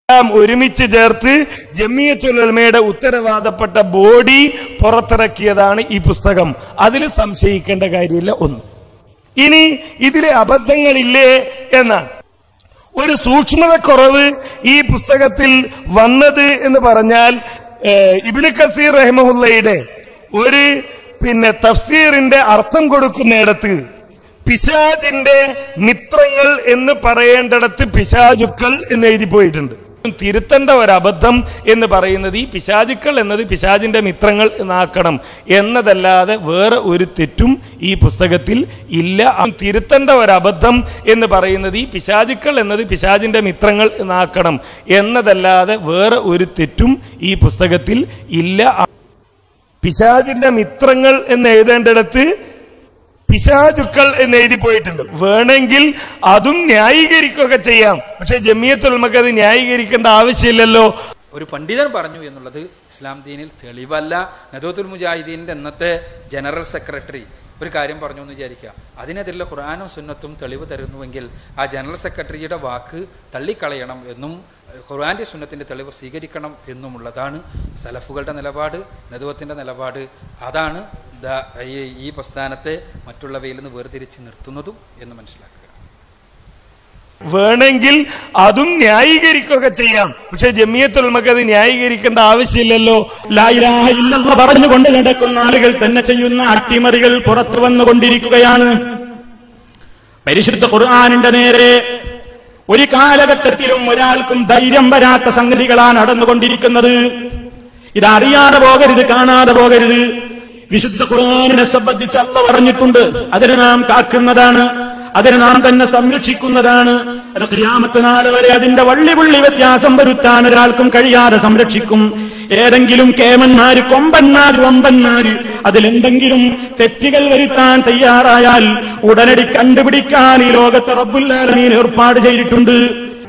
ഒരുമിച്ച് ചേർത്ത് ജമിയത്തുൽ ഉലമയുടെ ഉത്തരവാദപ്പെട്ട ബോഡി പുറത്തിറക്കിയതാണ് ഈ പുസ്തകം. അതിൽ സംശയിക്കേണ്ട കാര്യമില്ല ഒന്ന്. ഇനി ഇതിലെ അബദ്ധങ്ങളില്ലേ എന്നാണ്. ഒരു സൂക്ഷ്മതക്കുറവ് ഈ പുസ്തകത്തിൽ വന്നത് എന്ന് പറഞ്ഞാൽ ഇബ്നു കസീർ റഹിമഹുല്ലയുടെ ഒരു തഫ്സീറിന്റെ അർത്ഥം കൊടുക്കുന്നിടത്ത് പിശാചിന്റെ മിത്രങ്ങൾ എന്ന് പറയേണ്ടിടത്ത് പിശാചുക്കൾ എന്ന് എഴുതി പോയിട്ടുണ്ട്. തിരുത്തേണ്ട ഒരബദ്ധം എന്ന് പറയുന്നത് ഈ പിശാചുക്കൾ എന്നത് പിശാചിന്റെ മിത്രങ്ങൾ എന്നാക്കണം എന്നതല്ലാതെ വേറെ ഒരു തെറ്റും ഈ പുസ്തകത്തിൽ ഇല്ല. തിരുത്തേണ്ട ഒരബദ്ധം എന്ന് പറയുന്നത് ഈ പിശാചുക്കൾ എന്നത് പിശാചിന്റെ മിത്രങ്ങൾ എന്നാക്കണം എന്നതല്ലാതെ വേറെ ഒരു തെറ്റും ഈ പുസ്തകത്തിൽ ഇല്ല. പിശാചിന്റെ മിത്രങ്ങൾ എന്ന് എഴുതേണ്ടിടത്ത് പിശാചുക്കൾ എന്ന് എഴുതി പോയിട്ടുണ്ട്. വേണമെങ്കിൽ അതും ന്യായീകരിക്കുകയൊക്കെ ചെയ്യാം. പക്ഷെ ജമിയത്തുൽ ഉലമക്ക് അത് ന്യായീകരിക്കേണ്ട ആവശ്യമില്ലല്ലോ. ഒരു പണ്ഡിതൻ പറഞ്ഞു എന്നുള്ളത് ഇസ്ലാം ദീനിൽ തെളിവല്ല. നദവത്തുൽ മുജാഹിദീന്റെ അന്നത്തെ ജനറൽ സെക്രട്ടറി ഒരു കാര്യം പറഞ്ഞു എന്ന് വിചാരിക്കുക, അതിനെതിരെ ഖുർആനും സുന്നത്തും തെളിവ് തരുന്നുവെങ്കിൽ ആ ജനറൽ സെക്രട്ടറിയുടെ വാക്ക് തള്ളിക്കളയണം എന്നും ഖുർആന്റെ സുന്നത്തിന്റെ തെളിവ് സ്വീകരിക്കണം എന്നുമുള്ളതാണ് സലഫുകളുടെ നിലപാട്, നദവത്തിന്റെ നിലപാട്. അതാണ് ഈ പ്രസ്ഥാനത്തെ മറ്റുള്ളവയിൽ നിന്ന് വേർതിരിച്ച് നിർത്തുന്നതും എന്ന് മനസ്സിലാക്കുക. വേണമെങ്കിൽ അതും ന്യായീകരിക്കുകയൊക്കെ ചെയ്യാം. പക്ഷെ ജമിയത്തുൽ ഉലമക്ക് അത് ന്യായീകരിക്കേണ്ട ആവശ്യമില്ലല്ലോ. ലാ ഇലാഹ ഇല്ലല്ലാഹ് പറഞ്ഞുകൊണ്ട് നടക്കുന്ന ആളുകൾ തന്നെ ചെയ്യുന്ന അട്ടിമറികൾ പുറത്തു വന്നുകൊണ്ടിരിക്കുകയാണ്. പരിശുദ്ധ ഖുർആനിന്റെ നേരെ ഒരു കാലഘട്ടത്തിലും ഒരാൾക്കും ധൈര്യം വരാത്ത സംഗതികളാണ് നടന്നുകൊണ്ടിരിക്കുന്നത്. ഇതറിയാതെ പോകരുത്, കാണാതെ പോകരുത്. വിശുദ്ധ ഖുർആനിനെ സംബന്ധിച്ച് അല്ലാഹു പറഞ്ഞിട്ടുണ്ട്, അതിനെ നാം കാക്കുന്നതാണ്, അതിനെ നാം തന്നെ സംരക്ഷിക്കുന്നതാണ്. അത് ഖിയാമത്ത് നാൾ വരെ അതിന്റെ വള്ളിപുള്ളി വ്യത്യാസം വരുത്താൻ ഒരാൾക്കും കഴിയാതെ സംരക്ഷിക്കും. ഏതെങ്കിലും കേമന്മാര്, കൊമ്പന്മാര്, വമ്പന്മാര് അതിലെന്തെങ്കിലും തെറ്റുകൾ വരുത്താൻ തയ്യാറായാൽ ഉടനടി കണ്ടുപിടിക്കാൻ ഈ ലോകത്തെ റബ്ബുൽ ആലമീൻ ഏർപ്പാട് ചെയ്തിട്ടുണ്ട്.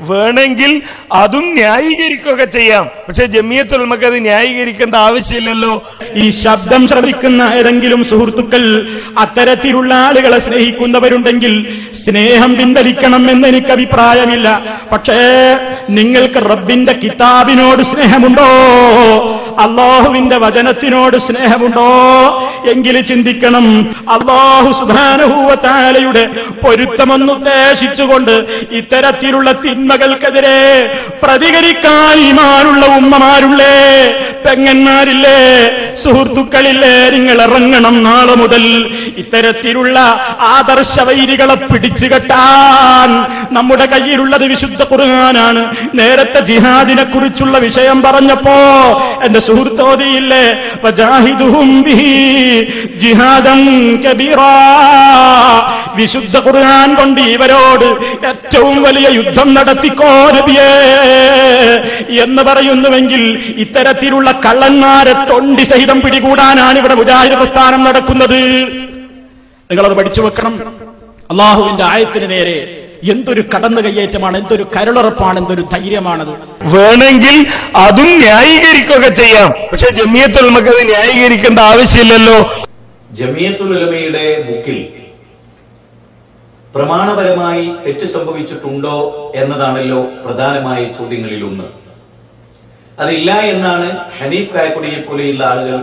വേണമെങ്കിൽ അതും ന്യായീകരിക്കുകയൊക്കെ ചെയ്യാം. പക്ഷെ ജമിയത്തുൽ ഉലമക്ക് അത് ന്യായീകരിക്കേണ്ട ആവശ്യമില്ലല്ലോ. ഈ ശബ്ദം ശ്രവിക്കുന്ന ഏതെങ്കിലും സുഹൃത്തുക്കൾ അത്തരത്തിലുള്ള ആളുകളെ സ്നേഹിക്കുന്നവരുണ്ടെങ്കിൽ സ്നേഹം പിൻവലിക്കണം എന്ന് എനിക്ക് അഭിപ്രായമില്ല. പക്ഷേ നിങ്ങൾക്ക് റബ്ബിന്റെ കിതാബിനോട് സ്നേഹമുണ്ടോ, അല്ലാഹുവിന്റെ വചനത്തിനോട് സ്നേഹമുണ്ടോ എങ്കിൽ ചിന്തിക്കണം. അല്ലാഹു സുബ്ഹാനഹു വ തആലയുടെ പൊരുത്തമെന്നുദ്ദേശിച്ചുകൊണ്ട് ഇത്തരത്തിലുള്ള തിന്മകൾക്കെതിരെ പ്രതികരിക്കാൻ ഈമാനുള്ള ഉമ്മമാരുള്ളേ, പെങ്ങന്മാരില്ലേ, സുഹൃത്തുക്കളില്ലേ, നിങ്ങൾ ഇറങ്ങണം. നാളെ മുതൽ ഇത്തരത്തിലുള്ള ആദർശവൈരികളെ പിടിച്ചുകെട്ടാൻ നമ്മുടെ കയ്യിലുള്ളത് വിശുദ്ധ ഖുർആനാണ്. നേരത്തെ ജിഹാദിനെ കുറിച്ചുള്ള വിഷയം പറഞ്ഞപ്പോ എന്റെ സുഹൃത്തോദിയില്ലേ, വജാഹിദുഹും ബിഹി ജിഹാദൻ കബീറാ, വിശുദ്ധ ഖുർആൻ കൊണ്ട് ഇവരോട് ഏറ്റവും വലിയ യുദ്ധം നടത്തിക്കോ നബിയേ എന്ന് പറയുന്നുവെങ്കിൽ ഇത്തരത്തിലുള്ള കള്ളന്മാരെ തൊണ്ടി സഹിതം പിടികൂടാനാണ് ഇവിടെ മുജാഹിദ് പ്രസ്ഥാനം നടക്കുന്നത്. നിങ്ങളത് പഠിച്ചു വെക്കണം. അള്ളാഹുവിന്റെ ആയത്തിന് നേരെ എന്തൊരു കടന്നു കയ്യേറ്റമാണ്, എന്തൊരു കരുളുറപ്പാണ്, എന്തൊരു ധൈര്യമാണത്. വേണമെങ്കിൽ അതും ന്യായീകരിക്കുകയൊക്കെ ചെയ്യാം. പക്ഷെ ജമിയത്തുൽ ഉലമക്ക് അത് ന്യായീകരിക്കേണ്ട ആവശ്യമില്ലല്ലോ. ജമിയത്തുൽ ഉലമയുടെ ബുക്കിൽ പ്രമാണപരമായി തെറ്റ് സംഭവിച്ചിട്ടുണ്ടോ എന്നതാണല്ലോ പ്രധാനമായ ചോദ്യങ്ങളിലൊന്ന്. അതില്ല എന്നാണ് ഹനീഫ് കായക്കുടിയെ പോലെയുള്ള ആളുകൾ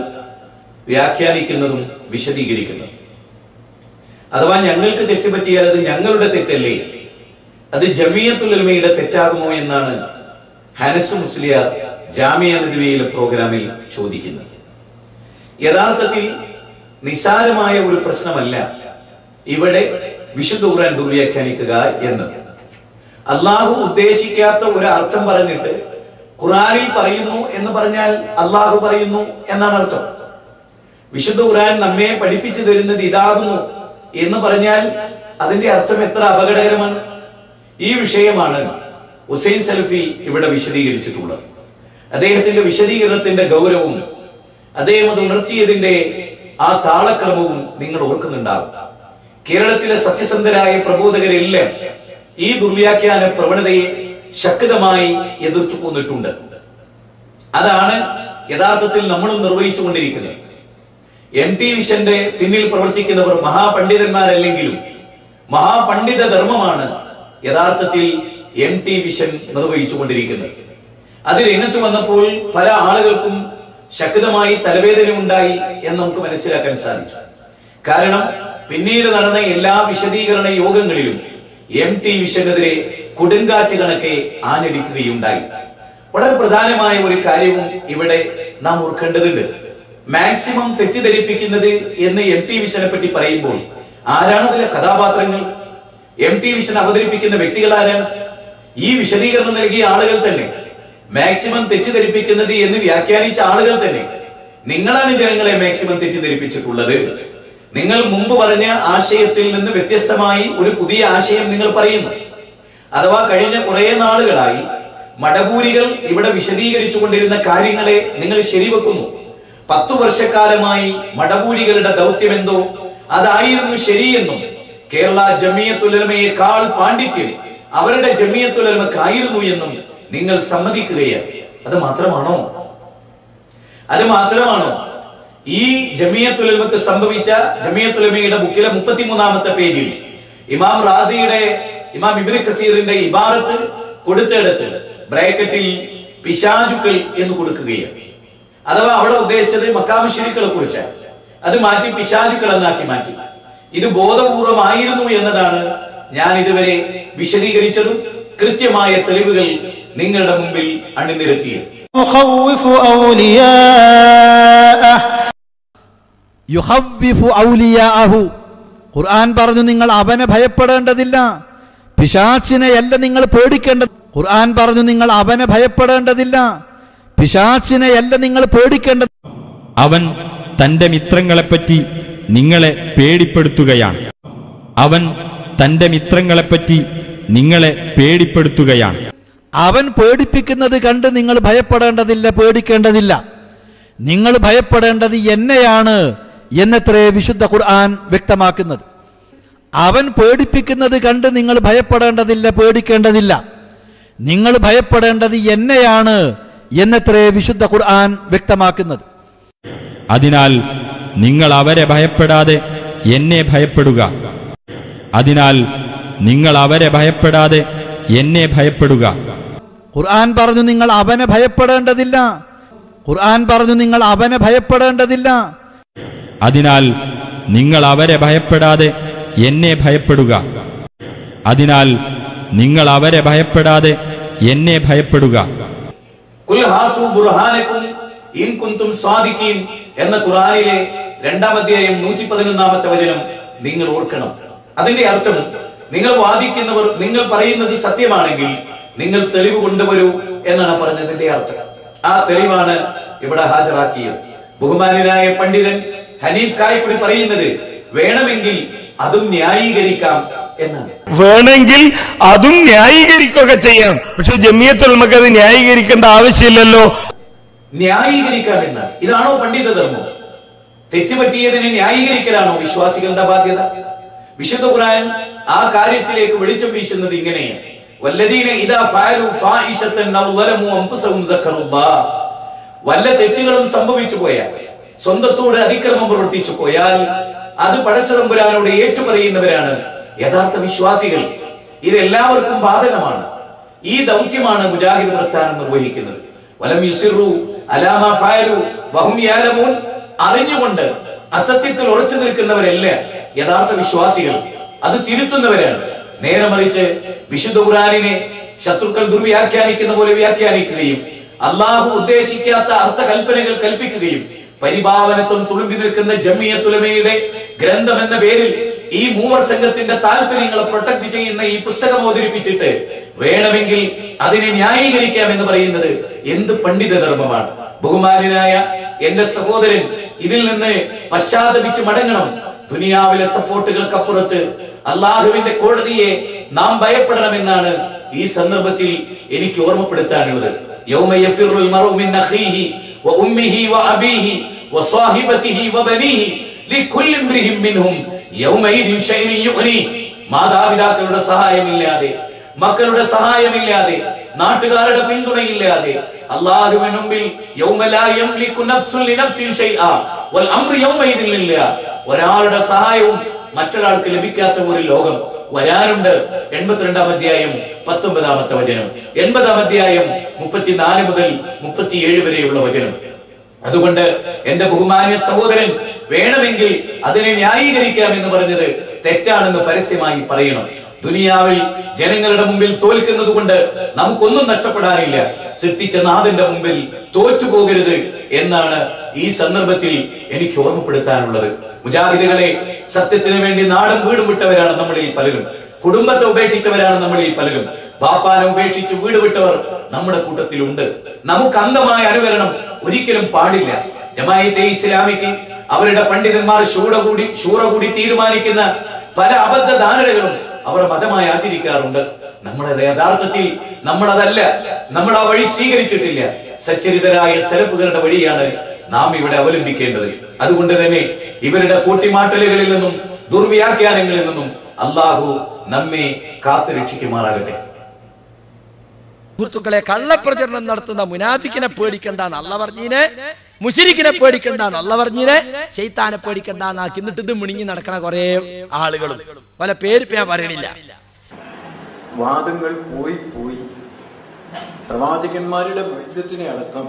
വ്യാഖ്യാനിക്കുന്നതും വിശദീകരിക്കുന്നതും. അഥവാ ഞങ്ങൾക്ക് തെറ്റുപറ്റിയാൽ അത് ഞങ്ങളുടെ തെറ്റല്ലേ, അത് ജമിയത്തുൽ ഉലമയുടെ തെറ്റാകുമോ എന്നാണ് ഹനസ് മുസ്ലിയാർ ജാമിയ നദ്വിയയിലെ പ്രോഗ്രാമിൽ ചോദിക്കുന്നത്. യഥാർത്ഥത്തിൽ നിസ്സാരമായ ഒരു പ്രശ്നമല്ല ഇവിടെ വിശുദ്ധ ഖുർആൻ ദുർവ്യാഖ്യാനിക്കുക എന്നത്. അള്ളാഹു ഉദ്ദേശിക്കാത്ത ഒരു അർത്ഥം പറഞ്ഞിട്ട് ഖുർആനിൽ പറയുന്നു എന്ന് പറഞ്ഞാൽ അള്ളാഹു പറയുന്നു എന്നാണ് അർത്ഥം. വിശുദ്ധ ഖുർആൻ നമ്മെ പഠിപ്പിച്ചു തരുന്നത് ഇതാകുന്നു എന്ന് പറഞ്ഞാൽ അതിന്റെ അർത്ഥം എത്ര അപകടകരമാണ്. ഈ വിഷയമാണ് ഹുസൈൻ സലഫി ഇവിടെ വിശദീകരിച്ചിട്ടുള്ളത്. അദ്ദേഹത്തിന്റെ വിശദീകരണത്തിന്റെ ഗൗരവവും അദ്ദേഹം അത് ഉണർത്തിയതിന്റെ ആ താളക്രമവും നിങ്ങൾ ഓർക്കുന്നുണ്ടാകും. കേരളത്തിലെ സത്യസന്ധരായ പ്രബോധകരെല്ലാം ഈ ദുർവ്യാഖ്യാന പ്രവണതയെ ശക്തമായി എതിർത്തു പോന്നിട്ടുണ്ട്. അതാണ് യഥാർത്ഥത്തിൽ നമ്മളും നിർവഹിച്ചുകൊണ്ടിരിക്കുന്നത്. MT വിഷന്റെ പിന്നിൽ പ്രവർത്തിക്കുന്നവർ മഹാപണ്ഡിതന്മാരല്ലെങ്കിലും മഹാപണ്ഡിത ധർമ്മമാണ് യഥാർത്ഥത്തിൽ MT വിഷൻ നിർവഹിച്ചുകൊണ്ടിരിക്കുന്നത്. അത് രംഗത്ത് വന്നപ്പോൾ പല ആളുകൾക്കും ശക്തമായി തലവേദന ഉണ്ടായി എന്ന് നമുക്ക് മനസ്സിലാക്കാൻ സാധിച്ചു. കാരണം പിന്നീട് നടന്ന എല്ലാ വിശദീകരണ യോഗങ്ങളിലും MT വിഷനെതിരെ കൊടുങ്കാറ്റ് കണക്കെ ആഞ്ഞടിക്കുകയുണ്ടായി. വളരെ പ്രധാനമായ ഒരു കാര്യവും ഇവിടെ നാം ഓർക്കേണ്ടതുണ്ട്. മാക്സിമം തെറ്റിദ്ധരിപ്പിക്കുന്നത് എന്ന് MT വിഷനെ പറ്റി പറയുമ്പോൾ ആരാണ് അതിലെ കഥാപാത്രങ്ങൾ? MT വിഷൻ അവതരിപ്പിക്കുന്ന വ്യക്തികൾ ആരാണ്? ഈ വിശദീകരണം നൽകിയ ആളുകൾ തന്നെ, മാക്സിമം തെറ്റിദ്ധരിപ്പിക്കുന്നത് എന്ന് വ്യാഖ്യാനിച്ച ആളുകൾ തന്നെ. നിങ്ങളാണ് ജനങ്ങളെ മാക്സിമം തെറ്റിദ്ധരിപ്പിച്ചിട്ടുള്ളത്. നിങ്ങൾ മുമ്പ് പറഞ്ഞ ആശയത്തിൽ നിന്ന് വ്യത്യസ്തമായി ഒരു പുതിയ ആശയം നിങ്ങൾ പറയുന്നു. അഥവാ കഴിഞ്ഞ കുറെ നാളുകളായി മടപൂരികൾ ഇവിടെ വിശദീകരിച്ചു കൊണ്ടിരുന്ന കാര്യങ്ങളെ നിങ്ങൾ ശരിവെക്കുന്നു. 10 വർഷക്കാലമായി മടപൂരികളുടെ ദൗത്യമെന്തോ അതായിരുന്നു ശരിയെന്നും കേരള ജമിയത്തുൽ ഉലമയേക്കാൾ പാണ്ഡിത്യം അവരുടെ ജമിയത്തുൽ ഉലമക്കായിരുന്നു എന്നും നിങ്ങൾ സമ്മതിക്കുകയാണ്. അത് മാത്രമാണോ? ഈ ജമിയത്തുൽ ഉലമക്ക് സംഭവിച്ച ജമിയത്തുൽ ഉലമയുടെ ബുക്കിലെ 33-ാമത്തെ പേജിൽ ഇമാം റാസിയുടെ, ഇമാം ഇബ്നു കസീറിന്റെ ഇബാറത്ത് കൊടുത്തെടുത്ത് ബ്രാക്കറ്റിൽ പിശാചുക്കൾ എന്ന് കൊടുക്കുകയാണ്. അഥവാ അവിടെ ഉദ്ദേശിച്ചത് മക്കാമുശ്രിക്കുകളെ കുറിച്ചാണ്. അത് മാറ്റി പിശാചുക്കൾ എന്നാക്കി മാറ്റി. ഇത് ബോധപൂർവമായിരുന്നു എന്നതാണ് ഞാൻ ഇതുവരെ വിശദീകരിച്ചതും കൃത്യമായ തെളിവുകൾ നിങ്ങളുടെ മുമ്പിൽ അണിനിരത്തിയത്. ഖുർആൻ പറഞ്ഞു നിങ്ങൾ അവനെ ഭയപ്പെടേണ്ടതില്ല, പിശാചിനെയല്ല നിങ്ങൾ പേടിക്കേണ്ടത്. ഖുർആൻ പറഞ്ഞു നിങ്ങൾ അവനെ ഭയപ്പെടേണ്ടതില്ല, പിശാചിനെയല്ല നിങ്ങൾ പേടിക്കേണ്ടത്. അവൻ തന്റെ മിത്രങ്ങളെപ്പറ്റി നിങ്ങളെ പേടിപ്പെടുത്തുകയാണ്. അവൻ തന്റെ മിത്രങ്ങളെപ്പറ്റി നിങ്ങളെ പേടിപ്പെടുത്തുകയാണ്. അവൻ പേടിപ്പിക്കുന്നത് കണ്ട് നിങ്ങൾ ഭയപ്പെടേണ്ടതില്ല, പേടിക്കേണ്ടതില്ല. നിങ്ങൾ ഭയപ്പെടേണ്ടത് എന്നെയാണ് എന്നത്രേ വിശുദ്ധ ഖുർആൻ വ്യക്തമാക്കുന്നത്. അവൻ പേടിപ്പിക്കുന്നത് കണ്ട് നിങ്ങൾ ഭയപ്പെടേണ്ടതില്ല, പേടിക്കേണ്ടതില്ല. നിങ്ങൾ ഭയപ്പെടേണ്ടത് എന്നെയാണ് എന്നത്രേ വിശുദ്ധ ഖുർആൻ വ്യക്തമാക്കുന്നത്. അതിനാൽ നിങ്ങൾ അവരെ ഭയപ്പെടാതെ എന്നെ ഭയപ്പെടുക. അതിനാൽ നിങ്ങൾ അവരെ ഭയപ്പെടാതെ എന്നെ ഭയപ്പെടുക. ഖുർആൻ പറഞ്ഞു നിങ്ങൾ അവനെ ഭയപ്പെടേണ്ടതില്ല. ഖുർആൻ പറഞ്ഞു നിങ്ങൾ അവനെ ഭയപ്പെടേണ്ടതില്ല. അതിനാൽ നിങ്ങൾ അവരെ ഭയപ്പെടാതെ എന്നെ ഭയപ്പെടുക. അതിനാൽ നിങ്ങൾ അവരെ ഭയപ്പെടാതെ എന്നെ ഭയപ്പെടുക. ഖുൽ ഹാതു ബുർഹാനകും ഇൻ കുൻതും സാദിഖീൻ എന്ന ഖുർആനിലെ 2-ാം അധ്യായം 111-ാമത്തെ വചനം നിങ്ങൾ ഓർക്കണം. അതിന്റെ അർത്ഥം നിങ്ങൾ വാദിക്കുന്നവർ നിങ്ങൾ പറയുന്നത് സത്യമാണെങ്കിൽ നിങ്ങൾ തെളിവ് കൊണ്ടുവരൂ എന്നാണ് പറഞ്ഞതിന്റെ അർത്ഥം. ആ തെളിവാണ് ഇവിടെ ഹാജരാക്കിയത്. ബഹുമാന്യനായ പണ്ഡിതൻ ഹനീഫ് കായ്ക്കുടി പറയുന്നത് വേണമെങ്കിൽ അതും ന്യായീകരിക്കാം എന്നാണ്. വേണമെങ്കിൽ അതും ന്യായീകരിക്കുക ചെയ്യാം. പക്ഷെ ജമിയത്തുൽ ഉലമക്ക് അത് ന്യായീകരിക്കേണ്ട ആവശ്യമില്ലല്ലോ. ന്യായീകരിക്കാം എന്നാണ്. ഇതാണോ പണ്ഡിത ധർമ്മം? തെറ്റുപറ്റിയതിനെ ന്യായീകരിക്കലാണോ വിശ്വാസികളുടെ ബാധ്യത? വിശുദ്ധ ഖുർആൻ ആ കാര്യത്തിലേക്ക് വെളിച്ചം വീശുന്നത് ഇങ്ങനെയാണ്. വല്ലദീന ഇദാ ഫഅലു ഫാഹിശതൻ ഔ ളലമു അൻഫുസഹും ദക്കറുല്ലാഹ്. വല്ല തെറ്റുകളും സംഭവിച്ചു പോയാൽ, സ്വന്തത്തോട് അതിക്രമം പ്രവർത്തിച്ചു പോയാൽ അത് പടച്ചതമ്പുരാനോട് ഏറ്റുപറയുന്നവരാണ് യഥാർത്ഥ വിശ്വാസികൾ. ഇതെല്ലാവർക്കും ബാധകമാണ്. ഈ ദൗത്യമാണ് മുജാഹിദ് പ്രസ്ഥാനം നിർവഹിക്കുന്നത്. വലം യുസിറു അലാ മാ ഫഅലു വഹും യഅലമൂൻ. അറിഞ്ഞുകൊണ്ട് അസത്യത്തിൽ ഉറച്ചു നിൽക്കുന്നവരല്ല യഥാർത്ഥ വിശ്വാസികൾ. അത് തിരുത്തുന്നവരാണ്. നേരെ മറിച്ച് വിശുദ്ധ ഖുർആനിനെ ശത്രുക്കൾ ദുർവ്യാഖ്യാനിക്കുന്ന പോലെ വ്യാഖ്യാനിക്കുകയും അള്ളാഹു ഉദ്ദേശിക്കാത്ത അർത്ഥകൽപ്പനകൾ കൽപ്പിക്കുകയും പരിഭാവനത്വം തുളുമ്പി നിൽക്കുന്ന ജമിയത്തുൽ ഉലമയുടെ ഗ്രന്ഥം എന്ന പേരിൽ ഈ മൂവർ സംഘത്തിന്റെ താല്പര്യങ്ങളെ പ്രൊട്ടക്ട് ചെയ്യുന്ന ഈ പുസ്തകം അവതരിപ്പിച്ചിട്ട് വേണമെങ്കിൽ അതിനെ ന്യായീകരിക്കാം എന്ന് പറയുന്നത് എന്ത് പണ്ഡിത ധർമ്മമാണ്? ബഹുമാന്യനായ എന്റെ സഹോദരൻ ഇതിൽ നിന്ന് പശ്ചാത്തപിച്ച് മടങ്ങണം. ദുനിയാവിലെ സപ്പോർട്ടുകൾക്കപ്പുറത്ത് അള്ളാഹുവിന്റെ കോടതിയെ നാം ഭയപ്പെടണമെന്നാണ് ഈ സന്ദർഭത്തിൽ എനിക്ക് ഓർമ്മപ്പെടുത്താനുള്ളത്. യൗമ യഫിറുൽ മർഉ മിൻ അഖീഹി വ ഉമ്മിഹി വ അബീഹി വ സ്വഹിബതിഹി വ ബനീഹി ലികുല്ലി ഇംറിഹിൻ മിൻഹും യൗമഇദിൻ ശൈഇൻ യുഗ്നി. മാതാപിതാക്കളുടെ സഹായമില്ലാതെ, മക്കളുടെ സഹായമില്ലാതെ, നാട്ടുകാരുടെ പിന്തുണയില്ലാതെ അല്ലാഹുവിന്റെ മുമ്പിൽ യൗമ ലാ യംലികു നഫ്സുൻ ലിനഫ്സിൻ ശൈആ വൽ അംറു യൗമഇദിൻ ലില്ലാഹ്. ഒരാളുടെ സഹായവും മറ്റൊരാൾക്ക് ലഭിക്കാത്ത ഒരു ലോകം വരാനുണ്ട്. 82-ാം അധ്യായം 19-ാമത്തെ വചനം, 80-ാം അധ്യായം 34 മുതൽ 37 വരെയുള്ള വചനം. അതുകൊണ്ട് എന്റെ ബഹുമാന്യ സഹോദരൻ വേണമെങ്കിൽ അതിനെ ന്യായീകരിക്കാം എന്ന് പറഞ്ഞത് തെറ്റാണെന്ന് പരസ്യമായി പറയണം. ദുനിയാവിൽ ജനങ്ങളുടെ മുമ്പിൽ തോൽക്കുന്നത് കൊണ്ട് നമുക്കൊന്നും നഷ്ടപ്പെടാനില്ല. സൃഷ്ടിച്ച നാഥന്റെ മുമ്പിൽ തോറ്റുപോകരുത് എന്നാണ് ഈ സന്ദർഭത്തിൽ എനിക്ക് ഓർമ്മപ്പെടുത്താനുള്ളത്. മുജാഹിദുകളെ, സത്യത്തിന് വേണ്ടി നാടും വീടും വിട്ടവരാണ് നമ്മളിൽ പലരും. കുടുംബത്തെ ഉപേക്ഷിച്ചവരാണ് നമ്മളിൽ പലരും. ബാപ്പാനെ ഉപേക്ഷിച്ച് വീട് വിട്ടവർ നമ്മുടെ കൂട്ടത്തിലുണ്ട്. നമുക്ക് അന്ധമായ അനുകരണം ഒരിക്കലും പാടില്ല. ജമാഅത്തെ ഇസ്ലാമിക്ക് അവരുടെ പണ്ഡിതന്മാർ ശൂറ കൂടി തീരുമാനിക്കുന്ന പല അബദ്ധ ധാരണകളും അവർ മതമായി ആചരിക്കാറുണ്ട്. നമ്മളത് യഥാർത്ഥത്തിൽ നമ്മളതല്ല, നമ്മൾ ആ വഴി സ്വീകരിച്ചിട്ടില്ല. സച്ചരിതരായ സലഫുകളുടെ വഴിയാണ് നാം ഇവിടെ അവലംബിക്കേണ്ടത്. അതുകൊണ്ട് തന്നെ ഇവരുടെ കൂട്ടിമാട്ടലുകളിൽ നിന്നും ദുർവ്യാഖ്യാനങ്ങളിൽ നിന്നും അള്ളാഹു നമ്മെ കാത്തുരക്ഷിക്കുമാറാകട്ടെ. സുഹൃത്തുക്കളെ, കള്ളപ്രചരണം നടത്തുന്ന മുനാഫിക്കിനെ പേടിക്കണ്ടെന്ന് അല്ല പറഞ്ഞീനെ, മുശരിക്കിനെ പേടിക്കണ്ടെന്ന് അല്ല പറഞ്ഞീനെ, ശൈത്താനെ പേടിക്കണ്ടെന്നാക്കി. എന്നിട്ട് ഇത് മുണിങ്ങി നടക്കുന്ന കുറെ ആളുകളും പല പേര് ഞാൻ പറയണില്ല. വാദങ്ങൾ പോയി പ്രവാചകന്മാരുടെ മത്സ്യത്തിനെ അടക്കം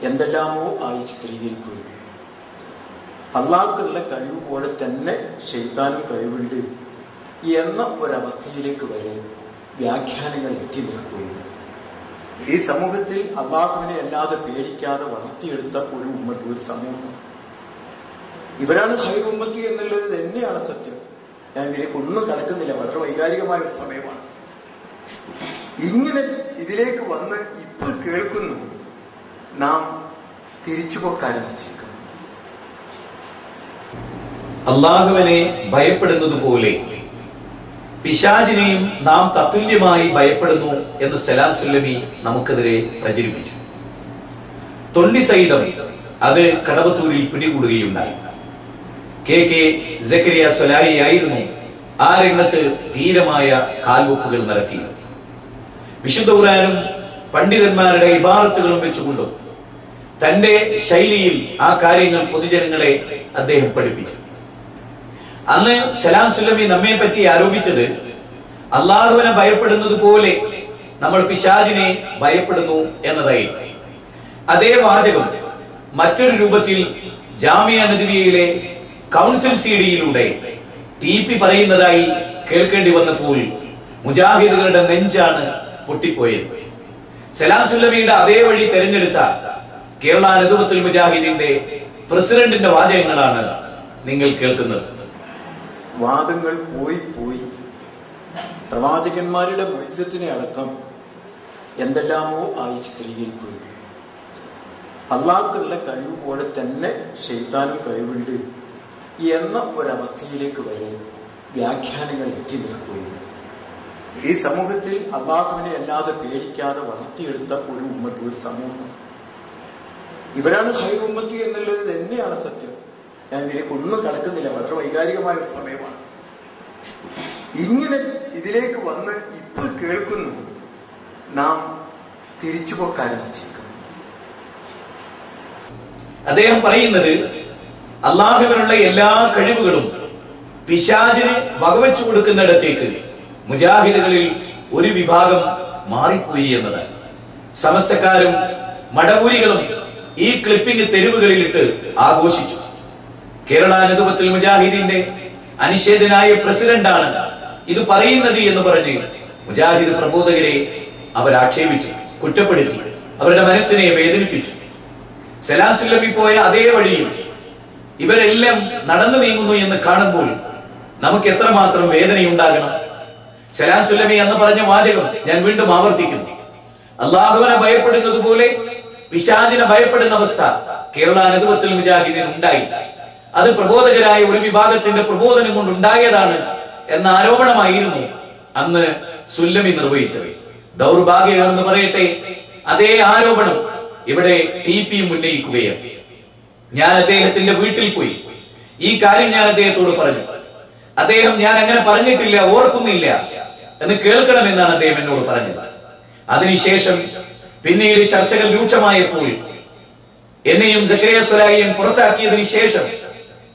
എന്തെല്ലാമോ ആയി ചിത്രീകരിക്കുകയും അള്ളാഹ്ക്കുള്ള കഴിവ് പോലെ തന്നെ ശൈത്താനും കഴിവുണ്ട് എന്ന ഒരവസ്ഥയിലേക്ക് വരെ വ്യാഖ്യാനങ്ങൾ എത്തി നിൽക്കുകയും ഈ സമൂഹത്തിൽ അള്ളാഹുവിനെ അല്ലാതെ പേടിക്കാതെ വളർത്തിയെടുത്ത ഒരു ഉമ്മത്ത്, ഒരു സമൂഹം, ഇവരാണ് ഖൈർ ഉമ്മത്ത് എന്നുള്ളത് തന്നെയാണ് സത്യം. ഞാൻ ഇതിലേക്ക് ഒന്നും കടക്കുന്നില്ല, വളരെ വൈകാരികമായ ഒരു സമയമാണ്. ഇങ്ങനെ ഇതിലേക്ക് വന്ന് ഇപ്പോൾ കേൾക്കുന്നു, നാം തിരിച്ചുപോക്ക് ആരംഭിച്ചിരിക്കുന്നു. അള്ളാഹുവിനെ ഭയപ്പെടുന്നത് പോലെ പിശാചിനെയും നാം തത്തുല്യമായി ഭയപ്പെടുന്നു എന്ന് സലാം സുല്ലമി നമുക്കെതിരെ പ്രചരിപ്പിച്ചു. തൊണ്ടി സഹിതം അത് കടവത്തൂരിൽ പിടികൂടുകയുണ്ടായി. കെ സക്കരിയ സ്വലായി ആയിരുന്നു ആ രംഗത്ത് ധീരമായ കാൽവെപ്പുകൾ നടത്തിയത്. വിശുദ്ധ ഖുർആനും പണ്ഡിതന്മാരുടെ ഇബാറത്തുകളും വെച്ചുകൊണ്ടും തന്റെ ശൈലിയിൽ ആ കാര്യങ്ങൾ പൊതുജനങ്ങളെ അദ്ദേഹം പഠിപ്പിച്ചു. അന്ന് സലാം സുല്ലമി നമ്മെ പറ്റി ആരോപിച്ചത് അള്ളാഹുവിനെ ഭയപ്പെടുന്നത് പോലെ നമ്മൾ പിശാചിനെ ഭയപ്പെടുന്നു എന്നതായിരുന്നു. അതേ വാചകം മറ്റൊരു രൂപത്തിൽ ജാമിയ നദിവിയയിലെ കൗൺസിൽ സിഡിയിലൂടെ TP പറയുന്നതായി കേൾക്കേണ്ടി വന്നപ്പോൾ മുജാഹിദുകളുടെ നെഞ്ചാണ് പൊട്ടിപ്പോയത്. സലാം സുല്ലമിയുടെ അതേ വഴി തെരഞ്ഞെടുത്ത കേരള നദുവത്തുൽ മുജാഹിദിന്റെ പ്രസിഡന്റിന്റെ വാചകങ്ങളാണ് നിങ്ങൾ കേൾക്കുന്നത്. വാദങ്ങൾ പോയി പ്രവാചകന്മാരുടെ മത്സ്യത്തിനെ അടക്കം എന്തെല്ലാമോ ആയി ചിത്രീകരിക്കുകയും അള്ളാഹ്ക്കുള്ള കഴിവ് പോലെ തന്നെ ശൈത്താനും കഴിവുണ്ട് എന്ന ഒരവസ്ഥയിലേക്ക് വരെ വ്യാഖ്യാനങ്ങൾ എത്തി നിൽക്കുകയും ഈ സമൂഹത്തിൽ അള്ളാഹുവിനെ അല്ലാതെ പേടിക്കാതെ വളർത്തിയെടുത്ത ഒരു ഉമ്മത്ത്, ഒരു സമൂഹം, ഇവരാണ് ഖൈർ ഉമ്മത്ത് എന്നുള്ളത് തന്നെയാണ് സത്യം. ഞാൻ ഇതിലേക്ക് ഒന്നും കടക്കുന്നില്ല, വളരെ വൈകാരികമായ ഒരു സമയമാണ്. ഇങ്ങനെ ഇതിലേക്ക് വന്ന് ഇപ്പോൾ കേൾക്കുന്നു, നാം തിരിച്ചുപോക്ക് ആരംഭിച്ചിരിക്കുന്നു. അദ്ദേഹം പറയുന്നത് അള്ളാഹുവിനുള്ള എല്ലാ കഴിവുകളും പിശാചിന് വകവെച്ചു കൊടുക്കുന്നിടത്തേക്ക് മുജാഹിദുകളിൽ ഒരു വിഭാഗം മാറിപ്പോയി എന്നതാണ്. സമസ്തക്കാരും മടവൂരികളും ഈ ക്ലിപ്പിംഗ് തെരുവുകളിലിട്ട് ആഘോഷിച്ചു. കേരള നദുവത്തുൽ മുജാഹിദിന്റെ അനിഷേധനായ പ്രസിഡന്റാണ് ഇത് പറയുന്നത് എന്ന് പറഞ്ഞ് മുജാഹിദ് പ്രബോധകരെ അവർ ആക്ഷേപിച്ചു, കുറ്റപ്പെടുത്തി, അവരുടെ മനസ്സിനെ വേദനിപ്പിച്ചു. സലാം സുല്ലമി പോയ അതേ വഴിയിൽ ഇവരെല്ലാം നടന്നു നീങ്ങുന്നു എന്ന് കാണുമ്പോൾ നമുക്ക് എത്രമാത്രം വേദനയുണ്ടാകണം. സലാം സുല്ലമി എന്ന് പറഞ്ഞ വാചകം ഞാൻ വീണ്ടും ആവർത്തിക്കുന്നു. അള്ളാഹുവിനെ ഭയപ്പെടുന്നത് പോലെ പിശാചിനെ ഭയപ്പെടുന്ന അവസ്ഥ കേരള നദുവത്തുൽ മുജാഹിദിന് ഉണ്ടായി. അത് പ്രബോധകരായ ഒരു വിഭാഗത്തിന്റെ പ്രബോധനം കൊണ്ടുണ്ടായതാണ് എന്ന ആരോപണമായിരുന്നു അന്ന് സുല്ലമി നിർവഹിച്ചത്. ദൗർഭാഗ്യം എന്ന് പറയട്ടെ, അതേ ആരോപണം ഇവിടെ TP ഉന്നയിക്കുകയാണ്. ഞാൻ അദ്ദേഹത്തിന്റെ വീട്ടിൽ പോയി ഈ കാര്യം ഞാൻ അദ്ദേഹത്തോട് പറഞ്ഞു. അദ്ദേഹം ഞാൻ അങ്ങനെ പറഞ്ഞിട്ടില്ല, ഓർക്കുന്നില്ല എന്ന് കേൾക്കണമെന്നാണ് അദ്ദേഹം എന്നോട് പറഞ്ഞത്. അതിനുശേഷം പിന്നീട് ചർച്ചകൾ രൂക്ഷമായപ്പോൾ എന്നെയും സക്കരിയ സ്വലാഹിയും പുറത്താക്കിയതിനു ശേഷം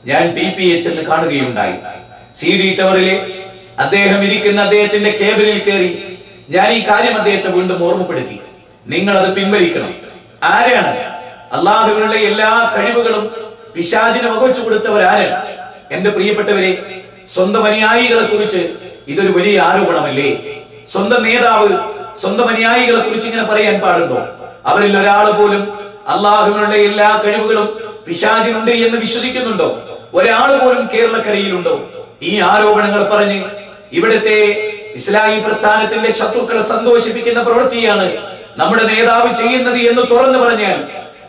ഞാൻ TPയെ ചെന്ന് കാണുകയുണ്ടായി. CD ടവറിലെ അദ്ദേഹം ഇരിക്കുന്ന അദ്ദേഹത്തിന്റെ കേബിനിൽ കയറി ഞാൻ ഈ കാര്യം അദ്ദേഹത്തെ വീണ്ടും ഓർമ്മപ്പെടുത്തി. നിങ്ങൾ അത് പിൻവലിക്കണം. ആരാണ്? അള്ളാഹുവിനുള്ള എല്ലാ കഴിവുകളും പിശാചിന് വകവെച്ചു കൊടുത്തവരാരാണ്? എന്റെ പ്രിയപ്പെട്ടവരെ, സ്വന്തം അനുയായികളെ കുറിച്ച് ഇതൊരു വലിയ ആരോപണമല്ലേ? സ്വന്തം നേതാവ് സ്വന്തം അനുയായികളെ കുറിച്ച് ഇങ്ങനെ പറയാൻ പാടുണ്ടോ? അവരിൽ ഒരാൾ പോലും അള്ളാഹുവിനുള്ള എല്ലാ കഴിവുകളും പിശാചിനുണ്ട് എന്ന് വിശ്വസിക്കുന്നുണ്ടോ? ഒരാൾ പോലും കേരളക്കരയിലുണ്ടോ? ഈ ആരോപണങ്ങൾ പറഞ്ഞ് ഇവിടുത്തെ ഇസ്ലാമി പ്രസ്ഥാനത്തിന്റെ ശത്രുക്കളെ സന്തോഷിപ്പിക്കുന്ന പ്രവൃത്തിയാണ് നമ്മുടെ നേതാവ് ചെയ്യുന്നത് എന്ന് തുറന്നു പറഞ്ഞാൽ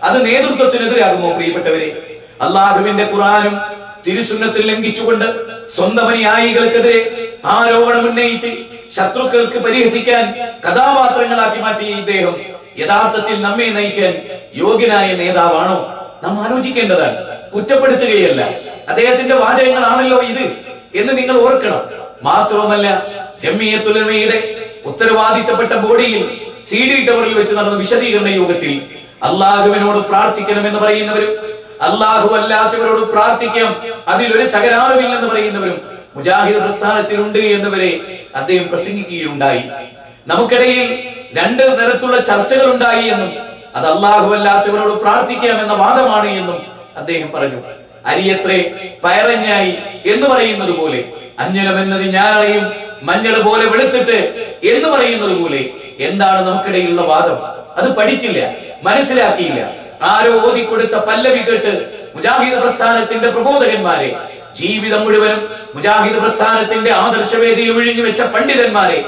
അത് നേതൃത്വത്തിനെതിരാകുമോ? പ്രിയപ്പെട്ടവരെ, അള്ളാഹുവിന്റെ ഖുർആനും തിരുസുന്നത്തിൽ ലംഘിച്ചുകൊണ്ട് സ്വന്തം അനുയായികൾക്കെതിരെ ആരോപണം ഉന്നയിച്ച് ശത്രുക്കൾക്ക് പരിഹസിക്കാൻ കഥാപാത്രങ്ങളാക്കി മാറ്റിയ ഇദ്ദേഹം യഥാർത്ഥത്തിൽ നമ്മെ നയിക്കാൻ യോഗ്യനായ നേതാവാണോ? നാം ആലോചിക്കേണ്ടതാണ്. കുറ്റപ്പെടുത്തുകയല്ല, അദ്ദേഹത്തിന്റെ വാചകങ്ങളാണല്ലോ ഇത് എന്ന് നിങ്ങൾ ഓർക്കണം. മാത്രവുമല്ല, ജംഇയ്യത്തുൽ ഉലമയുടെ ഉത്തരവാദിത്തപ്പെട്ട ബോഡിയിൽ CD ടവറിൽ വെച്ച് നടന്ന വിശദീകരണ യോഗത്തിൽ അള്ളാഹുവിനോട് പ്രാർത്ഥിക്കണമെന്ന് പറയുന്നവരും അള്ളാഹു അല്ലാത്തവരോട് പ്രാർത്ഥിക്കാം, അതിലൊരു തകരാറുമില്ലെന്ന് പറയുന്നവരും മുജാഹിദ് പ്രസ്ഥാനത്തിലുണ്ട് എന്നിവരെ അദ്ദേഹം പ്രസംഗിക്കുകയുണ്ടായി. നമുക്കിടയിൽ രണ്ട് തരത്തിലുള്ള ചർച്ചകൾ ഉണ്ടായി എന്നും അത് അള്ളാഹു അല്ലാത്തവരോട് പ്രാർത്ഥിക്കാം എന്ന വാദമാണ് എന്നും അദ്ദേഹം പറഞ്ഞു. അരിയത്രേ പയറഞ്ഞായി എന്ന് പറയുന്നത് പോലെ, അഞ്ഞനം എന്നത് ഞാനറിയും മഞ്ഞൾ പോലെ വെളുത്തിട്ട് എന്ന് പറയുന്നത് പോലെ എന്താണ് നമുക്കിടയിലുള്ള വാദം? അത് പഠിച്ചില്ല, മനസ്സിലാക്കിയില്ല. ആരോ ഓതിക്കൊടുത്ത പല്ലവി കേട്ട് മുജാഹിദ് പ്രസ്ഥാനത്തിന്റെ പ്രബോധകന്മാരെ, ജീവിതം മുഴുവനും മുജാഹിദ് പ്രസ്ഥാനത്തിന്റെ ആദർശവേദിയിൽ ഒഴിഞ്ഞു വെച്ച പണ്ഡിതന്മാരെ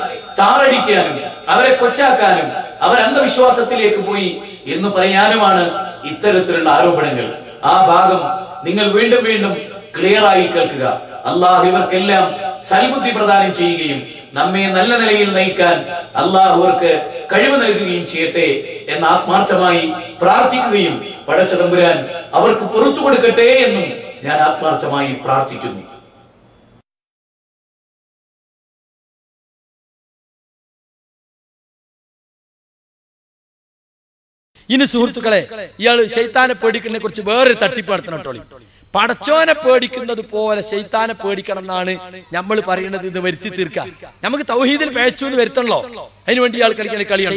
താറടിക്കാനും അവരെ കൊച്ചാക്കാനും അവർ അന്ധവിശ്വാസത്തിലേക്ക് പോയി എന്ന് പറയാനുമാണ് ഇത്തരത്തിലുള്ള ആരോപണങ്ങൾ. ആ ഭാഗം നിങ്ങൾ വീണ്ടും വീണ്ടും ക്ലിയറായി കേൾക്കുക. അള്ളാഹു ഇവർക്കെല്ലാം സൽബുദ്ധി പ്രദാനം ചെയ്യുകയും നമ്മെ നല്ല നിലയിൽ നയിക്കാൻ അള്ളാഹു അവർക്ക് കഴിവ് നൽകുകയും ചെയ്യട്ടെ എന്ന് ആത്മാർത്ഥമായി പ്രാർത്ഥിക്കുകയും പടച്ച തമ്പുരാൻ അവർക്ക് പുറത്തു കൊടുക്കട്ടെ എന്നും ഞാൻ ആത്മാർത്ഥമായി പ്രാർത്ഥിക്കുന്നു. ഇനി സുഹൃത്തുക്കളെ, ഇയാള് ശൈത്താനെ പേടിക്കുന്നതിനെ കുറിച്ച് വേറൊരു തട്ടിപ്പ് നടത്തണോളി. പടച്ചോനെ പേടിക്കുന്നത് പോലെ ശൈത്താനെ പേടിക്കണം എന്നാണ് നമ്മൾ പറയുന്നത്. ഇത് വരുത്തി തീർക്കാൻ നമുക്ക് തൗഹീദിൽ പേച്ചു എന്ന് വരുത്തണല്ലോ, അതിനുവേണ്ടി ഇയാൾ കളിക്കുന്ന കളിയാണ്.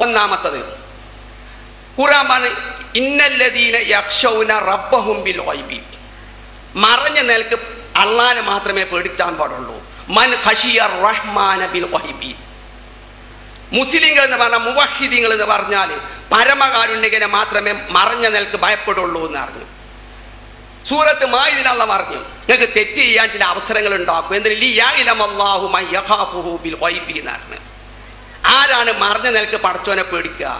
ഒന്നാമത്തത് ഖുർആൻ ഇന്നല്ലദീന യഖ്ശൗന റബ്ബഹും ബിൽ ഗൈബി, മറഞ്ഞ നിലക്ക് അള്ളാനെ മാത്രമേ പേടിക്കാൻ പാടുള്ളൂ. മൻ ഖശിയ റഹ്മാന ബിൽ ഗൈബി. മുസ്ലിങ്ങൾ എന്ന് പറഞ്ഞാൽ മുവഹിദീങ്ങൾ എന്ന് പറഞ്ഞാൽ പരമകാരുണ്യകനെ മാത്രമേ മറഞ്ഞ നിലക്ക് ഭയപ്പെടുള്ളൂ എന്ന് പറഞ്ഞു. സൂറത്ത് മാഇദയിൽ അല്ലാഹു പറഞ്ഞു, നിങ്ങൾക്ക് തെറ്റ് ചെയ്യാൻ ചില അവസരങ്ങൾ ഉണ്ടാക്കും. എന്തിന് ആരാണ് മറഞ്ഞ നിലക്ക് പടച്ചോനെ പേടിക്കുക?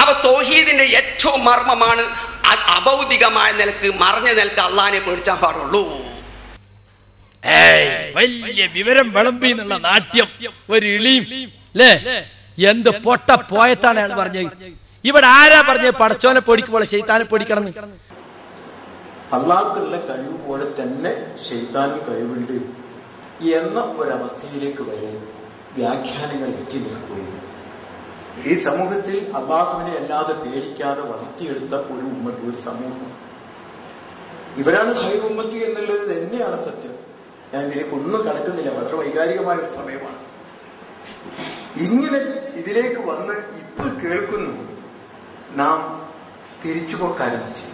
അപ്പൊ തൗഹീദിന്റെ ഏറ്റവും മർമ്മമാണ് അഭൗതികമായ നിലക്ക് മറഞ്ഞ നിലക്ക് അള്ളാഹിനെ പേടിച്ചാൻ പാടുള്ളൂ. വലിയ വിവരം വിളമ്പി എന്നുള്ള നാട്യം, ഒരു ഇളിയും അല്ലേ? എന്ത് പൊട്ട പോയത്താണ് അയാൾ പറഞ്ഞത്. ഇവിടെ ആരാ പറഞ്ഞത് പടച്ചോനെ പേടിക്കുമ്പോൾ ശൈത്താനെ പേടിക്കണം? അള്ളാഹ്ക്കുള്ള കഴിവ് പോലെ തന്നെ ശൈത്താനും കഴിവുണ്ട് എന്ന ഒരവസ്ഥയിലേക്ക് വരെ വ്യാഖ്യാനങ്ങൾ എത്തി നിൽക്കുകയും ഈ സമൂഹത്തിൽ അള്ളാഹുവിനെ അല്ലാതെ പേടിക്കാതെ വളർത്തിയെടുത്ത ഒരു ഉമ്മത്ത്, ഒരു സമൂഹം, ഇവരാണ് ഖൈർ ഉമ്മത്ത് എന്നുള്ളത് തന്നെയാണ് സത്യം. ഞാൻ ഇതിലേക്കൊന്നും കടക്കുന്നില്ല, വളരെ വൈകാരികമായ ഒരു സമയമാണ്. ഇങ്ങനെ ഇതിലേക്ക് വന്ന് ഇപ്പോൾ കേൾക്കുന്നു, നാം തിരിച്ചുപോക്ക് ആരംഭിച്ചിരിക്കുന്നു.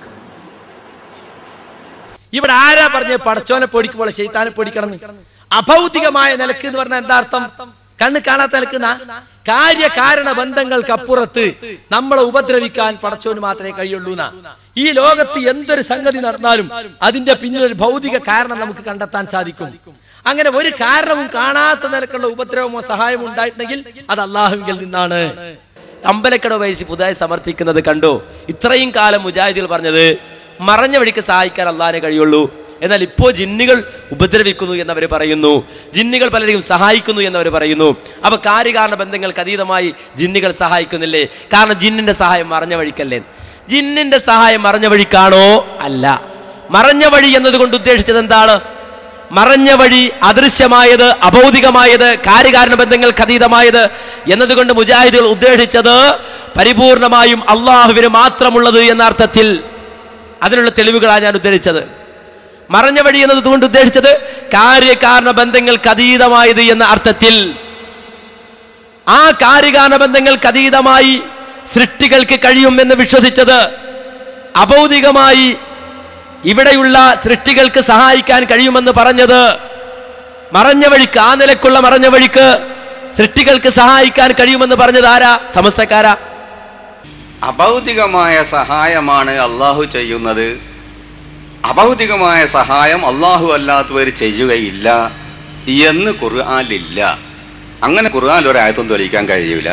ഇവിടെ ആരാ പറഞ്ഞ പടച്ചോനെ പേടിക്കുമ്പോൾ ശൈത്താനെ പേടിക്കണം? അഭൗതികമായ നിലക്ക് എന്ന് പറഞ്ഞാൽ എന്താ അർത്ഥം? കണ്ണ് കാണാത്ത നിലക്കുന്ന കാര്യകാരണ ബന്ധങ്ങൾക്കപ്പുറത്ത് നമ്മളെ ഉപദ്രവിക്കാൻ പടച്ചോന് മാത്രമേ കഴിയുള്ളൂ എന്നാ. ഈ ലോകത്ത് എന്തൊരു സംഗതി നടന്നാലും അതിന്റെ പിന്നിലൊരു ഭൗതിക കാരണം നമുക്ക് കണ്ടെത്താൻ സാധിക്കും. അങ്ങനെ ഒരു കാരണവും കാണാത്ത നിലക്കുള്ള ഉപദ്രവമോ സഹായമോ ഉണ്ടായിട്ടുണ്ടെങ്കിൽ അത് അള്ളാഹുവിൽ നിന്നാണ്. അമ്പലക്കട വയസ്സിൽ പുതുതായി സമർത്ഥിക്കുന്നത് കണ്ടു. ഇത്രയും കാലം മുജാഹിദികൾ പറഞ്ഞത് മറഞ്ഞ വഴിക്ക് സഹായിക്കാൻ അള്ളാഹിനെ കഴിയുള്ളൂ. എന്നാൽ ഇപ്പോൾ ജിന്നുകൾ ഉപദ്രവിക്കുന്നു എന്നവർ പറയുന്നു, ജിന്നുകൾ പലരെയും സഹായിക്കുന്നു എന്നവർ പറയുന്നു. അപ്പൊ കാര്യകാരണ ബന്ധങ്ങൾക്ക് അതീതമായി ജിന്നുകൾ സഹായിക്കുന്നില്ലേ? കാരണം ജിന്നിന്റെ സഹായം മറഞ്ഞ വഴിക്കല്ലേ? ജിന്നിന്റെ സഹായം മറഞ്ഞ വഴിക്കാണോ? അല്ല. മറഞ്ഞ വഴി എന്നതുകൊണ്ട് ഉദ്ദേശിച്ചത് എന്താണ്? മറഞ്ഞ വഴി അദൃശ്യമായത്, അഭൗതികമായത്, കാര്യകാരണ ബന്ധങ്ങൾക്ക് അതീതമായത് എന്നതുകൊണ്ട് മുജാഹിദുകൾ ഉദ്ദേശിച്ചത് പരിപൂർണമായും അള്ളാഹുവിന് മാത്രമുള്ളത് എന്ന അർത്ഥത്തിൽ. അതിനുള്ള തെളിവുകളാണ് ഞാൻ ഉദ്ധരിച്ചത്. മറഞ്ഞ വഴി എന്നതുകൊണ്ട് ഉദ്ദേശിച്ചത് കാര്യകാരണ ബന്ധങ്ങൾക്ക് അതീതമായത് എന്ന അർത്ഥത്തിൽ. ആ കാരികാന ബന്ധങ്ങൾക്ക് അതീതമായി സൃഷ്ടികൾക്ക് കഴിയുമെന്ന് വിശ്വസിച്ചത്, അഭൗതികമായി ഇവിടെയുള്ള സൃഷ്ടികൾക്ക് സഹായിക്കാൻ കഴിയുമെന്ന് പറഞ്ഞത്, മറഞ്ഞ വഴിക്ക്, ആ നിലക്കുള്ള മറഞ്ഞ വഴിക്ക് സൃഷ്ടികൾക്ക് സഹായിക്കാൻ കഴിയുമെന്ന് പറഞ്ഞത് ആരാ? സമസ്തക്കാരാ. അഭൗതികമായ സഹായമാണ് അള്ളാഹു ചെയ്യുന്നത്, അഭൗതികമായ സഹായം അള്ളാഹു അല്ലാത്തവർ ചെയ്യുകയില്ല എന്ന് ഖുർആനിലില്ല. അങ്ങനെ ഖുർആനിൽ ഒരായത്തും തെളിയിക്കാൻ കഴിയൂല.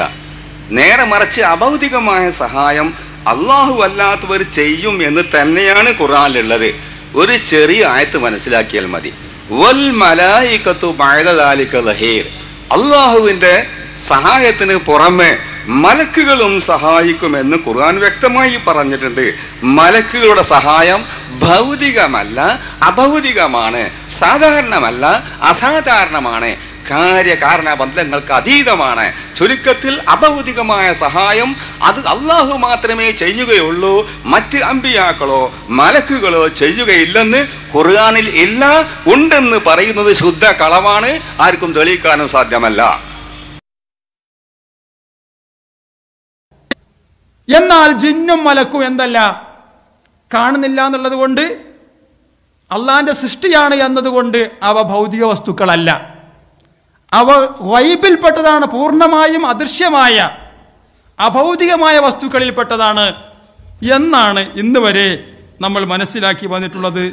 നേരെ മറിച്ച് അഭൗതികമായ സഹായം അള്ളാഹു അല്ലാത്തവർ ചെയ്യും എന്ന് തന്നെയാണ് ഖുർആനിലുള്ളത്. ഒരു ചെറിയ ആയത്ത് മനസ്സിലാക്കിയാൽ മതി. വൽ മലായികത്തു ബഅദ ദാലിക ലഹീർ. അള്ളാഹുവിന്റെ സഹായത്തിന് പുറമെ മലക്കുകളും സഹായിക്കുമെന്ന് ഖുർആൻ വ്യക്തമായി പറഞ്ഞിട്ടുണ്ട്. മലക്കുകളുടെ സഹായം ഭൗതികമല്ല, അഭൗതികമാണ്, സാധാരണമല്ല, അസാധാരണമാണ്, കാര്യകാരണ ബന്ധങ്ങൾക്ക് അതീതമാണ്. ചുരുക്കത്തിൽ അഭൗതികമായ സഹായം അത് അള്ളാഹു മാത്രമേ ചെയ്യുകയുള്ളൂ, മറ്റ് അമ്പിയാക്കളോ മലക്കുകളോ ചെയ്യുകയില്ലെന്ന് ഖുർആനിൽ ഇല്ല. ഉണ്ടെന്ന് പറയുന്നത് ശുദ്ധ കളവാണ്, ആർക്കും തെളിയിക്കാനും സാധ്യമല്ല. എന്നാൽ ജിന്നും മലക്കും എന്തല്ല, കാണുന്നില്ല എന്നുള്ളത് കൊണ്ട്, അള്ളാന്റെ സൃഷ്ടിയാണ് എന്നതുകൊണ്ട് അവ ഭൗതിക വസ്തുക്കളല്ല, അവ ഗൈബിൽപ്പെട്ടതാണ്, പൂർണ്ണമായും അദൃശ്യമായ അഭൗതികമായ വസ്തുക്കളിൽപ്പെട്ടതാണ് എന്നാണ് ഇന്ന് വരെ നമ്മൾ മനസ്സിലാക്കി വന്നിട്ടുള്ളത്.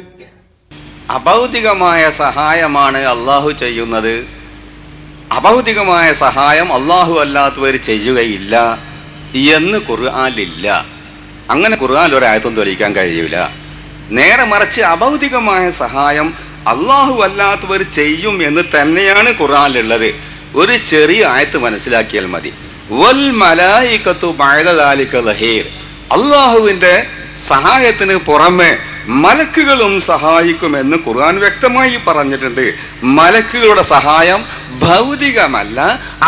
അഭൗതികമായ സഹായമാണ് അള്ളാഹു ചെയ്യുന്നത്, അഭൗതികമായ സഹായം അള്ളാഹു അല്ലാത്തവർ ചെയ്യുകയില്ല എന്ന് ഖുർആനിലില്ല. അങ്ങനെ ഖുർആനിൽ ഒരായത്തും തെളിയിക്കാൻ കഴിയൂല. നേരെ മറിച്ച് അഭൗതികമായ സഹായം അള്ളാഹു അല്ലാത്തവർ ചെയ്യും എന്ന് തന്നെയാണ് ഖുർആനിലുള്ളത്. ഒരു ചെറിയ ആയത്ത് മനസ്സിലാക്കിയാൽ മതി. വൽ മലായികത്തു ബഅദ ദാലിക ലഹീർ. അള്ളാഹുവിന്റെ സഹായത്തിന് പുറമെ മലക്കുകളും സഹായിക്കുമെന്ന് ഖുർആൻ വ്യക്തമായി പറഞ്ഞിട്ടുണ്ട്. മലക്കുകളുടെ സഹായം ഭൗതികമല്ല,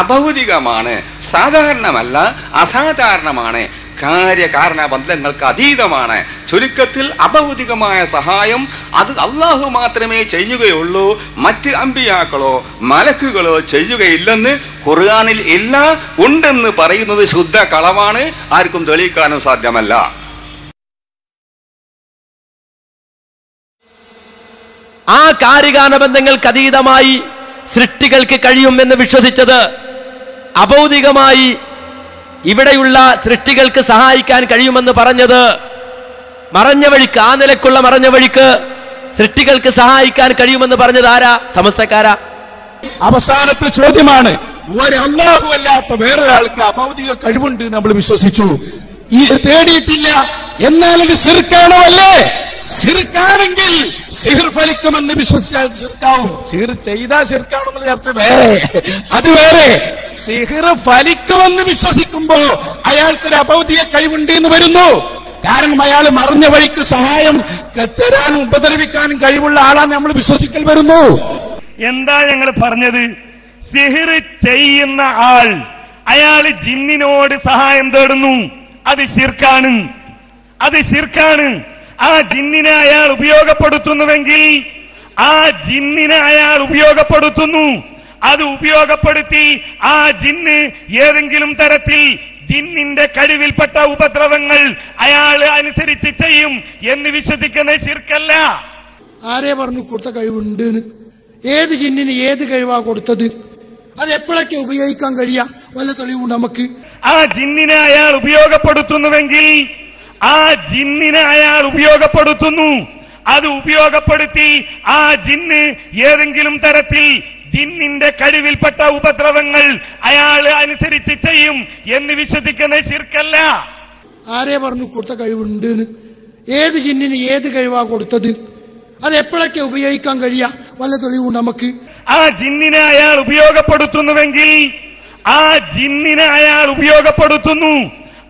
അഭൗതികമാണ്, സാധാരണമല്ല, അസാധാരണമാണ്, കാര്യകാരണ ബന്ധങ്ങൾക്ക് അതീതമാണ്. ചുരുക്കത്തിൽ അഭൗതികമായ സഹായം അത് അള്ളാഹു മാത്രമേ ചെയ്യുകയുള്ളൂ, മറ്റ് അമ്പിയാക്കളോ മലക്കുകളോ ചെയ്യുകയില്ലെന്ന് ഖുർആനിൽ ഇല്ല. ഉണ്ടെന്ന് പറയുന്നത് ശുദ്ധ കളവാണ്, ആർക്കും തെളിയിക്കാനും സാധ്യമല്ല. ആ കാരികാന ബന്ധങ്ങൾക്ക് അതീതമായി സൃഷ്ടികൾക്ക് കഴിയുമെന്ന് വിശ്വസിച്ചത്, അഭൗതികമായി ഇവിടെയുള്ള സൃഷ്ടികൾക്ക് സഹായിക്കാൻ കഴിയുമെന്ന് പറഞ്ഞത്, മറഞ്ഞ വഴിക്ക്, ആ നിലക്കുള്ള മറഞ്ഞ വഴിക്ക് സൃഷ്ടികൾക്ക് സഹായിക്കാൻ കഴിയുമെന്ന് പറഞ്ഞത് ആരാ? സമസ്തക്കാരാ. അവസാനത്തെ ചോദ്യമാണ്, ഒരല്ലാഹു അല്ലാത്ത വേറൊരാൾക്ക് അഭൗതിക കഴിവുണ്ട് നമ്മൾ വിശ്വസിച്ചു, ഈ തേടിയിട്ടില്ല, എന്നാൽ ഇത് ശിർക്കാണോ? അല്ലേ? ശിർക്കാണെങ്കിൽ സിഹിർ ഫലിക്കുമെന്ന് വിശ്വസിച്ചാൽ ശിർക്കാവും. സിഹിർ ചെയ്താൽ ശിർക്കാണെന്നുള്ള ചർച്ച വേറെ, അത് വേറെ. സിഹിർ ഫലിക്കുമെന്ന് വിശ്വസിക്കുമ്പോ അയാൾക്കൊരു അഭൗതിക കഴിവുണ്ട് എന്ന് വരുന്നു. കാരണം അയാൾ മറിഞ്ഞ വഴിക്ക് സഹായം തരാനും ഉപദ്രവിക്കാനും കഴിവുള്ള ആളാണ് നമ്മൾ വിശ്വസിക്കൽ വരുന്നു. എന്താ ഞങ്ങൾ പറഞ്ഞത്? സിഹിർ ചെയ്യുന്ന ആൾ, അയാൾ ജിന്നിനോട് സഹായം തേടുന്നു, അത് ശിർക്കാണ്, അത് ശിർക്കാണ്. ആ ജിന്നിനെ അയാൾ ഉപയോഗപ്പെടുത്തുന്നുവെങ്കിൽ, ആ ജിന്നിനെ അയാൾ ഉപയോഗപ്പെടുത്തുന്നു, അത് ഉപയോഗപ്പെടുത്തി ആ ജിന്ന് ഏതെങ്കിലും തരത്തിൽ ജിന്നിന്റെ കഴിവിൽപ്പെട്ട ഉപദ്രവങ്ങൾ അയാൾ അനുസരിച്ച് ചെയ്യും എന്ന് വിശ്വസിക്കുന്ന ശിർക്കല്ല. ആരെ പറഞ്ഞു കൊടുത്ത കഴിവുണ്ട്? ഏത് ജിന്നിന് ഏത് കഴിവാ കൊടുത്തത്? അത് എപ്പോഴൊക്കെ ഉപയോഗിക്കാൻ കഴിയാ? വല്ല തെളിവുണ്ട് നമുക്ക്? ആ ജിന്നിനെ അയാൾ ഉപയോഗപ്പെടുത്തുന്നുവെങ്കിൽ, ആ ജിന്നിനെ അയാൾ ഉപയോഗപ്പെടുത്തുന്നു, അത് ഉപയോഗപ്പെടുത്തി ആ ജിന്ന് ഏതെങ്കിലും തരത്തിൽ ജിന്നിന്റെ കഴിവിൽപ്പെട്ട ഉപദ്രവങ്ങൾ അയാൾ അനുസരിച്ച് ചെയ്യും എന്ന് വിശ്വസിക്കുന്ന ശിർക്കല്ല. ആരെ പറഞ്ഞു കൊടുത്ത കഴിവുണ്ട്? ഏത് ജിന്നിന് ഏത് കഴിവാ കൊടുത്തത്? അത് എപ്പോഴൊക്കെ ഉപയോഗിക്കാൻ കഴിയാ? വല്ല തെളിവുണ്ട് നമുക്ക്? ആ ജിന്നിനെ അയാൾ ഉപയോഗപ്പെടുത്തുന്നുവെങ്കിൽ, ആ ജിന്നിനെ അയാൾ ഉപയോഗപ്പെടുത്തുന്നു,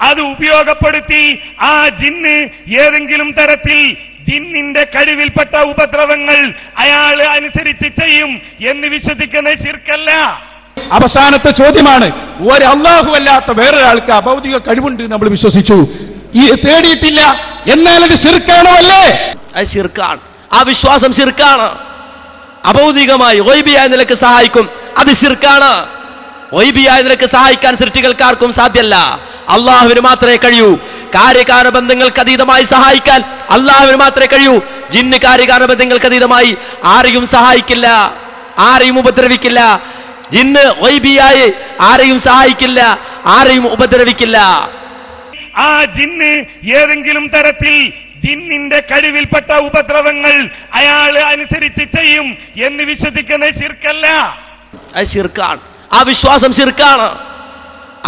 അത് ഉപയോഗപ്പെടുത്തി ആ ജിന്ന് ഏതെങ്കിലും തരത്തിൽ ജിന്നിന്റെ കഴിവിൽപ്പെട്ട ഉപദ്രവങ്ങൾ അയാൾ അനുസരിച്ച് ചെയ്യും എന്ന് വിശ്വസിക്കുന്ന ശിർക്കല്ല. അവസാനത്തെ ചോദ്യമാണ്, ഒരല്ലാഹു അല്ലാത്ത വേറൊരാൾക്ക് അഭൗതിക കഴിവുണ്ട് നമ്മൾ വിശ്വസിച്ചു, ഈ തേടിയിട്ടില്ല, എന്നാൽ അത് ശിർക്കാണോ? അല്ലേ? അത് ശിർക്കാണ്. ആ വിശ്വാസം ശിർക്കാണ്. അഭൗതികമായി ഗൈബിയായ നിലക്ക് സഹായിക്കും, അത് ശിർക്കാണ്. ഗൈബിയായ നിലക്ക് സഹായിക്കാൻ സൃഷ്ടികൾക്കാർക്കും സാധ്യല്ല, അള്ളാഹുവിന് മാത്രമേ കഴിയൂ. കാര്യകാരണ ബന്ധങ്ങൾക്ക് അതീതമായി സഹായിക്കാൻ അള്ളാഹുവിന് മാത്രമേ കഴിയൂ. ജിന്ന് കാര്യകാരണ ബന്ധങ്ങൾക്ക് അതീതമായി ആരെയും സഹായിക്കില്ല, ആരെയും ഉപദ്രവിക്കില്ല. ജിന്ന് ഗൈബിയായി ആരെയും സഹായിക്കില്ല, ആരെയും ഉപദ്രവിക്കില്ല. ആ ജിന്ന് ഏതെങ്കിലും തരത്തിൽ ജിന്നിന്റെ കഴിവിൽപ്പെട്ട ഉപദ്രവങ്ങൾ അയാൾ അനുസരിച്ച് ചെയ്യും എന്ന് വിശ്വസിക്കുന്ന ശിർക്കല്ല, അത് ശിർക്കാണ്. ആ വിശ്വാസം ശിർക്കാണ്.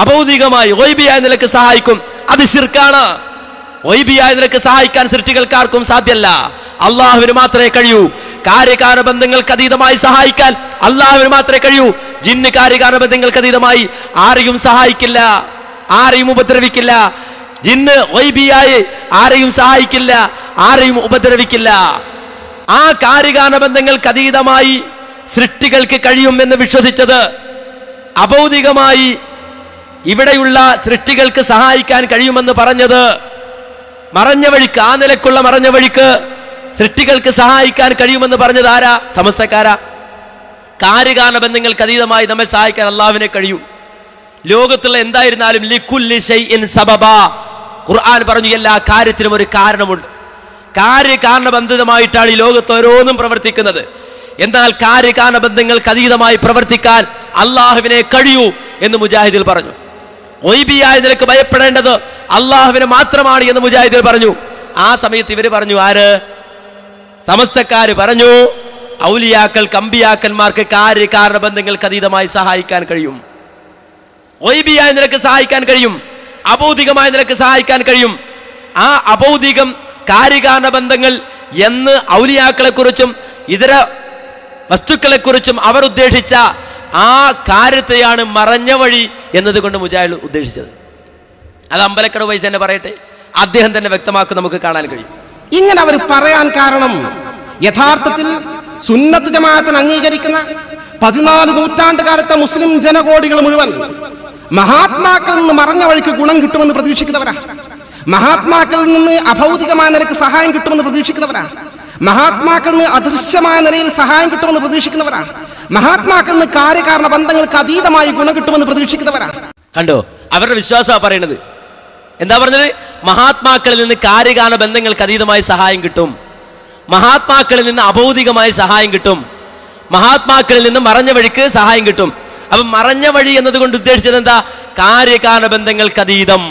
അഭൗതികമായി ഗൈബിയായ നിലക്ക് സഹായിക്കും, അത് ശിർക്കാണ്. ഗൈബിയായ നിലക്ക് സഹായിക്കാൻ സൃഷ്ടികൾക്കാർക്കും സാധ്യല്ല, അള്ളാഹുവിന് മാത്രമേ കഴിയൂ. കാര്യകാരണ ബന്ധങ്ങൾക്ക് അതീതമായി സഹായിക്കാൻ അള്ളാഹുവിന് മാത്രമേ കഴിയൂ. ജിന്ന് കാര്യകാരണ ബന്ധങ്ങൾക്ക് അതീതമായി ആരെയും സഹായിക്കില്ല, ആരെയും ഉപദ്രവിക്കില്ല. ജിന്ന് ഗൈബിയായി ആരെയും സഹായിക്കില്ല, ആരെയും ഉപദ്രവിക്കില്ല. ആ കാര്യകാരണ ബന്ധങ്ങൾക്ക് അതീതമായി സൃഷ്ടികൾക്ക് കഴിയുമെന്ന് വിശ്വസിച്ചത് അഭൗതികമായി ഇവിടെയുള്ള സൃഷ്ടികൾക്ക് സഹായിക്കാൻ കഴിയുമെന്ന് പറഞ്ഞത് മറഞ്ഞ വഴിക്ക്, ആ നിലക്കുള്ള മറഞ്ഞ വഴിക്ക് സൃഷ്ടികൾക്ക് സഹായിക്കാൻ കഴിയുമെന്ന് പറഞ്ഞത് ആരാ? സമസ്തക്കാരാ. കാര്യകാരണ ബന്ധങ്ങൾക്ക് അതീതമായി നമ്മെ സഹായിക്കാൻ അള്ളാഹുവിനെ കഴിയൂ. ലോകത്തുള്ള എന്തായിരുന്നാലും ലികുല്ലി ശൈഇൻ സബബാ, ഖുർആൻ പറഞ്ഞു എല്ലാ കാര്യത്തിനും ഒരു കാരണമുണ്ട്. കാര്യകാരണബന്ധിതമായിട്ടാണ് ഈ ലോകത്ത് ഓരോന്നും പ്രവർത്തിക്കുന്നത്. എന്നാൽ കാര്യകാരണ ബന്ധങ്ങൾക്ക് അതീതമായി പ്രവർത്തിക്കാൻ അള്ളാഹുവിനെ കഴിയൂ എന്ന് മുജാഹിദിൽ പറഞ്ഞു. ഗൈബിയായ നിലക്ക് ഭയപ്പെടേണ്ടത് അള്ളാഹുവിനെ മാത്രമാണ് എന്ന് മുജാഹിദിൽ പറഞ്ഞു. ആ സമയത്ത് ഇവര് പറഞ്ഞു, ആര്? സമസ്തക്കാര് പറഞ്ഞു, ഔലിയാക്കൾക്ക്, അമ്പിയാക്കന്മാർക്ക് കാര്യകാരണ ബന്ധങ്ങൾക്ക് അതീതമായി സഹായിക്കാൻ കഴിയും, ഗൈബിയായ നിലക്ക് സഹായിക്കാൻ കഴിയും, അഭൗതികമായ നിലക്ക് സഹായിക്കാൻ കഴിയും. ആ അഭൗതികം കാര്യകാരണ ബന്ധങ്ങൾ എന്ന് ഔലിയാക്കളെ കുറിച്ചും ഇതര വസ്തുക്കളെ കുറിച്ചും അവർ ഉദ്ദേശിച്ച ആ കാര്യത്തെയാണ് മറഞ്ഞ വഴി എന്നതുകൊണ്ട് മുജാഹിദ് ഉദ്ദേശിച്ചത്. അത് അമ്പലക്കട വൈസ് തന്നെ പറയട്ടെ, അദ്ദേഹം തന്നെ വ്യക്തമാക്കും, നമുക്ക് കാണാൻ കഴിയും. ഇങ്ങനെ അവർ പറയാൻ കാരണം യഥാർത്ഥത്തിൽ സുന്നത്ത് ജമാഅത്തിനെ അംഗീകരിക്കുന്ന 14 നൂറ്റാണ്ട് കാലത്തെ മുസ്ലിം ജനകോടികൾ മുഴുവൻ മഹാത്മാക്കളിൽ നിന്ന് മറഞ്ഞ വഴിക്ക് ഗുണം കിട്ടുമെന്ന് പ്രതീക്ഷിക്കുന്നവരാ. മഹാത്മാക്കളിൽ നിന്ന് അഭൗതികമായ നിലയ്ക്ക് സഹായം കിട്ടുമെന്ന് പ്രതീക്ഷിക്കുന്നവരാ. മഹാത്മാക്കളിൽ നിന്ന് അദൃശ്യമായ നിലയിൽ സഹായം കിട്ടുമെന്ന് പ്രതീക്ഷിക്കുന്നവരാ. മഹാത്മാക്കളിൽ നിന്ന് കാര്യകാരണ ബന്ധങ്ങൾക്ക് അതീതമായി ഗുണം കിട്ടുമെന്ന് പ്രതീക്ഷിക്കുന്നവരാ. കണ്ടോ, അവരുടെ വിശ്വാസമാണ് പറയുന്നത്. എന്താ പറഞ്ഞത്? മഹാത്മാക്കളിൽ നിന്ന് കാര്യകാരണ ബന്ധങ്ങൾക്ക് അതീതമായി സഹായം കിട്ടും, മഹാത്മാക്കളിൽ നിന്ന് അഭൗതികമായി സഹായം കിട്ടും, മഹാത്മാക്കളിൽ നിന്ന് മറഞ്ഞ വഴിക്ക് സഹായം കിട്ടും. അപ്പൊ മറഞ്ഞ വഴി എന്നതുകൊണ്ട് ഉദ്ദേശിച്ചത് എന്താ? കാര്യകാരണ ബന്ധങ്ങൾക്ക് അതീതം.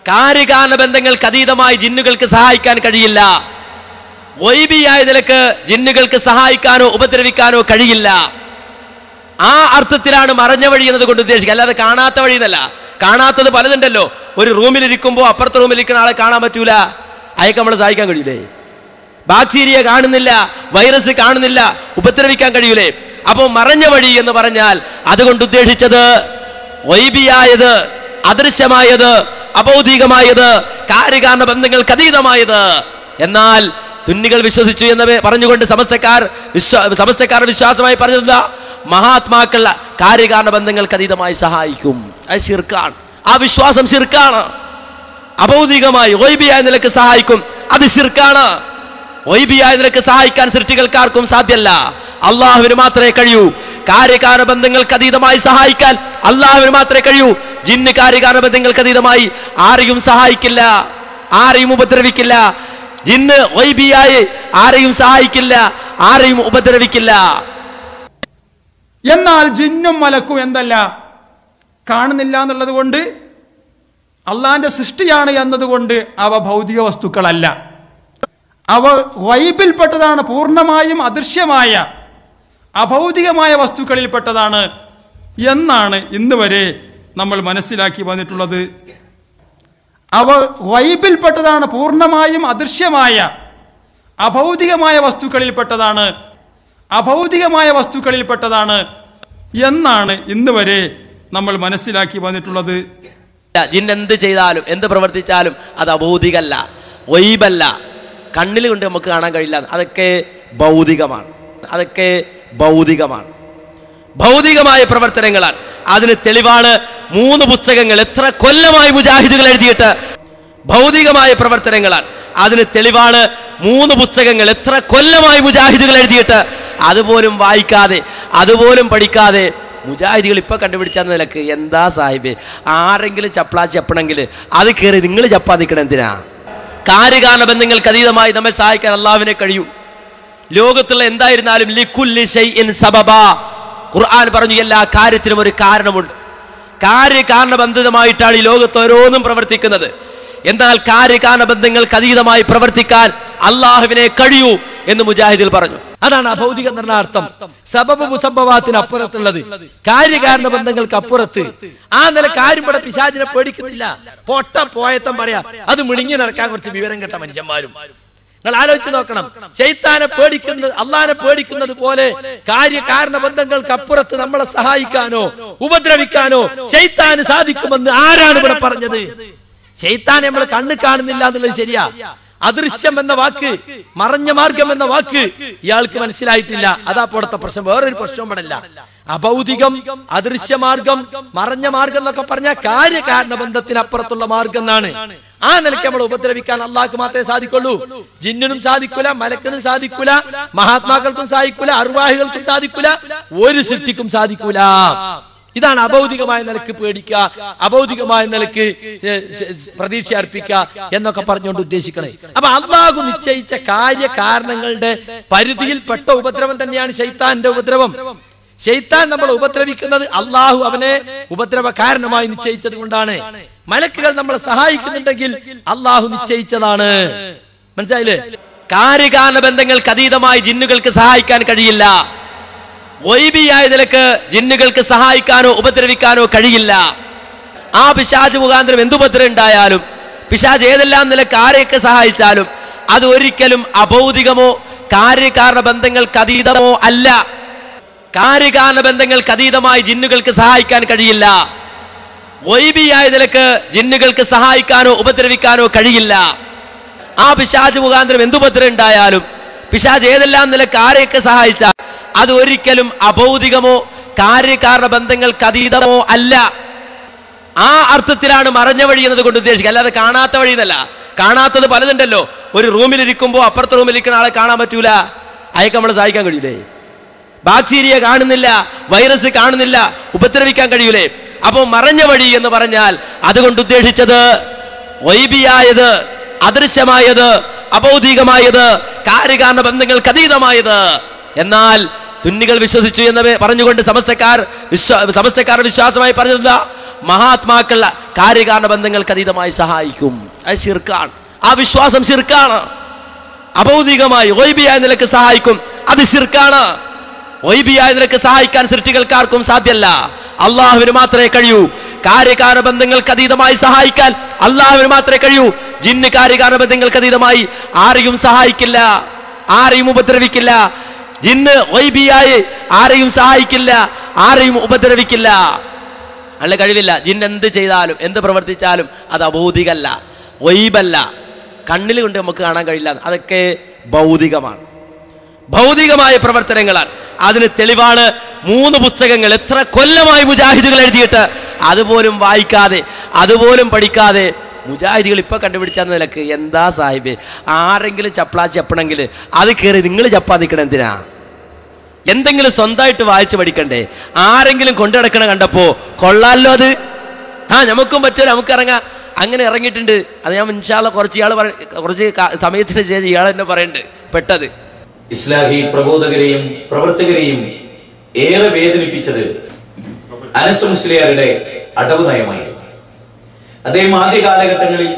കാര്യകാരണ ബന്ധങ്ങൾക്ക് അതീതമായി ജിന്നുകൾക്ക് സഹായിക്കാൻ കഴിയില്ല. ഗൈബിയായ നിലക്ക് ജിന്നുകൾക്ക് സഹായിക്കാനോ ഉപദ്രവിക്കാനോ കഴിയില്ല. ആ അർത്ഥത്തിലാണ് മറഞ്ഞ വഴി എന്നതുകൊണ്ട് ഉദ്ദേശിക്കുക, അല്ലാതെ കാണാത്ത വഴി എന്നല്ല. കാണാത്തത് പലതുണ്ടല്ലോ. ഒരു റൂമിലിരിക്കുമ്പോൾ അപ്പുറത്തെ റൂമിലിരിക്കുന്ന ആളെ കാണാൻ പറ്റൂല, അയക്ക് നമ്മളെ സഹായിക്കാൻ കഴിയൂലേ? ബാക്ടീരിയ കാണുന്നില്ല, വൈറസ് കാണുന്നില്ല, ഉപദ്രവിക്കാൻ കഴിയൂലേ? അപ്പോൾ മറഞ്ഞ വഴി എന്ന് പറഞ്ഞാൽ അതുകൊണ്ട് ഉദ്ദേശിച്ചത് ഗൈബിയായത്, അദൃശ്യമായത്, അഭൗതികമായത്, കാര്യകാരണ ബന്ധങ്ങൾക്ക് അതീതമായത്. എന്നാൽ സുന്നികൾ വിശ്വസിച്ചു എന്ന് പറഞ്ഞുകൊണ്ട് സമസ്തക്കാർ വിശ്വാസമായി പറഞ്ഞത് മഹാത്മാക്കൾ കാര്യകാരണ ബന്ധങ്ങൾക്ക് അതീതമായി സഹായിക്കും. അത് ശിർക്കാണ്. ആ വിശ്വാസം ശിർക്കാണ്. അഭൗതികമായി ഗൈബിയായ നിലക്ക് സഹായിക്കും, അത് ശിർക്കാണ്. ഗൈബിയായ നിലക്ക് സഹായിക്കാൻ സൃഷ്ടികൾക്കാർക്കും സാധ്യല്ല, അള്ളാഹുവിന് മാത്രമേ കഴിയൂ. കാര്യകാരണ ബന്ധങ്ങൾക്ക് അതീതമായി സഹായിക്കാൻ അള്ളാഹുവിന് മാത്രമേ കഴിയൂ. ജിന്ന് കാര്യകാരണ ബന്ധങ്ങൾക്ക് അതീതമായി ആരെയും സഹായിക്കില്ല, ആരെയും ഉപദ്രവിക്കില്ല. ജിന്ന് ഗൈബിയായി ആരെയും സഹായിക്കില്ല, ആരെയും ഉപദ്രവിക്കില്ല. എന്നാൽ ജിന്നും മലക്കും എന്തല്ല, കാണുന്നില്ല എന്നുള്ളത് കൊണ്ട്, അള്ളാന്റെ സൃഷ്ടിയാണ് എന്നതുകൊണ്ട് അവ ഭൗതിക വസ്തുക്കളല്ല. അവ ഗൈബിൽപ്പെട്ടതാണ്, പൂർണ്ണമായും അദൃശ്യമായ അഭൗതികമായ വസ്തുക്കളിൽപ്പെട്ടതാണ് എന്നാണ് ഇന്ന് വരെ നമ്മൾ മനസ്സിലാക്കി വന്നിട്ടുള്ളത്. അവ ഗൈബിൽപ്പെട്ടതാണ്, പൂർണ്ണമായും അദൃശ്യമായ അഭൗതികമായ വസ്തുക്കളിൽപ്പെട്ടതാണ്, അഭൗതികമായ വസ്തുക്കളിൽപ്പെട്ടതാണ് എന്നാണ് ഇന്ന് വരെ നമ്മൾ മനസ്സിലാക്കി വന്നിട്ടുള്ളത്. ജിന്ന് എന്ത് ചെയ്താലും എന്ത് പ്രവർത്തിച്ചാലും അത് അഭൗതികല്ല, ഗൈബല്ല, കണ്ണിൽ കൊണ്ട് നമുക്ക് കാണാൻ കഴിയില്ല. അതൊക്കെ ഭൗതികമാണ്, അതൊക്കെ ഭൗതികമാണ്, ഭൗതികമായ പ്രവർത്തനങ്ങളാണ്. അതിന് തെളിവാണ് 3 പുസ്തകങ്ങൾ എത്ര കൊല്ലമായി മുജാഹിദുകൾ എഴുതിയിട്ട്. ഭൗതികമായ പ്രവർത്തനങ്ങളാണ്. അതിന് തെളിവാണ് 3 പുസ്തകങ്ങൾ എത്ര കൊല്ലമായി മുജാഹിദുകൾ എഴുതിയിട്ട്. അതുപോലും വായിക്കാതെ, അതുപോലും പഠിക്കാതെ മുജാഹിദികൾ ഇപ്പൊ കണ്ടുപിടിച്ച നിലക്ക് എന്താ സാഹിബേ, ആരെങ്കിലും ചപ്ലാച്ചി ചപ്പണമെങ്കിൽ അത് കയറി നിങ്ങൾ ചപ്പാ നിൽക്കണം എന്തിനാ? കാര്യകാരണ ബന്ധങ്ങൾക്ക് അതീതമായി നമ്മെ സഹായിക്കാൻ അള്ളാഹുവിനെ കഴിയൂ. ലോകത്തുള്ള എന്തായിരുന്നാലും ലികുല്ലി ശൈഇൻ സബബാ. ഖുർആൻ പറഞ്ഞു എല്ലാ കാര്യത്തിനും ഒരു കാരണമുണ്ട്. കാര്യകാരണബന്ധിതമായിട്ടാണ് ഈ ലോകത്ത് ഓരോന്നും പ്രവർത്തിക്കുന്നത്. എന്നാൽ കാര്യകാരണ ബന്ധങ്ങൾക്ക് അതീതമായി പ്രവർത്തിക്കാൻ അള്ളാഹുവിനെ കഴിയൂ എന്ന് മുജാഹിദിൽ പറഞ്ഞു. അതാണ് അഭൗതിക നിർണാർത്ഥം. സബബ് മുസബബാത്തിന് അപ്പുറത്തുള്ളത്, കാര്യകാരണ ബന്ധങ്ങൾക്ക് അപ്പുറത്ത്. ആ നിലക്ക് ആരും ഇവിടെ പിശാചിനെ പേടിക്കുന്നില്ല. പൊട്ട പോയത്തം പറയാ, അത് മുടിങ്ങി നടക്കാൻ കുറച്ച് വിവരം കെട്ട മനുഷ്യന്മാരും. നിങ്ങൾ ആലോചിച്ച് നോക്കണം, ശൈത്താനെ പേടിക്കുന്നത് അള്ളാനെ പേടിക്കുന്നത് പോലെ കാര്യകാരണ ബന്ധങ്ങൾക്ക് അപ്പുറത്ത് നമ്മളെ സഹായിക്കാനോ ഉപദ്രവിക്കാനോ ശൈത്താന് സാധിക്കുമെന്ന് ആരാണ് ഇവിടെ പറഞ്ഞത്? ശൈത്താൻ നമ്മൾ കണ്ണ് കാണുന്നില്ല എന്നുള്ളത് ശരിയാ. അദൃശ്യം എന്ന വാക്ക്, മറഞ്ഞ മാർഗം എന്ന വാക്ക് ഇയാൾക്ക് മനസ്സിലായിട്ടില്ല. അതാ പോടത്തെ പ്രശ്നം. വേറൊരു പ്രശ്നം പെടില്ല. അഭൗതികം, അദൃശ്യമാർഗം, മറഞ്ഞ മാർഗം എന്നൊക്കെ പറഞ്ഞാൽ കാര്യകാരണ ബന്ധത്തിനപ്പുറത്തുള്ള മാർഗം എന്നാണ്. ആ നിലയ്ക്ക് നമ്മൾ ഉപദ്രവിക്കാൻ അള്ളാഹ്ക്ക് മാത്രമേ സാധിക്കുള്ളൂ. ജിന്നിനും സാധിക്കൂല, മലക്കിനും സാധിക്കൂല, മഹാത്മാക്കൾക്കും സാധിക്കൂല, അർവാഹികൾക്കും സാധിക്കൂല, ഒരു സൃഷ്ടിക്കും സാധിക്കൂല. ഇതാണ് അഭൗതികമായ നിലക്ക് പേടിക്കുക, അഭൗതികമായ നിലക്ക് പ്രതീക്ഷ അർപ്പിക്കുക എന്നൊക്കെ പറഞ്ഞുകൊണ്ട് ഉദ്ദേശിക്കണേ. അപ്പൊ അള്ളാഹു നിശ്ചയിച്ച കാര്യകാരണങ്ങളുടെ പരിധിയിൽപ്പെട്ട ഉപദ്രവം തന്നെയാണ് ശൈത്താന്റെ ഉപദ്രവം. ശൈത്താൻ നമ്മളെ ഉപദ്രവിക്കുന്നത് അള്ളാഹു അവനെ ഉപദ്രവ കാരണമായി നിശ്ചയിച്ചത് കൊണ്ടാണ്. മലക്കുകൾ നമ്മളെ സഹായിക്കുന്നുണ്ടെങ്കിൽ അള്ളാഹു നിശ്ചയിച്ചതാണ്. മനസ്സിലായില്ലേ? കാര്യകാരണ ബന്ധങ്ങൾക്ക് അതീതമായി ജിന്നുകൾക്ക് സഹായിക്കാൻ കഴിയില്ല. ഗൈബിയായ നിലക്ക് ജിന്നുകൾക്ക് സഹായിക്കാനോ ഉപദ്രവിക്കാനോ കഴിയില്ല. ആ പിശാച് മുഖാന്തരം എന്തുപദ്രം ഉണ്ടായാലും, പിശാച് ഏതെല്ലാം നിലക്ക് ആരെയൊക്കെ സഹായിച്ചാലും അത് ഒരിക്കലും അഭൗതികമോ കാര്യകാരണ ബന്ധങ്ങൾക്ക് അതീതമോ അല്ല. കാര്യകാരണ ബന്ധങ്ങൾക്ക് അതീതമായി ജിന്നുകൾക്ക് സഹായിക്കാൻ കഴിയില്ല. ഗൈബിയായ നിലക്ക് ജിന്നുകൾക്ക് സഹായിക്കാനോ ഉപദ്രവിക്കാനോ കഴിയില്ല. ആ പിശാച് മുഖാന്തരം എന്തുപദ്രം ഉണ്ടായാലും, പിശാച് ഏതെല്ലാം നിലക്ക് ആരെയൊക്കെ സഹായിച്ചാൽ അത് ഒരിക്കലും അഭൗതികമോ കാര്യകാരണ ബന്ധങ്ങൾക്ക് അതീതമോ അല്ല. ആ അർത്ഥത്തിലാണ് മറഞ്ഞ വഴി എന്നതുകൊണ്ട് ഉദ്ദേശിക്കുക, അല്ലാതെ കാണാത്ത വഴി എന്നല്ല. കാണാത്തത് പലതുണ്ടല്ലോ. ഒരു റൂമിലിരിക്കുമ്പോൾ അപ്പുറത്തെ റൂമിലിരിക്കുന്ന ആളെ കാണാൻ പറ്റൂല, അയക്ക് നമ്മളെ സഹായിക്കാൻ കഴിയൂലേ? ബാക്ടീരിയ കാണുന്നില്ല, വൈറസ് കാണുന്നില്ല, ഉപദ്രവിക്കാൻ കഴിയൂലേ? അപ്പോ മറഞ്ഞ വഴി എന്ന് പറഞ്ഞാൽ അതുകൊണ്ട് ഉദ്ദേശിച്ചത് ഗൈബിയായത്, അദൃശ്യമായത്, അഭൗതികമായത്, കാര്യകാരണ ബന്ധങ്ങൾക്ക് അതീതമായത്. എന്നാൽ സുന്നികൾ വിശ്വസിച്ചു എന്ന് പറഞ്ഞുകൊണ്ട് സമസ്തക്കാർ വിശ്വാസമായി പറഞ്ഞത് മഹാത്മാക്കൾ കാര്യകാരണ ബന്ധങ്ങൾക്ക് അതീതമായി സഹായിക്കും. അത് ശിർക്കാണ്. ആ വിശ്വാസം ശിർക്കാണ്. അഭൗതികമായി ഗൈബിയായ നിലക്ക് സഹായിക്കും, അത് ശിർക്കാണ്. ഗൈബിയായ നിലക്ക് സഹായിക്കാൻ സൃഷ്ടികൾക്കാർക്കും സാധ്യമല്ല, അള്ളാഹുവിന് മാത്രമേ കഴിയൂ. കാര്യകാരണ ബന്ധങ്ങൾക്ക് അതീതമായി സഹായിക്കാൻ അള്ളാഹുവിന് മാത്രമേ കഴിയൂ. ജിന്ന് കാര്യകാരണ ബന്ധങ്ങൾക്ക് അതീതമായി ആരെയും സഹായിക്കില്ല, ആരെയും ഉപദ്രവിക്കില്ല. ജിന്ന് ഗൈബിയായി ആരെയും സഹായിക്കില്ല, ആരെയും ഉപദ്രവിക്കില്ല. അല്ല, കഴിവില്ല. ജിന്ന് എന്ത് ചെയ്താലും എന്ത് പ്രവർത്തിച്ചാലും അത് അഭൗതികല്ല, ഗൈബല്ല, കണ്ണിൽ കൊണ്ട് നമുക്ക് കാണാൻ കഴിയില്ല. അതൊക്കെ ഭൗതികമാണ്, ഭൗതികമായ പ്രവർത്തനങ്ങളാണ്. അതിന് തെളിവാണ് 3 പുസ്തകങ്ങൾ എത്ര കൊല്ലമായി മുജാഹിദുകൾ എഴുതിയിട്ട് അതുപോലും വായിക്കാതെ, അതുപോലും പഠിക്കാതെ മുജാഹിദികൾ ഇപ്പൊ കണ്ടുപിടിച്ച നിലക്ക് എന്താ സാഹിബേ, ആരെങ്കിലും ചപ്ലാച്ചി ചപ്പണമെങ്കിൽ അത് കയറി നിങ്ങൾ ചപ്പാ നിൽക്കണം എന്തിനാ? എന്തെങ്കിലും സ്വന്തമായിട്ട് വായിച്ച് പഠിക്കണ്ടേ? ആരെങ്കിലും കൊണ്ടുനടക്കണ കണ്ടപ്പോ കൊള്ളാലോ അത്, നമുക്കും പറ്റുമല്ലോ, നമുക്ക് ഇറങ്ങാം. അങ്ങനെ ഇറങ്ങിയിട്ടുണ്ട്. അത് ഞാൻ ഇൻഷാ അല്ലാഹ് കുറച്ച് സമയത്തിന് ശേഷം ഇയാൾ എന്നെ പറയുന്നുണ്ട് പെട്ടത്. ഇസ്ലാഹി പ്രബോധകരെയും പ്രവർത്തകരെയും ഏറെ വേദനിപ്പിച്ചത് അനസ് മുസ്ലിയാരുടെ അടവ് നയമായി. അദ്ദേഹം ആദ്യ കാലഘട്ടങ്ങളിൽ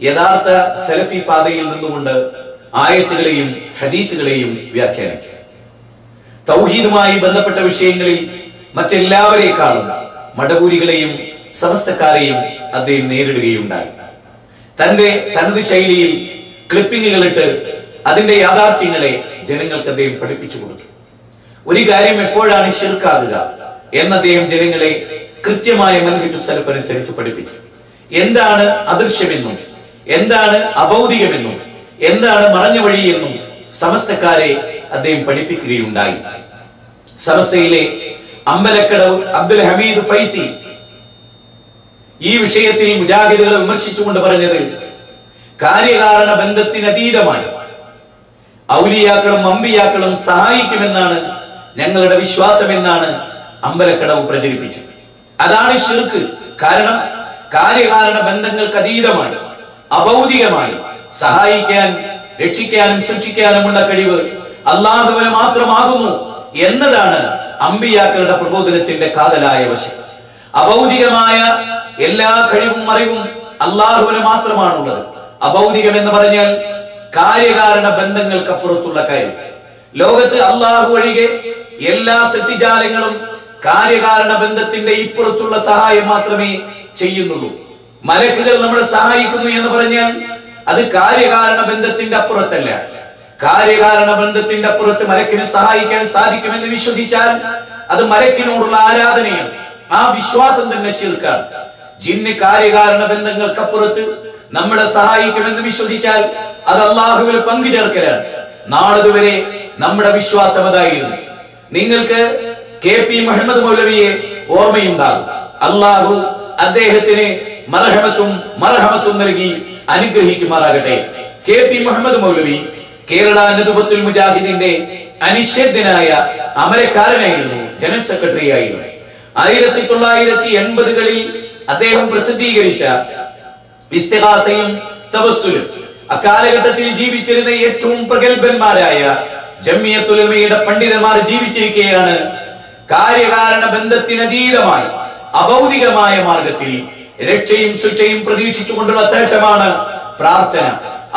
യഥാർത്ഥ സലഫി പാതയിൽ നിന്നുകൊണ്ട് ആയത്തുകളെയും ഹദീസുകളെയും വ്യാഖ്യാനിച്ചു. തൗഹീദുമായി ബന്ധപ്പെട്ട വിഷയങ്ങളിൽ മറ്റെല്ലാവരേക്കാളും മടവൂരികളെയും സമസ്തക്കാരെയും അദ്ദേഹം നേരിടുകയുണ്ടായി. തന്റെ തനത് ശൈലിയിൽ ക്ലിപ്പിങ്ങുകളിട്ട് അതിന്റെ യാഥാർത്ഥ്യങ്ങളെ ജനങ്ങൾക്ക് അദ്ദേഹം പഠിപ്പിച്ചു കൊടുത്തു. ഒരു കാര്യം എപ്പോഴാണ് ശിർക്കാകുക എന്ന് അദ്ദേഹം ജനങ്ങളെ കൃത്യമായ മൻഹജു സലഫ് അനുസരിച്ച് പഠിപ്പിച്ചു. എന്താണ് അദൃശ്യമെന്നും എന്താണ് അഭൗതികമെന്നും എന്താണ് മറഞ്ഞ വഴിയെന്നും സമസ്തക്കാരെ അദ്ദേഹം പഠിപ്പിക്കുകയുണ്ടായി. സമസ്തയിലെ അമ്പലക്കടവ് അബ്ദുൽ ഹമീദ് ഫൈസി ഈ വിഷയത്തിൽ മുജാഹിദുകളെ വിമർശിച്ചുകൊണ്ട് പറഞ്ഞത്, കാര്യകാരണ ബന്ധത്തിനതീതമായി ഔലിയാക്കളും അമ്പിയാക്കളും സഹായിക്കുമെന്നാണ് ഞങ്ങളുടെ വിശ്വാസമെന്നാണ് അമ്പലക്കടവ് പ്രചരിപ്പിച്ചു. അതാണ് ശിർക്ക്. കാരണം കാര്യകാരണ ബന്ധങ്ങൾക്ക് അതീതമായി അഭൗതികമായി സഹായിക്കാൻ, രക്ഷിക്കാനും ശിക്ഷിക്കാനുമുള്ള കഴിവ് അള്ളാഹുവിന് മാത്രമാകുന്നു എന്നതാണ് അമ്പിയാക്കളുടെ പ്രബോധനത്തിന്റെ കാതലായ വശം. അഭൗതികമായ എല്ലാ കഴിവും അറിവും അള്ളാഹുവിന് മാത്രമാണുള്ളത്. അഭൗതികം എന്ന് പറഞ്ഞാൽ കാര്യകാരണ ബന്ധങ്ങൾക്കപ്പുറത്തുള്ള കാര്യം. ലോകത്ത് അള്ളാഹു ഒഴികെ എല്ലാ സൃഷ്ടിജാലങ്ങളും കാര്യകാരണ ബന്ധത്തിന്റെ ഇപ്പുറത്തുള്ള സഹായം മാത്രമേ ചെയ്യുന്നുള്ളൂ. മലക്കുകൾ നമ്മളെ സഹായിക്കുന്നു എന്ന് പറഞ്ഞാൽ അത് കാര്യകാരണ ബന്ധത്തിന്റെ അപ്പുറത്തല്ല. കാര്യകാരണ ബന്ധത്തിന്റെ അപ്പുറത്ത് മലക്കിനെ സഹായിക്കാൻ സാധിക്കുമെന്ന് വിശ്വസിച്ചാൽ അത് മലക്കിനോടുള്ള ആരാധനയാണ്. ആ വിശ്വാസം തന്നെ ശിർക്കാണ്. ജിന്ന് കാര്യകാരണ ബന്ധങ്ങൾക്കപ്പുറത്ത് നമ്മളെ സഹായിക്കുമെന്ന് വിശ്വസിച്ചാൽ അത് അള്ളാഹുവിൽ പങ്കുചേർക്കലാണ്. നാളതുവരെ നമ്മുടെ വിശ്വാസം അതായിരുന്നു. നിങ്ങൾക്ക് KP മുഹമ്മദ് മൗലവിയെ ഓർമ്മയുണ്ടാകും. അള്ളാഹു അദ്ദേഹത്തിന് മർഹമത്തും നൽകി അനുഗ്രഹിക്കുമാറാകട്ടെ. KP മുഹമ്മദ് മൗലവി കേരള നദുബത്തുൽ മുജാഹിദിന്റെ അനിശ്ചിതനായ അമരക്കാരനായിരുന്നു, ജനറൽ സെക്രട്ടറി ആയിരുന്നു. 1980കളിൽ അദ്ദേഹം പ്രസിദ്ധീകരിച്ച ഇസ്തിഗാസയും തവസ്സുലും അക്കാലഘട്ടത്തിൽ ജീവിച്ചിരുന്ന ഏറ്റവും പ്രഗത്ഭന്മാരായ ജമിയത്തുൽ ഉലമയുടെ പണ്ഡിതന്മാർ ജീവിച്ചിരിക്കുകയാണ്. കാര്യകാരണ ബന്ധത്തിനതീതമായി അഭൗതികമായ മാർഗത്തിൽ രക്ഷയും ശിക്ഷയും പ്രതീക്ഷിച്ചുകൊണ്ടുള്ള തേട്ടമാണ് പ്രാർത്ഥന.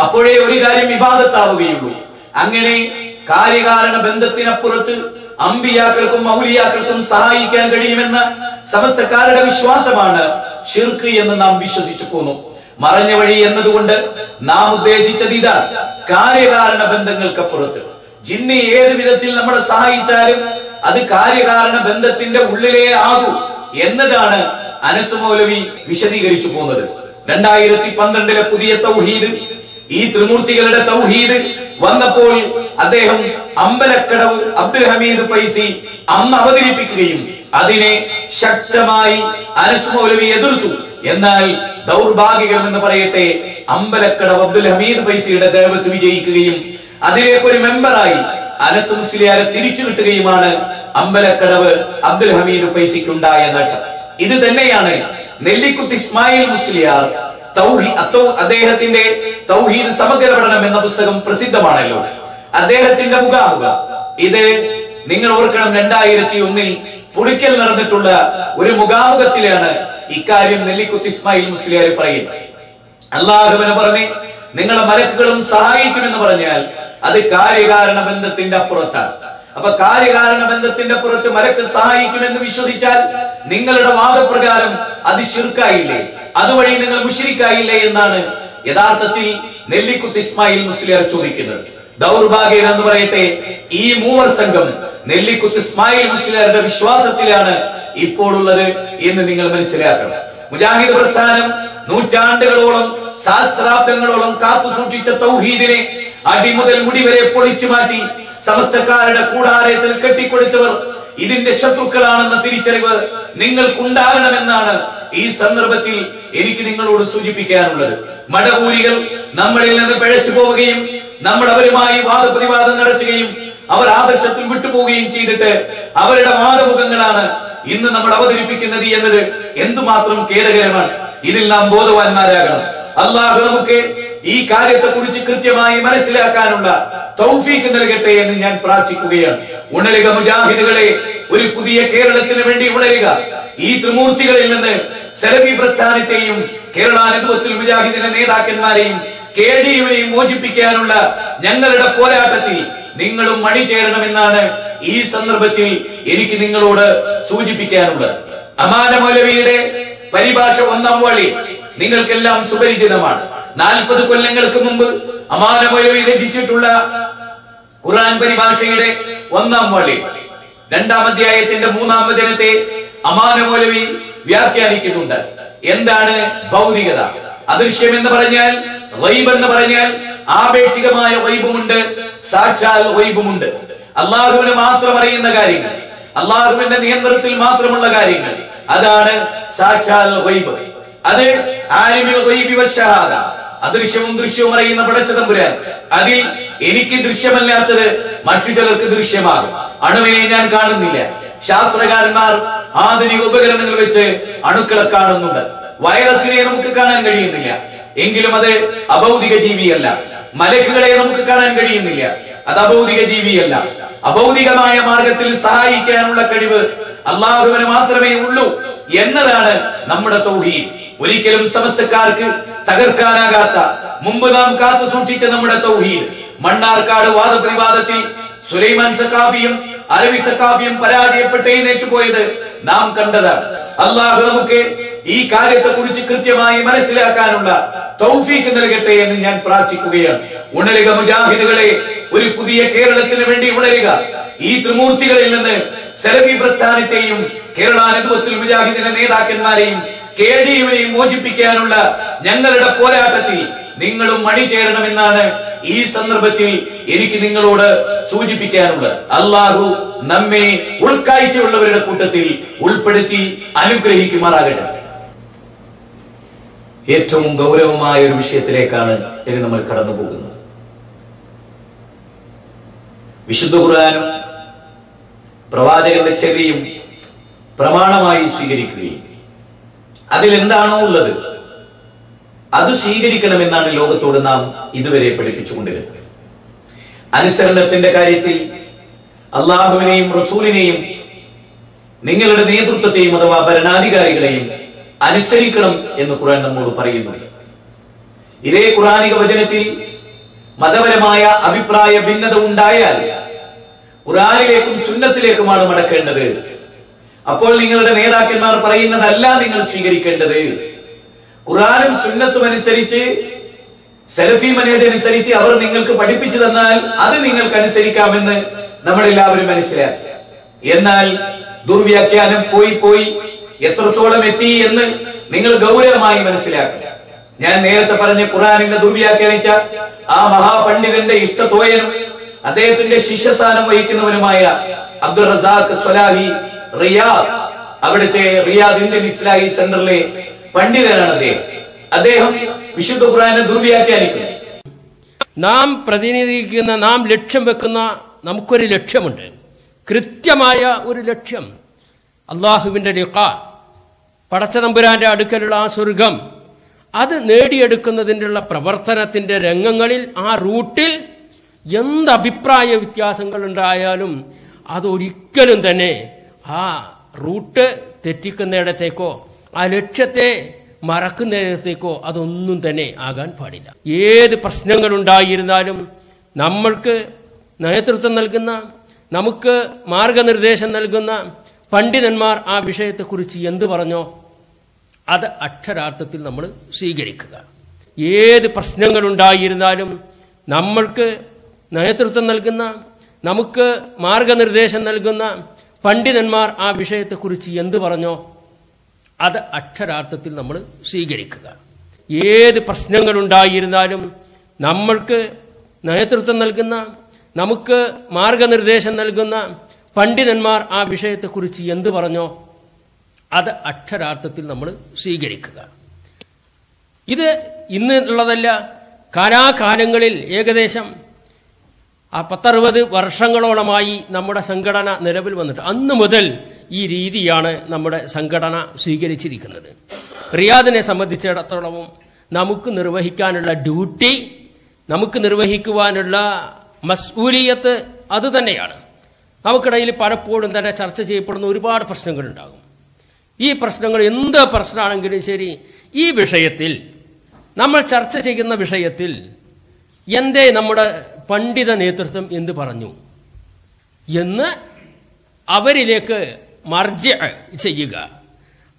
അപ്പോഴേ ഒരു കാര്യം ഇബാദത്താവുകയുള്ളൂ. അങ്ങനെ കാര്യകാരണ ബന്ധത്തിനപ്പുറത്ത് അമ്പിയാക്കൾക്കും ഔലിയാക്കൾക്കും സഹായിക്കാൻ കഴിയുമെന്ന സമസ്തക്കാരുടെ വിശ്വാസമാണ് ശിർക്ക് എന്ന് നാം വിശ്വസിച്ചു പോന്നു. മറഞ്ഞ വഴി എന്നതുകൊണ്ട് നാം ഉദ്ദേശിച്ചത് ഇതാ: കാര്യകാരണ ബന്ധങ്ങൾക്കപ്പുറത്ത് ജിന്നെ ഏത് വിധത്തിൽ നമ്മളെ സഹായിച്ചാലും അത് കാര്യകാരണ ബന്ധത്തിന്റെ ഉള്ളിലേ ആകൂ എന്നതാണ് അനസ് മൗലവി വിശദീകരിച്ചു പോകുന്നത്. 2012 പുതിയ തൗഹീദ്, ഈ ത്രിമൂർത്തികളുടെ തൗഹീദ് വന്നപ്പോൾ അദ്ദേഹം അമ്പലക്കടവ് അബ്ദുൽ ഹമീദ് ഫൈസി അന്ന് അവതരിപ്പിക്കുകയും അതിനെ ശക്തമായി അനസ് മൗലവി എതിർത്തു. എന്നാൽ ദൗർഭാഗ്യകരം എന്ന് പറയട്ടെ, അമ്പലക്കടവ് അബ്ദുൽ ഹമീദ് ഫൈസിയുടെ ദേവത്ത് വിജയിക്കുകയും അതിലേക്ക് ഒരു മെമ്പറായി അനസ് മുസ്ലിയാരെ തിരിച്ചു കിട്ടുകയുമാണ് അമ്പലക്കടവ് അബ്ദുൽ ഹമീദ് ഫൈസിക്കുണ്ടായ നേട്ടം. ഇത് തന്നെയാണ് നെല്ലിക്കുത്ത് ഇസ്മായിൽ മുസ്ലിയാർ അദ്ദേഹത്തിന്റെ തൗഹീദ് സമഗ്ര പഠനം എന്ന പുസ്തകം പ്രസിദ്ധമാണല്ലോ. അദ്ദേഹത്തിന്റെ മുഖാമുഖം ഇത് നിങ്ങൾ ഓർക്കണം, 2001 പുളിക്കൽ നടന്നിട്ടുള്ള ഒരു മുഖാമുഖത്തിലാണ് ഇക്കാര്യം നെല്ലിക്കുത്ത് ഇസ്മായിൽ മുസ്ലിയാർ പറയുന്നത്. അല്ലാഹുവിന് പുറമെ നിങ്ങളെ മലക്കുകളും സഹായിക്കുമെന്ന് പറഞ്ഞാൽ അത് കാര്യകാരണ ബന്ധത്തിന്റെ അപ്പുറത്താണ്. അപ്പൊ കാര്യകാരണ ബന്ധത്തിന്റെ പുറത്ത് മലക്ക് സഹായിക്കുമെന്ന് വിശ്വസിച്ചാൽ നിങ്ങളുടെ വാദപ്രകാരം അത് ശിർക്കായില്ലേ? അതുവഴി നിങ്ങൾ മുശ്രിക്കായില്ലേ എന്നാണ് യഥാർത്ഥത്തിൽ നെല്ലിക്കുത്ത് ഇസ്മായിൽ മുസ്ലിയാർ ചോദിക്കുന്നത്. ദൗർഭാഗ്യം എന്ന് പറയട്ടെ, ഈ മൂവർ സംഘം നെല്ലിക്കുത്ത് ഇസ്മായിൽ മുസ്ലിയാരുടെ വിശ്വാസത്തിലാണ് ഇപ്പോഴുള്ളത് എന്ന് നിങ്ങൾ മനസ്സിലാക്കണം. മുജാഹിദ് പ്രസ്ഥാനം നൂറ്റാണ്ടുകളോളം സഹസ്രാബ്ദങ്ങളോളം കാത്തു സൂക്ഷിച്ച തൗഹീദിനെ അടിമുതൽ മുടി വരെ പൊളിച്ചു മാറ്റി സമസ്തക്കാരുടെ കൂടാരത്തിൽ കെട്ടിക്കൊടുത്തവർ ഇതിന്റെ ശത്രുക്കളാണെന്ന തിരിച്ചറിവ് നിങ്ങൾക്കുണ്ടാകണമെന്നാണ് ഈ സന്ദർഭത്തിൽ എനിക്ക് നിങ്ങളോട് സൂചിപ്പിക്കാനുള്ളത്. മടപൂരികൾ നമ്മളിൽ നിന്ന് പിഴച്ചു പോവുകയും നമ്മൾ അവരുമായി വാദപ്രതിവാദം നടത്തുകയും അവർ ആദർശത്തിൽ വിട്ടുപോവുകയും ചെയ്തിട്ട് അവരുടെ വാദമുഖങ്ങളാണ് ഇന്ന് നമ്മൾ അവതരിപ്പിക്കുന്നത് എന്നത് എന്തുമാത്രം ഖേദകരമാണ്. ഇതിൽ നാം ബോധവാന്മാരാകണം. അല്ലാഹു നമുക്ക് ഈ കാര്യത്തെ കുറിച്ച് കൃത്യമായി മനസ്സിലാക്കാനുള്ള തൗഫീഖ് നൽകട്ടെ എന്ന് ഞാൻ പ്രാർത്ഥിക്കുകയാണ്. ഉണരുക മുജാഹിദുകളെ, ഒരു പുതിയ കേരളത്തിന് വേണ്ടി ഉണരുക. ഈ ത്രിമൂർത്തികളിൽ നിന്ന് സലഫി പ്രസ്ഥാനത്തെയും കേരള നദുവത്തുൽ മുജാഹിദിന്റെ നേതാക്കന്മാരെയും KJUവിനെയും മോചിപ്പിക്കാനുള്ള ഞങ്ങളുടെ പോരാട്ടത്തിൽ നിങ്ങളും അണിചേരണമെന്നാണ് ഈ സന്ദർഭത്തിൽ എനിക്ക് നിങ്ങളോട് സൂചിപ്പിക്കാനുള്ളത്. അമാന മൗലവിയുടെ പരിഭാഷ 1-ാം വാള്യം നിങ്ങൾക്കെല്ലാം സുപരിചിതമാണ്. 40 കൊല്ലങ്ങൾക്ക് മുമ്പ് അമാന മൗലവി രചിച്ചിട്ടുള്ള ഖുർആൻ പരിഭാഷയുടെ 1-ാം വാള്യം 2-ാം അധ്യായത്തിന്റെ 3-ാം വചനത്തെ അമാന മൗലവി വ്യാഖ്യാനിക്കുന്നുണ്ട്. എന്താണ് ഭൗതികത? അദൃശ്യം എന്ന് പറഞ്ഞാൽ, ഗൈബ് എന്ന് പറഞ്ഞാൽ ആപേക്ഷികമായ ഗൈബുമുണ്ട്, സാക്ഷാൽ ഗൈബുമുണ്ട്. അള്ളാഹുവിന് മാത്രം അറിയുന്ന കാര്യങ്ങൾ, അള്ളാഹുവിന്റെ നിയന്ത്രണത്തിൽ മാത്രമുള്ള കാര്യങ്ങൾ, അതാണ് സാക്ഷാൽ ഗൈബ്. അത് ആലിമുൽ ഗൈബി വശഹാദ, അദൃശ്യവും ദൃശ്യവും അറിയുന്ന പടച്ച തമ്പുരാൻ. അതിൽ എനിക്ക് ദൃശ്യമല്ലാത്തത് മറ്റു ചിലർക്ക് ദൃശ്യമാകും. അണുവിനെ ഞാൻ കാണുന്നില്ല, ശാസ്ത്രകാരന്മാർ ആധുനിക ഉപകരണങ്ങൾ വെച്ച് അണുക്കളെ കാണുന്നുണ്ട്. വൈറസിനെ നമുക്ക് കാണാൻ കഴിയുന്നില്ല, എങ്കിലും അത് അഭൗതിക ജീവിയല്ല. മലക്കുകളെ നമുക്ക് കാണാൻ കഴിയുന്നില്ല, അത് അഭൗതിക ജീവിയല്ല. അഭൗതികമായ മാർഗത്തിൽ സഹായിക്കാനുള്ള കഴിവ് അള്ളാഹുവിന് മാത്രമേ ഉള്ളൂ എന്നതാണ് നമ്മുടെ തൗഹീദ്. ഒരിക്കലും സമസ്തക്കാർക്ക് തകർക്കാനാകാത്ത, മുമ്പ് നാം കാത്തു സൂക്ഷിച്ച നമ്മുടെ തൗഹീദ് മണ്ണാർക്കാട് വാദപ്രതിവാദത്തിൽ സുലൈമാൻ സഖാഫിയും അലവി സഖാഫിയും പരാജയപ്പെട്ട് എഴുന്നേറ്റ് പോയത് നാം കണ്ടതാണ്. അള്ളാഹു നമുക്ക് ഈ കാര്യത്തെ കുറിച്ച് കൃത്യമായി മനസ്സിലാക്കാനുള്ള തൗഫീഖ് നൽകട്ടെ എന്ന് ഞാൻ പ്രാർത്ഥിക്കുകയാണ്. ഉണരുക മുജാഹിദുകളെ, ഒരു പുതിയ കേരളത്തിന് വേണ്ടി ഉണരുക. ഈ ത്രിമൂർത്തികളിൽ നിന്ന് സലഫി പ്രസ്ഥാനത്തെയും കേരള നദ്വത്തുൽ മുജാഹിദിന്റെ നേതാക്കന്മാരെയും KJUവിനെയും മോചിപ്പിക്കാനുള്ള ഞങ്ങളുടെ പോരാട്ടത്തിൽ നിങ്ങളും അണിചേരണമെന്നാണ് ഈ സന്ദർഭത്തിൽ എനിക്ക് നിങ്ങളോട് സൂചിപ്പിക്കാനുള്ളത്. അള്ളാഹു നമ്മെ ഉൾക്കാഴ്ചയുള്ളവരുടെ കൂട്ടത്തിൽ ഉൾപ്പെടുത്തി അനുഗ്രഹിക്കുമാറാകട്ടെ. ഏറ്റവും ഗൗരവമായ ഒരു വിഷയത്തിലേക്കാണ് ഇനി നമ്മൾ കടന്നു പോകുന്നത്. വിശുദ്ധ ഖുർആനും പ്രവാചകന്റെ ചര്യയും പ്രമാണമായി സ്വീകരിക്കുകയും അതിലെന്താണോ ഉള്ളത് അത് സ്വീകരിക്കണമെന്നാണ് ലോകത്തോട് നാം ഇതുവരെ പഠിപ്പിച്ചുകൊണ്ടിരുന്നത്. അനുസരണത്തിന്റെ കാര്യത്തിൽ അള്ളാഹുവിനെയും റസൂലിനെയും നിങ്ങളുടെ നേതൃത്വത്തെയും അഥവാ ഭരണാധികാരികളെയും അനുസരിക്കണം എന്ന് ഖുർആൻ നമ്മോട് പറയുന്നുണ്ട്. ഇതേ ഖുർആനിക വചനത്തിൽ മതപരമായ അഭിപ്രായ ഭിന്നത ഉണ്ടായാൽ ഖുർആനിലേക്കും സുന്നത്തിലേക്കുമാണ് മടക്കേണ്ടത്. അപ്പോൾ നിങ്ങളുടെ നേതാക്കന്മാർ പറയുന്നതല്ല നിങ്ങൾ സ്വീകരിക്കേണ്ടത്. ഖുർആനും സുന്നത്തും അനുസരിച്ച്, സലഫി മനഹജ് അനുസരിച്ച് അവർ നിങ്ങൾക്ക് പഠിപ്പിച്ചു തന്നാൽ അത് നിങ്ങൾക്ക് അനുസരിക്കാമെന്ന് നമ്മളെല്ലാവരും മനസ്സിലാക്കി. എന്നാൽ ദുർവ്യാഖ്യാനം പോയി എത്രത്തോളം എത്തി എന്ന് നിങ്ങൾ ഗൗരവമായി മനസ്സിലാക്കുക. ഞാൻ നേരത്തെ പറഞ്ഞ ഖുർആനിനെ ദുർവ്യാഖ്യാനിച്ച ആ മഹാപണ്ഡിതന്റെ ഇഷ്ടത്തോയനും അദ്ദേഹത്തിന്റെ ശിഷ്യസ്ഥാനം വഹിക്കുന്നവനുമായ അബ്ദുൾ റസാഖ് സ്വലാഹി റിയാദ്, അവിടുത്തെ റിയാദ് ഇന്ത്യൻ ഇസ്ലാഹി സെന്ററിലെ പണ്ഡിതനാണ് അദ്ദേഹം വിശുദ്ധ ഖുർആനെ ദുർവ്യാഖ്യാനിക്കുന്നു. നാം പ്രതിനിധീകരിക്കുന്ന, നാം ലക്ഷ്യം വെക്കുന്ന നമുക്കൊരു ലക്ഷ്യമുണ്ട്, കൃത്യമായ ഒരു ലക്ഷ്യം. അള്ളാഹുവിന്റെ ലിഖാ, പടച്ചതമ്പുരാന്റെ അടുക്കലുള്ള ആ സ്വർഗം, അത് നേടിയെടുക്കുന്നതിനുള്ള പ്രവർത്തനത്തിന്റെ രംഗങ്ങളിൽ ആ റൂട്ടിൽ എന്ത് അഭിപ്രായ വ്യത്യാസങ്ങൾ ഉണ്ടായാലും അതൊരിക്കലും തന്നെ ആ റൂട്ട് തെറ്റിക്കുന്നിടത്തേക്കോ ആ ലക്ഷ്യത്തെ മറക്കുന്നിടത്തേക്കോ അതൊന്നും തന്നെ ആകാൻ പാടില്ല. ഏത് പ്രശ്നങ്ങളുണ്ടായിരുന്നാലും നമ്മൾക്ക് നേതൃത്വം നൽകുന്ന, നമുക്ക് മാർഗനിർദ്ദേശം നൽകുന്ന പണ്ഡിതന്മാർ ആ വിഷയത്തെക്കുറിച്ച് എന്ത് പറഞ്ഞോ അത് അക്ഷരാർത്ഥത്തിൽ നമ്മൾ സ്വീകരിക്കുക. ഏത് പ്രശ്നങ്ങളുണ്ടായിരുന്നാലും നമ്മൾക്ക് നേതൃത്വം നൽകുന്ന, നമുക്ക് മാർഗനിർദ്ദേശം നൽകുന്ന പണ്ഡിതന്മാർ ആ വിഷയത്തെക്കുറിച്ച് എന്ത് പറഞ്ഞോ അത് അക്ഷരാർത്ഥത്തിൽ നമ്മൾ സ്വീകരിക്കുക. ഏത് പ്രശ്നങ്ങളുണ്ടായിരുന്നാലും നമ്മൾക്ക് നേതൃത്വം നൽകുന്ന, നമുക്ക് മാർഗനിർദ്ദേശം നൽകുന്ന പണ്ഡിതന്മാർ ആ വിഷയത്തെക്കുറിച്ച് എന്ത് പറഞ്ഞോ അത് അക്ഷരാർത്ഥത്തിൽ നമ്മൾ സ്വീകരിക്കുക. ഇത് ഇന്ന് ഉള്ളതല്ല, കാലാകാലങ്ങളിൽ ഏകദേശം 10-60 വർഷങ്ങളോളമായി നമ്മുടെ സംഘടന നിലവിൽ വന്നിട്ട് അന്ന് മുതൽ ഈ രീതിയാണ് നമ്മുടെ സംഘടന സ്വീകരിച്ചിരിക്കുന്നത്. റിയാദിനെ സംബന്ധിച്ചിടത്തോളം നമുക്ക് നിർവഹിക്കാനുള്ള ഡ്യൂട്ടി, നമുക്ക് നിർവഹിക്കുവാനുള്ള മസ്ഊലിയത്ത് അത് തന്നെയാണ്. നമുക്കിടയിൽ പലപ്പോഴും തന്നെ ചർച്ച ചെയ്യപ്പെടുന്ന ഒരുപാട് പ്രശ്നങ്ങളുണ്ടാകും. ഈ പ്രശ്നങ്ങൾ എന്ത് പ്രശ്നമാണെങ്കിലും ശരി, ഈ വിഷയത്തിൽ നമ്മൾ ചർച്ച ചെയ്യുന്ന വിഷയത്തിൽ എന്തേ നമ്മുടെ പണ്ഡിത നേതൃത്വം എന്ത് പറഞ്ഞു എന്ന് അവരിലേക്ക് മർജ ചെയ്യുക,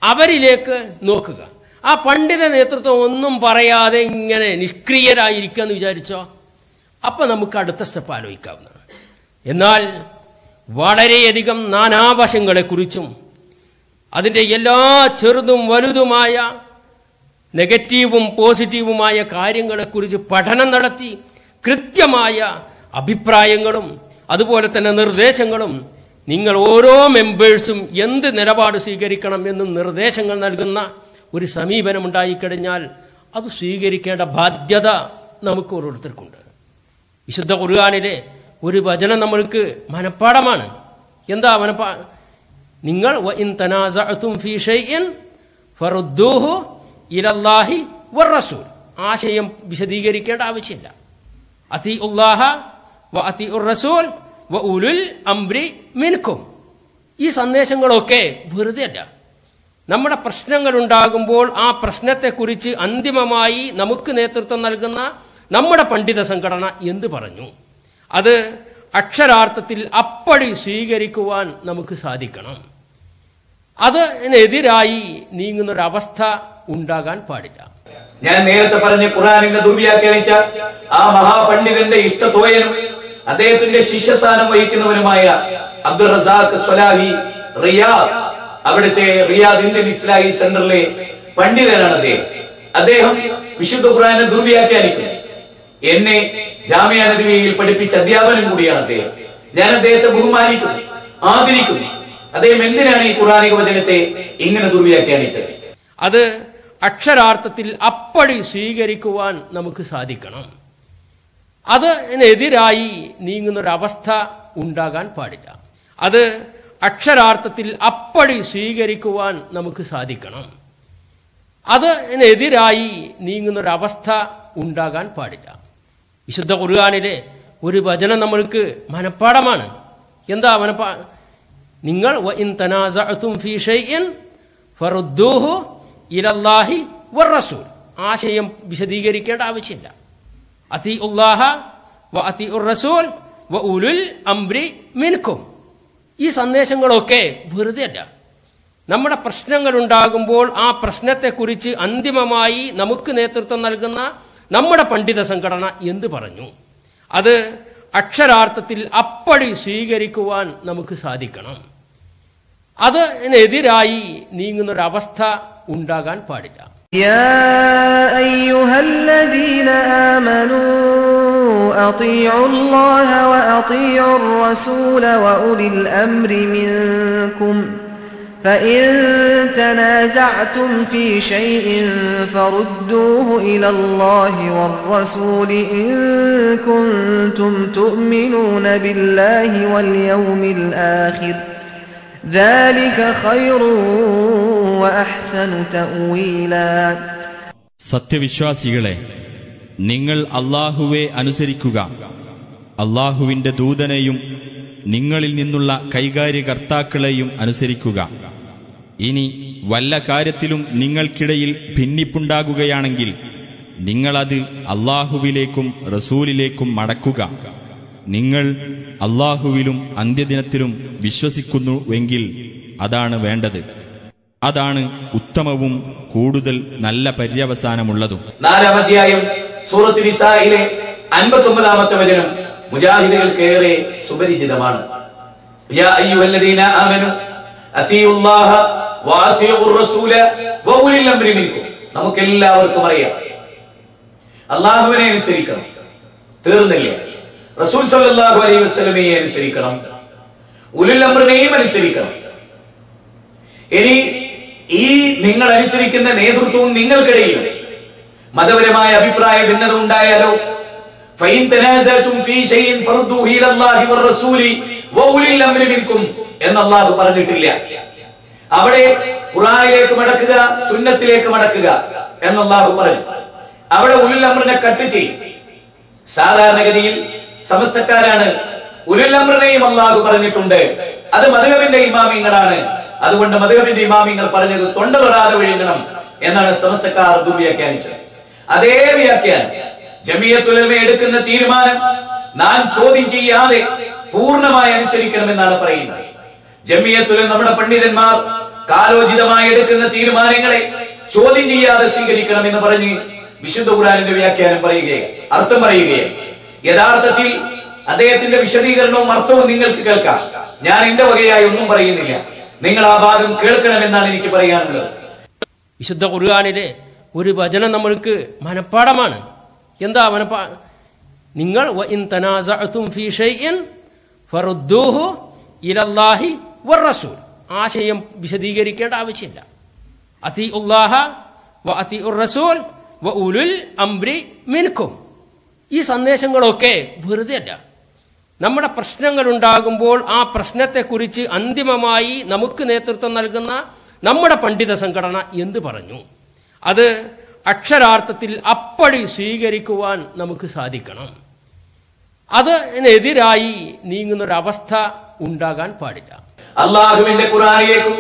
അവരിലേക്ക് നോക്കുക. ആ പണ്ഡിത നേതൃത്വം ഒന്നും പറയാതെ ഇങ്ങനെ നിഷ്ക്രിയരായിരിക്കുക എന്ന് വിചാരിച്ചോ, അപ്പം നമുക്ക് അടുത്ത സ്റ്റെപ്പ് ആലോചിക്കാവുന്നതാണ്. എന്നാൽ വളരെയധികം നാനാവശങ്ങളെക്കുറിച്ചും അതിൻ്റെ എല്ലാ ചെറുതും വലുതുമായ നെഗറ്റീവും പോസിറ്റീവുമായ കാര്യങ്ങളെക്കുറിച്ച് പഠനം നടത്തി കൃത്യമായ അഭിപ്രായങ്ങളും അതുപോലെ തന്നെ നിർദ്ദേശങ്ങളും നിങ്ങൾ ഓരോ മെമ്പേഴ്സും എന്ത് നിലപാട് സ്വീകരിക്കണം എന്നും നിർദ്ദേശങ്ങൾ നൽകുന്ന ഒരു സമീപനം ഉണ്ടായിക്കഴിഞ്ഞാൽ അത് സ്വീകരിക്കേണ്ട ബാധ്യത നമുക്ക് ഓരോരുത്തർക്കുണ്ട്. വിശുദ്ധ ഖുർആനിലെ ഒരു വചനം നമ്മൾക്ക് മനപ്പാടമാണ്. എന്താ നിങ്ങൾ വഇൻ തനാസഅതും ഫീ ഷൈഇൻ ഫറുദ്ദൂഹു ഇലല്ലാഹി വറസൂൽ, ആശയം വിശദീകരിക്കേണ്ട ആവശ്യമില്ല. അത്തിഉല്ലാഹ വ അത്തിഉർ റസൂൽ വ ഉലുൽ അംരി മിൻകും. ഈ സന്ദേശങ്ങളൊക്കെ വെറുതെ അല്ല. നമ്മുടെ പ്രശ്നങ്ങൾ ഉണ്ടാകുമ്പോൾ ആ പ്രശ്നത്തെക്കുറിച്ച് അന്തിമമായി നമുക്ക് നേതൃത്വം നൽകുന്ന നമ്മുടെ പണ്ഡിത സംഘടന എന്ത് പറഞ്ഞു, അത് അക്ഷരാർത്ഥത്തിൽ അപ്പടി സ്വീകരിക്കുവാൻ നമുക്ക് സാധിക്കണം. അതിനെതിരായി നീങ്ങുന്നൊരവസ്ഥ ഉണ്ടാകാൻ പാടില്ല. ഞാൻ നേരത്തെ പറഞ്ഞ ഖുർആനിനെ ദുർവ്യാഖ്യാനിച്ച ആ മഹാപണ്ഡിതന്റെ ഇഷ്ടത്തോയനും അദ്ദേഹത്തിന്റെ ശിഷ്യസ്ഥാനം വഹിക്കുന്നവനുമായ അബ്ദുൾ റസാഖ് സ്വലാഹി റിയാദ്, അവിടുത്തെ റിയാദ് ഇന്ത്യൻ ഇസ്ലാഹി സെന്ററിലെ പണ്ഡിതനാണ് അദ്ദേഹം വിശുദ്ധ ഖുർആനെ ദുർവ്യാഖ്യാനിക്കുന്നു. എന്നെ ജാമിയ നദ്വിയയിൽ പഠിപ്പിച്ച അധ്യാപനം കൂടിയാണ് അദ്ദേഹം. ഞാൻ അദ്ദേഹത്തെ ബഹുമാനിക്കുന്നു, ആദരിക്കുന്നു. അദ്ദേഹം എന്തിനാണ് ഈ ഖുർആനിക വചനത്തെ ഇങ്ങനെ ദുർവ്യാഖ്യാനിച്ചത്? അത് അക്ഷരാർത്ഥത്തിൽ അപ്പടി സ്വീകരിക്കുവാൻ നമുക്ക് സാധിക്കണം. അതിനെതിരായി നീങ്ങുന്നൊരവസ്ഥ ഉണ്ടാകാൻ പാടില്ല. അത് അക്ഷരാർത്ഥത്തിൽ അപ്പടി സ്വീകരിക്കുവാൻ നമുക്ക് സാധിക്കണം. അതിനെതിരായി നീങ്ങുന്നൊരവസ്ഥ ഉണ്ടാകാൻ പാടില്ല. വിശുദ്ധ ഖുർആനിലെ ഒരു വചനം നമ്മൾക്ക് മനഃപ്പാടമാണ്. എന്താ നിങ്ങൾ വഇൻ തനാസഅതും ഫീ ഷൈഇൻ ഫറുദ്ദൂഹു ഇലല്ലാഹി വറസൂൽ, ആശയം വിശദീകരിക്കേണ്ട ആവശ്യമില്ല. അത്തിഉല്ലാഹ വ അത്തിഉർ റസൂൽ വ ഉലുൽ അംരി മിൻകും. ഈ സന്ദേശങ്ങളൊക്കെ വെറുതെ അല്ല. നമ്മുടെ പ്രശ്നങ്ങൾ ഉണ്ടാകുമ്പോൾ ആ പ്രശ്നത്തെക്കുറിച്ച് അന്തിമമായി നമുക്ക് നേതൃത്വം നൽകുന്ന നമ്മുടെ പണ്ഡിത സംഘടന എന്ത് പറഞ്ഞു, അത് അക്ഷരാർത്ഥത്തിൽ അപ്പടി സ്വീകരിക്കുവാൻ നമുക്ക് സാധിക്കണം. അതിനെതിരായി നീങ്ങുന്നൊരവസ്ഥ ഉണ്ടാകാൻ പാടില്ല. യാ അയ്യുഹല്ലദീന ആമനൂ അطീഉല്ലാഹ വ അطീഉർ റസൂല വ ഉലിൽ അംരി മിൻകും فإن تنازعتم في شيء فردوه إلى الله والرسول إن كنتم تؤمنون بالله واليوم الآخر ذلك خير وأحسن تأويلا. സത്യവിശ്വാസികളെ, നിങ്ങൾ അല്ലാഹുവെ അനുസരിക്കുക, അല്ലാഹുവിന്റെ ദൂതനെയും നിങ്ങളിൽ നിന്നുള്ള കൈകാര്യകർത്താക്കളെയും അനുസരിക്കുക. ഇനി വല്ല കാര്യത്തിലും നിങ്ങൾക്കിടയിൽ ഭിന്നിപ്പുണ്ടാകുകയാണെങ്കിൽ നിങ്ങളത് അല്ലാഹുവിലേക്കും റസൂലിലേക്കും മടക്കുക. നിങ്ങൾ അല്ലാഹുവിലും അന്ത്യദിനത്തിലും വിശ്വസിക്കുന്നുവെങ്കിൽ അതാണ് വേണ്ടത്. അതാണ് ഉത്തമവും കൂടുതൽ നല്ല പര്യവസാനമുള്ളതും. 4-ാം അധ്യായം സൂറത്ത് നിസായിലെ 59-ാമത്തെ വചനം മുജാഹിദുകൾക്കേറെ സുപരിചിതമാണ്. യാ അയ്യുഹല്ലദീന ആമനു അതീഉല്ലാഹ വ അതീഉർ റസൂല വ ഉലിൽ അംരി മിൻകും. നമുക്കെല്ലാവർക്കും അറിയാം, അല്ലാഹുവിനെ അനുസരിക്കണം, തീർന്നില്ല. റസൂൽ സല്ലല്ലാഹു അലൈഹി വസല്ലമയെ അനുസരിക്കണം, ഉലിൽ അംറിനെയും അനുസരിക്കണം. ഇനി ഈ നിങ്ങൾ അനുസരിക്കുന്ന നേതൃത്വവും നിങ്ങൾക്കിടയിൽ മതപരമായ അഭിപ്രായ ഭിന്നത ഉണ്ടായാലോ, فإن تنازعتم في شيء فردوه إلى الله والرسول وأولي الأمر منكم എന്ന് അല്ലാഹു പറഞ്ഞിട്ടില്ല. അവിടെ ഖുർആനിലേക്ക് മടക്കുക, സുന്നത്തിലേക്ക് മടക്കുക എന്ന് അല്ലാഹു പറഞ്ഞു. അവിടെ ഉലുൽ അംറിനെ കട്ട് ചെയ്യും. സാധാരണഗതിയിൽ സമസ്തക്കാരാണ് ഉലുൽ അംറിനെയും അല്ലാഹു പറഞ്ഞിട്ടുണ്ട്. അത് മദ്ഹബിന്റെ ഇമാമിങ്ങളാണ്. അതുകൊണ്ട് മദ്ഹബിന്റെ ഇമാമിങ്ങൾ പറഞ്ഞത് തൊണ്ട തൊടാതെ വിഴുങ്ങണം എന്നാണ് സമസ്തക്കാർ ദുർവ്യാഖ്യാനിച്ചത്. അതേ വ്യാഖ്യാനം ജമിയത്തുൽ ഉലമ എടുക്കുന്ന തീരുമാനം നാം ചോദ്യം ചെയ്യാതെ പൂർണ്ണമായി അനുസരിക്കണമെന്നാണ് പറയുന്നത്. ജമിയത്തുൽ നമ്മുടെ പണ്ഡിതന്മാർ കാലോചിതമായി എടുക്കുന്ന തീരുമാനങ്ങളെ ചോദ്യം ചെയ്യാതെ സ്വീകരിക്കണം എന്ന് പറഞ്ഞ് വിശുദ്ധ ഖുർആനിന്റെ വ്യാഖ്യാനം പറയുകയാണ്, അർത്ഥം പറയുകയാണ്. യഥാർത്ഥത്തിൽ അദ്ദേഹത്തിന്റെ വിശദീകരണവും അർത്ഥവും നിങ്ങൾക്ക് കേൾക്കാം. ഞാൻ എന്റെ വകയായി ഒന്നും പറയുന്നില്ല, നിങ്ങൾ ആ ഭാഗം കേൾക്കണമെന്നാണ് എനിക്ക് പറയാനുള്ളത്. വിശുദ്ധ ഖുർആനിലെ ഒരു വചനം നമ്മൾക്ക് മനഃപ്പാടമാണ്. എന്താ നിങ്ങൾ വഇൻ തനാസഅതും ഫീ ഷൈഇൻ ഫറുദ്ദൂഹു ഇലല്ലാഹി വറസൂൽ, ആശയം വിശദീകരിക്കേണ്ട ആവശ്യമില്ല. അതീഉല്ലാഹ വ അതീഉർ റസൂൽ വ ഉലുൽ അംരി മിൻകും. ഈ സന്ദേശങ്ങളൊക്കെ വെറുതെ അല്ല. നമ്മുടെ പ്രശ്നങ്ങൾ ഉണ്ടാകുമ്പോൾ ആ പ്രശ്നത്തെക്കുറിച്ച് അന്തിമമായി നമുക്ക് നേതൃത്വം നൽകുന്ന നമ്മുടെ പണ്ഡിത സംഘടന എന്ത് പറഞ്ഞു, അത് അക്ഷരാർത്ഥത്തിൽ അപ്പടി സ്വീകരിക്കുവാൻ നമുക്ക് സാധിക്കണം. അതിനെതിരായി നീങ്ങുന്നൊരവസ്ഥ ഉണ്ടാകാൻ പാടില്ല. അള്ളാഹുവിന്റെ ഖുർആനിലേക്കും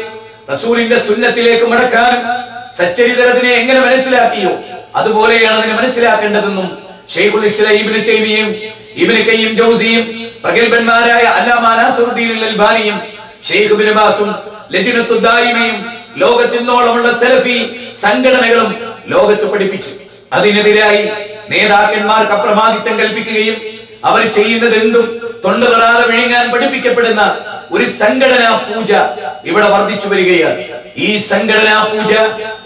റസൂലിന്റെ സുന്നത്തിലേക്കും മടക്കാനും സച്ചരിതരത്തിനെ എങ്ങനെ മനസ്സിലാക്കിയോ അതുപോലെയാണ് അതിനെ മനസ്സിലാക്കേണ്ടതെന്നും ശൈഖുൽ ഇസ്ലാം ഇബ്നു തൈമിയ്യയും ഇബ്നു ഖയ്യിം ജൗസിയും പ്രഗൽഭന്മാരായ അല്ലാമ നാസിറുദ്ദീൻ അൽബാനിയും ശൈഖ് ഇബ്നു ബാസും ലജ്നത്തു ദായിമയും ലോകത്തിനോളമുള്ള സലഫി സംഘടനകളും ലോകത്ത് പഠിപ്പിച്ചു. അതിനെതിരായി നേതാക്കന്മാർക്ക് അപ്രമാദിത്വം കൽപ്പിക്കുകയും അവർ ചെയ്യുന്നത് എന്തും തൊണ്ടതൊടാതെ വിഴുങ്ങാൻ പഠിപ്പിക്കപ്പെടുന്ന ഒരു സംഘടനാ പൂജ ഇവിടെ വർദ്ധിച്ചു വരികയാണ്. ഈ സംഘടനാ പൂജ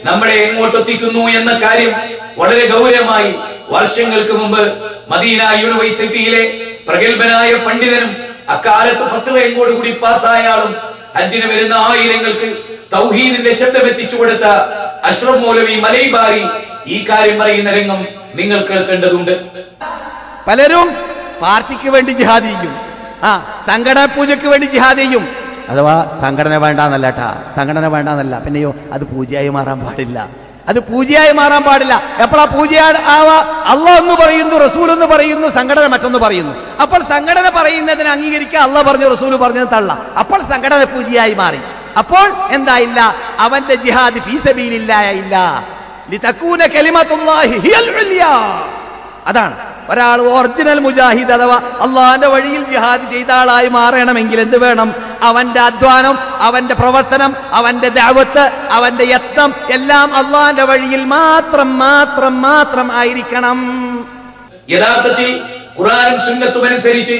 നമ്മളെ എങ്ങോട്ടെത്തിക്കുന്നു എന്ന കാര്യം വളരെ ഗൗരവമായി വർഷങ്ങൾക്ക് മുമ്പ് മദീന യൂണിവേഴ്സിറ്റിയിലെ പ്രഗൽഭനായ പണ്ഡിതനും അക്കാലത്ത് ഫസ്റ്റ് റാങ്കോട് കൂടി പാസ്സായ ആളും ഹജ്ജിന് വരുന്ന ആയിരങ്ങൾക്ക് തൗഹീദിന്റെ ശബ്ദം എത്തിച്ചു കൊടുത്ത അഷ്റഫ് മൗലവി മലൈബാരി ഈ കാര്യം പറയുന്ന രംഗം നിങ്ങൾ കേൾക്കേണ്ടതുണ്ട്. പലരും പാർട്ടിക്ക് വേണ്ടി ജിഹാദ് ചെയ്യും, സംഘടനാ പൂജയ്ക്ക് വേണ്ടി ജിഹാദ് ചെയ്യും. അഥവാ സംഘടന വേണ്ടാന്നല്ലട്ടാ, സംഘടന വേണ്ടാന്നല്ല, പിന്നെയോ അത് പൂജയായി മാറാൻ പാടില്ല, അത് പൂജയായി മാറാൻ പാടില്ല. എപ്പോഴാ പൂജയായി ആവാ? അള്ളാഹ് ഒന്ന് പറയുന്നു, റസൂൽ ഒന്ന് പറയുന്നു, സംഘടന മറ്റൊന്ന് പറയുന്നു. അപ്പോൾ സംഘടന പറയുന്നതിന് അംഗീകരിക്കുക, അള്ളാഹ് പറഞ്ഞു റസൂൽ പറഞ്ഞത് തള്ള, അപ്പോൾ സംഘടന പൂജയായി മാറി. അപ്പോൾ എന്തായില്ല? അവന്റെ ജിഹാദ് ഫീ സബീലില്ലായില്ല. ലിതകൂന കലിമത്തുല്ലാഹി ഹിയൽ ഉൽയാ. അതാണ് ഒരാൾ ഒറിജിനൽ മുജാഹിദ് അഥവാ അള്ളാഹിന്റെ വഴിയിൽ ജിഹാദ് ചെയ്ത ആളായി മാറണമെങ്കിൽ എന്ത് വേണം? അവന്റെ അധ്വാനം, അവന്റെ പ്രവർത്തനം, അവന്റെ ദഅവത്ത്, അവന്റെ യത്നം എല്ലാം അള്ളാഹിന്റെ വഴിയിൽ മാത്രം മാത്രം മാത്രം ആയിരിക്കണം. യഥാർത്ഥത്തിൽ ഖുർആനും സുന്നത്തും അനുസരിച്ച്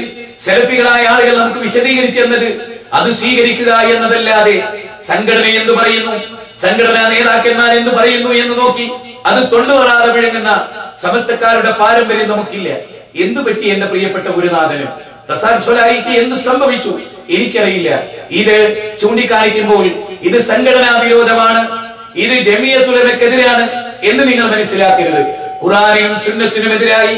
സലഫികളായ ആളുകൾ നമുക്ക് വിശദീകരിച്ചു തന്നത് അത് സ്വീകരിക്കുക എന്നതല്ലാതെ സംഘടന എന്തു പറയുന്നു, സംഘടനാ നേതാക്കന്മാർ എന്തു പറയുന്നു എന്ന് നോക്കി അത് തൊണ്ടുവരാതെ വിഴുങ്ങുന്ന സമസ്തക്കാരുടെ പാരമ്പര്യം നമുക്കില്ല. എന്തു പറ്റി എന്റെ പ്രിയപ്പെട്ട ഗുരുനാഥനും റസാഖ് സ്വലാഹിക്ക് എന്തു സംഭവിച്ചു എനിക്കറിയില്ല. ഇത് ചൂണ്ടിക്കാണിക്കുമ്പോൾ ഇത് സംഘടനാ വിരോധമാണ്, ഇത് ജമിയത്തുൽ ഉലമക്കെതിരാണ് എന്ന് നിങ്ങൾ മനസ്സിലാക്കരുത്. ഖുർആനിനും സുന്നത്തിനും എതിരായി